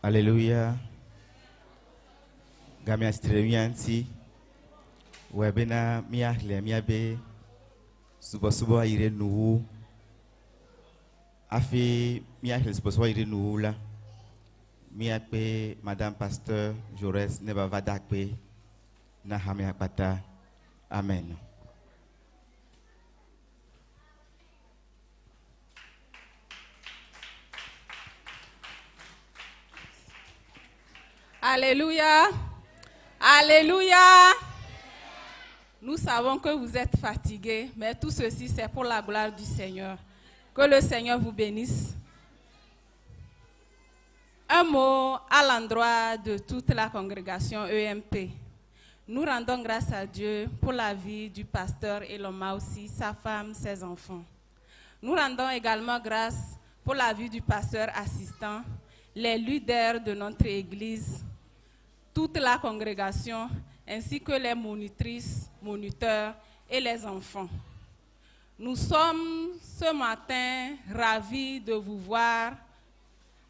Alléluia. Gamia stremianti. Webena miahle miabe. Subo ire nou. Afi miahle subo ire nou la. Miakpe Madame Pasteur Jaurès Neba Vadakpe. Nahamia Pata. Amen. Alléluia. Alléluia. Nous savons que vous êtes fatigués, mais tout ceci, c'est pour la gloire du Seigneur. Que le Seigneur vous bénisse. Un mot à l'endroit de toute la congrégation EMP. Nous rendons grâce à Dieu pour la vie du pasteur Eloma aussi, sa femme, ses enfants. Nous rendons également grâce pour la vie du pasteur assistant, les leaders de notre église, toute la congrégation, ainsi que les monitrices, moniteurs et les enfants. Nous sommes ce matin ravis de vous voir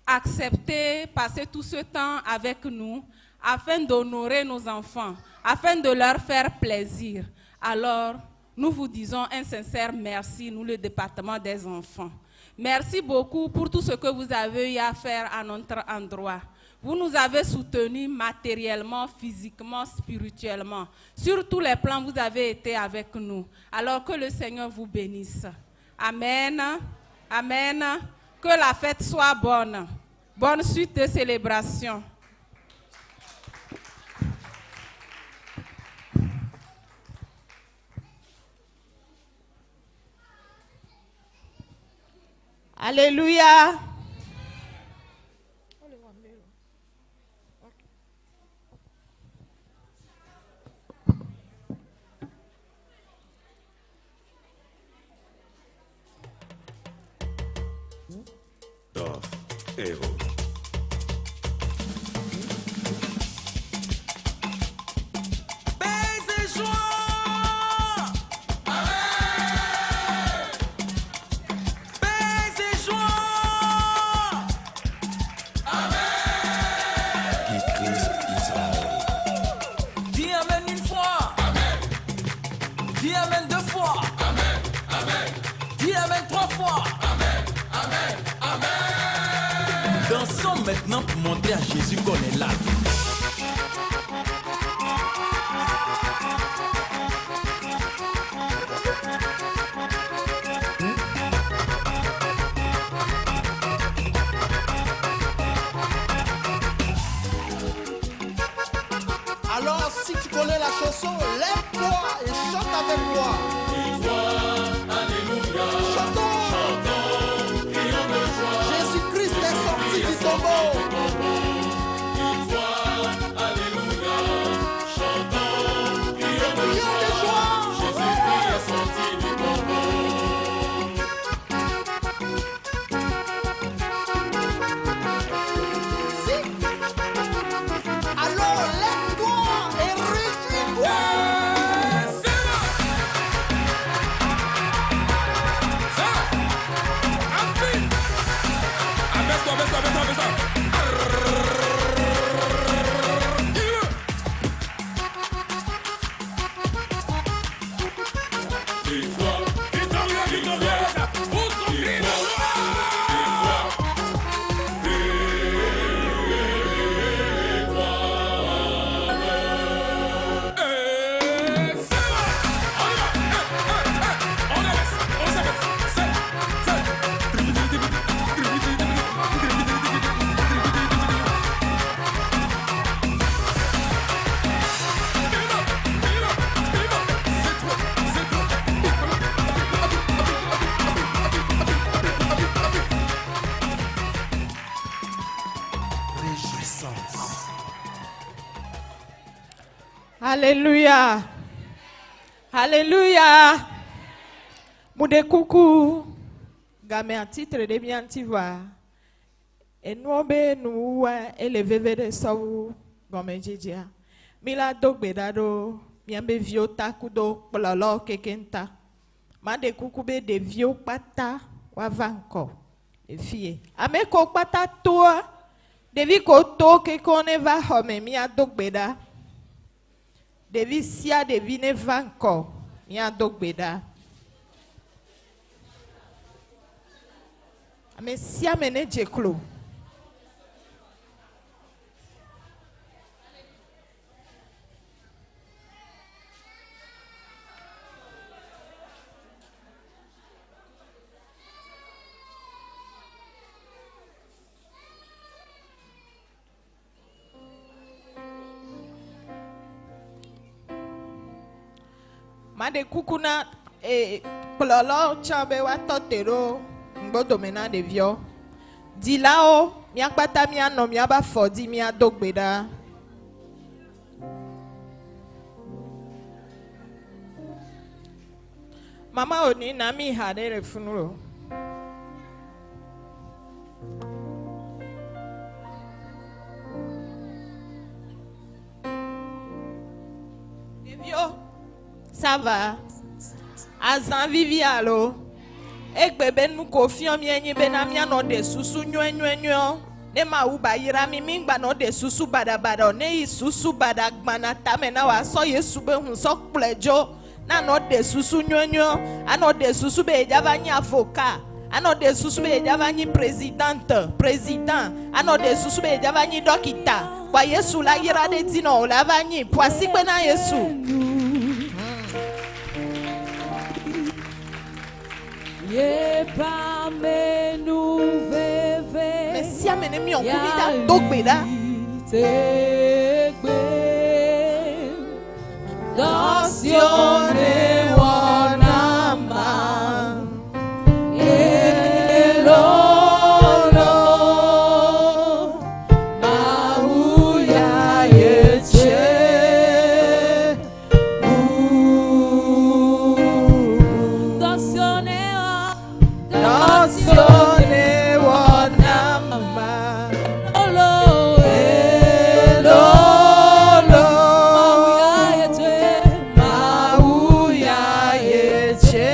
accepter, passer tout ce temps avec nous afin d'honorer nos enfants, afin de leur faire plaisir. Alors, nous vous disons un sincère merci, nous le département des enfants. Merci beaucoup pour tout ce que vous avez eu à faire à notre endroit. Vous nous avez soutenus matériellement, physiquement, spirituellement. Sur tous les plans, vous avez été avec nous. Alors que le Seigneur vous bénisse. Amen. Amen. Que la fête soit bonne. Bonne suite de célébration. Alléluia. Dis amen une fois. Amen. Dis amen deux fois. Amen. Amen. Dis amen trois fois. Amen. Amen. Amen. Dansons maintenant pour montrer à Jésus qu'on est là. Alors, si tu connais la chanson, lève-toi et chante avec moi. Alléluia. Chantons. Chantons, crions de joie. Jésus-Christ est sorti du tombeau. Alléluia. Chantons, crions de joie. Jésus-Christ est sorti du tombeau. Alors, lève-toi et réjouis-toi. Alléluia. Alléluia. Moude coucou. Game un titre de bien tiva. Et nous nous élevé de saou comme jedia. Mila dogbedado miambe viota kudo pololo kekenta. Mande coucou be de vieux pata wavanko. Et fille. Ameko pata toi Devi koto ke kone va home mi adogbeda. Devi sia devi ne va encore mi adogbeda. Ame sia mene jeklo. Made kukuna plolo chambe wa totero mbodo mena de vio. Dilao miakpata mi ano mi aba fodi mi adogbeda. Mama oni na mi hade re funuro. Devio ça va. Azan vivi alo. Ek bebe nou kofion mi enye benami ano de susu nyo. Ne ma uba yira mi mingba no de susu bada ne yi susu bada gmana tame na wa so yesu be hun so plejo. Na no de susu nyo. Ano de susu be java nyi avocat. Ano de susu be java nyi président. Ano de susu be java nyi dokita. Kwa yesu la yira de tino la vanyi. Poisi kwe na yesu. Pas mes nouvelles. Mais si amène mi on kumida dogbeda. Dacione wanama. Elolo. Mahuya yeche. Dacione wanama. Olo, Mauya yeche.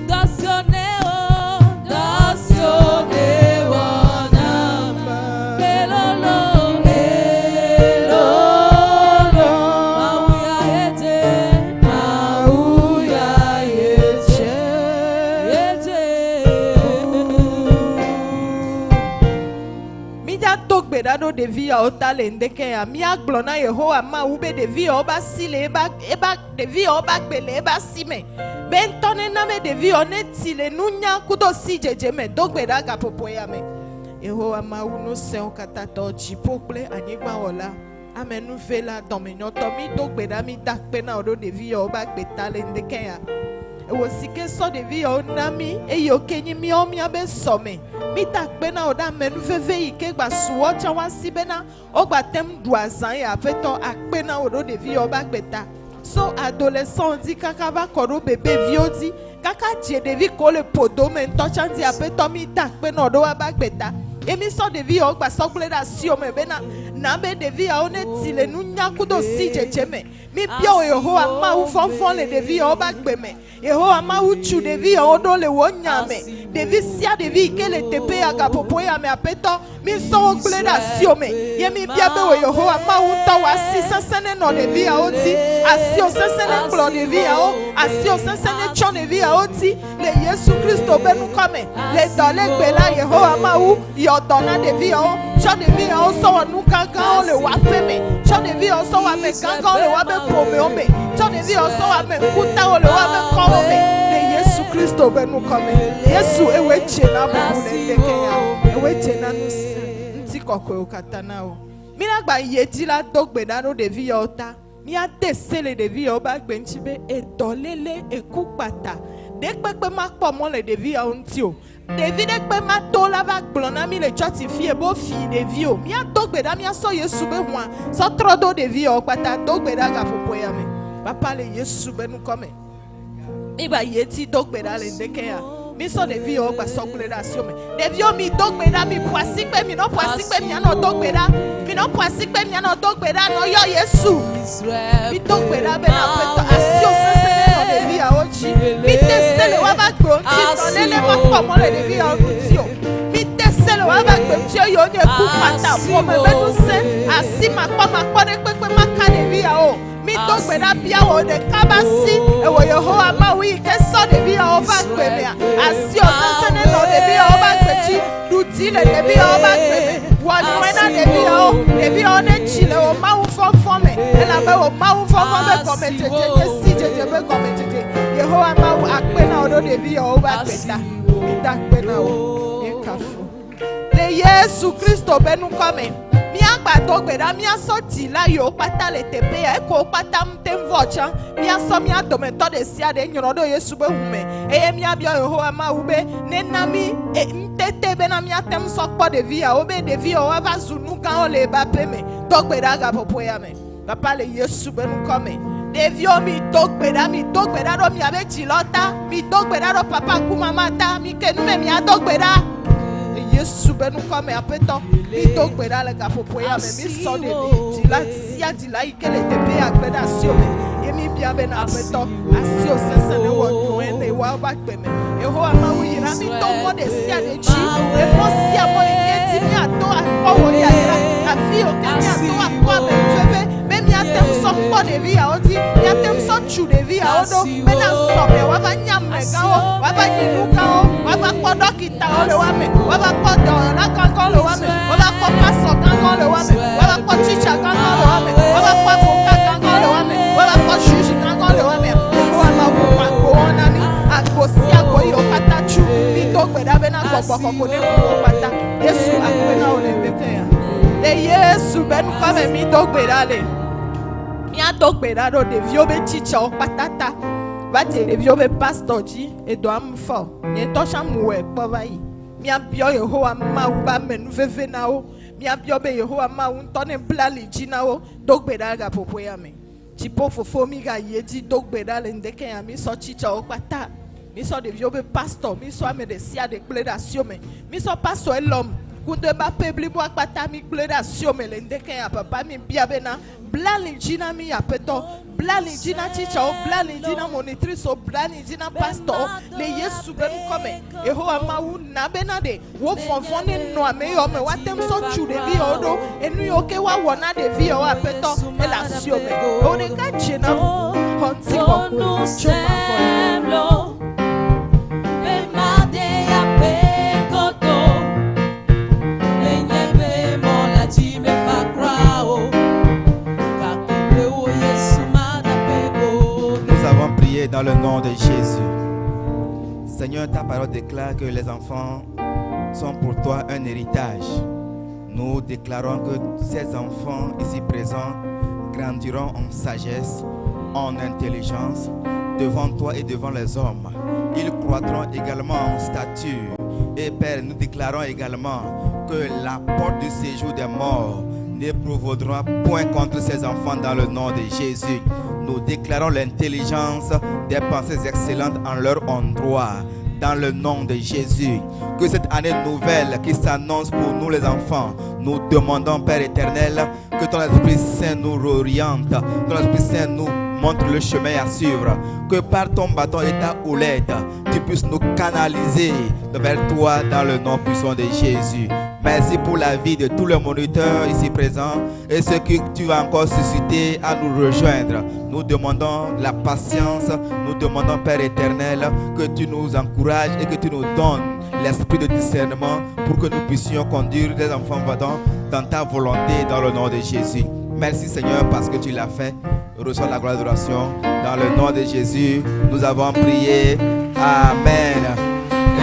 Dacione wanama. Elolo, Mauya yeche. Togbeda do devi a otale ndeke ya mi aglona Yehowa ma ube devi oba sile eba devi oba gbele eba sime bentone na me devi onetile nunya kudo si jejeme dogbeda ga popo ya me Yehowa ma unu se okatato jipokle anyigba ola amenu vela dominio tomi dogbeda mi dakpe na odo devi oba gbetale ndeke ya Ewosike so devi onami eyokenyi mi omia be some mi takpe na oda menu veve ike gba suwo chawa sibena ogba tem duazan ya feto akpe na odo devi oba gbeta so adolescent di kaka va koro bebe viodi kaka je devi ko le podo men tochanti apeto mi takpe na odo oba gbeta emi so devi ogba sokule da si o me bena na be devi a onetile nunya kudo si jejeme mi bia o Yehowa ma u fonfon le devi oba gbeme Yehowa ma uchu devi odo le wonyame devi sia devi ke le tepe aga popo ya me apeto mi so okule da siome ye mi bia be o Yehowa ma unta wa si sensene no devi a oti asi o sensene klo devi a o asi o sensene chon devi a oti le Yesu Kristo be nu kome le dole gbela Yehowa ma u yo dona devi a o chon devi a o so nu kankan o le wa peme chon devi a o so wa me kankan o le wa be pome o me chon devi a o so wa me kuta o le wa be ko le Yesu Kristo be nu kome Yesu ewe chena bu ne dekenya ewe chena nu nti kokwe okatana o mina gba yeti la dogbeda no devi ota mi a desele devi oba gbenchibe edolele ekupata dekpepe ma po mo le devi onti o devi dekpe ma to la va glona mi le chati fi ebo fi devi o mi a dogbeda mi a so Yesu be hwa so trodo devi o pata dogbeda ga popo ya me papa le Yesu be nu kome iba yeti dogbeda le ndekeya mi so devi o gba sokule da si o me devi o mi dogbeda mi poisi pe mi no poisi pe mi ano dogbeda mi no poisi pe mi ano dogbeda no yo Yesu mi dogbeda be na peto asi o sensene no devi à Ochi. Mitesele wabagbo ti tonele makomo le devi à Otio. Mitesele wabagbo ti oyone kupata fome benu se asima kwa de pepe maka devi à o. Mitogbe na bia o de kabasi e wo Yehowa ma wi ke so devi à o bagbe me asi o sesene no devi à o bagbe ti duti le devi à o bagbe me. Wọ́n debi ọ́ ne chile o ma wo fọ́fọ́ me ela be o ma wo fọ́fọ́ be kome tete si jeje be kome tete Yehowa ma wo akpe na odo debi ọ́ ba peta ida akpe na o e kafo le Yesu Kristo benu kome mi agba to gbeda mi aso ti la yo pata le tepe e ko pata mtem vocha mi aso mi adome to de sia de nyoro do Yesu be hume eye mi abia Yehowa ma wo be ne na mi tete be na mi atem sokpo de via obe de via o va zunu kan o le ba pe me dogbeda ga popo ya me papa le Yesu be nu come de vio mi dogbeda do mi abe chilota mi dogbeda do papa ku mama ta mi ke nu me mi adogbeda Yesu be nu come apeto mi dogbeda le ga popo ya me mi so de mi dila sia dila ikele te pe agbeda si o me emi bia be na apeto asi o sese ne wo no ene wa ba pe me Yehowa ma wo yira mi to mo de sia de chi e mo sia mo e ti mi ato akwo wo ya ira afi o ke mi ato akwo be feve me mi atem so po de vi a odi mi atem so chu de vi a odo me na so me wa ba nyam me ga o wa ba nyinu ka o wa ba ko dokita o le wa me wa ba ko do na kan ko le wa me wa ba ko pastor kan ko le wa me wa ba ko teacher kan ko le wa me wa ba ko avocat kan ko le wa me wa ba ko juge kan ko le wa me wa ma wo pa ko ona ni akosi akoyi o kata chu mi to gbeda be na gbogbo ko ne ko pata Yesu akwe na o le beke ya le Yesu ben kome mi to gbeda le mi a to gbeda do de vio be teacher o patata ba te de vio be pastor ji e do am fo ye to shamu we po vai mi a bio Yehowa ma u ba menu veve na o mi a bio be Yehowa ma u to ne blali ji na o to gbeda ga popo ya me tipo fofo mi ga ye ji to gbeda le ndeke ya mi so teacher o pata mi so de viobe pastor mi so ame de sia de pleda siome mi so pastor elom kunde ba pebli bo akpata mi pleda siome le ndeke ya papa mi bia bena blali jina mi apeto blali jina teacher o blali jina monitrice o blali jina pastor le Yesu ben come Yehowa ma wu na bena de wo fonfon ne no ame yo me watem so chu de vi odo enu yo ke wa wona de vi o apeto e la siome o de ka jina honti ko choma fo dans le nom de Jésus. Seigneur, ta parole déclare que les enfants sont pour toi un héritage. Nous déclarons que ces enfants ici présents grandiront en sagesse, en intelligence, devant toi et devant les hommes. Ils croîtront également en stature. Et Père, nous déclarons également que la porte du séjour des morts ne provoquera point contre ces enfants dans le nom de Jésus. Nous déclarons l'intelligence des pensées excellentes en leur endroit, dans le nom de Jésus. Que cette année nouvelle qui s'annonce pour nous les enfants, nous demandons, Père éternel, que ton Esprit Saint nous oriente, ton Esprit Saint nous montre le chemin à suivre, que par ton bâton et ta houlette, tu puisses nous canaliser vers toi dans le nom puissant de Jésus. Merci pour la vie de tous les moniteurs ici présents et ceux que tu vas encore susciter à nous rejoindre. Nous demandons la patience, nous demandons, Père éternel, que tu nous encourages et que tu nous donnes l'esprit de discernement pour que nous puissions conduire les enfants dans ta volonté dans le nom de Jésus. Merci Seigneur parce que tu l'as fait. Reçois la gloire et l'adoration. Dans le nom de Jésus, nous avons prié. Amen.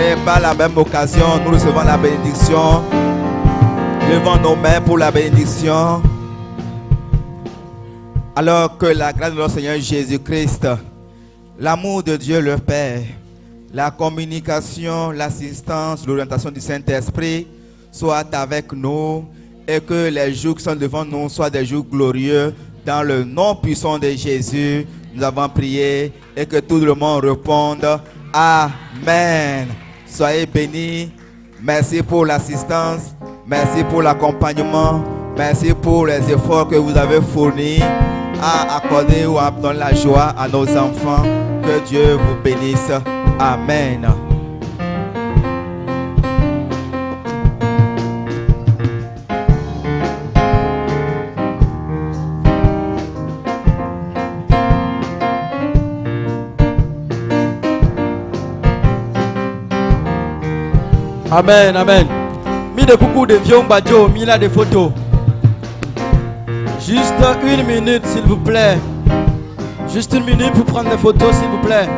Et par la même occasion, nous recevons la bénédiction. Levons nos mains pour la bénédiction. Alors que la grâce de notre Seigneur Jésus-Christ, l'amour de Dieu le Père, la communication, l'assistance, l'orientation du Saint-Esprit soit avec nous et que les jours qui sont devant nous soient des jours glorieux. Dans le nom puissant de Jésus, nous avons prié et que tout le monde réponde Amen. Soyez bénis. Merci pour l'assistance. Merci pour l'accompagnement. Merci pour les efforts que vous avez fournis. à accorder ou à donner la joie à nos enfants. Que Dieu vous bénisse. Amen. Amen, amen. Mis de coucou de vieux badjo, mis là des photos. Juste une minute, s'il vous plaît. Juste une minute pour prendre des photos, s'il vous plaît.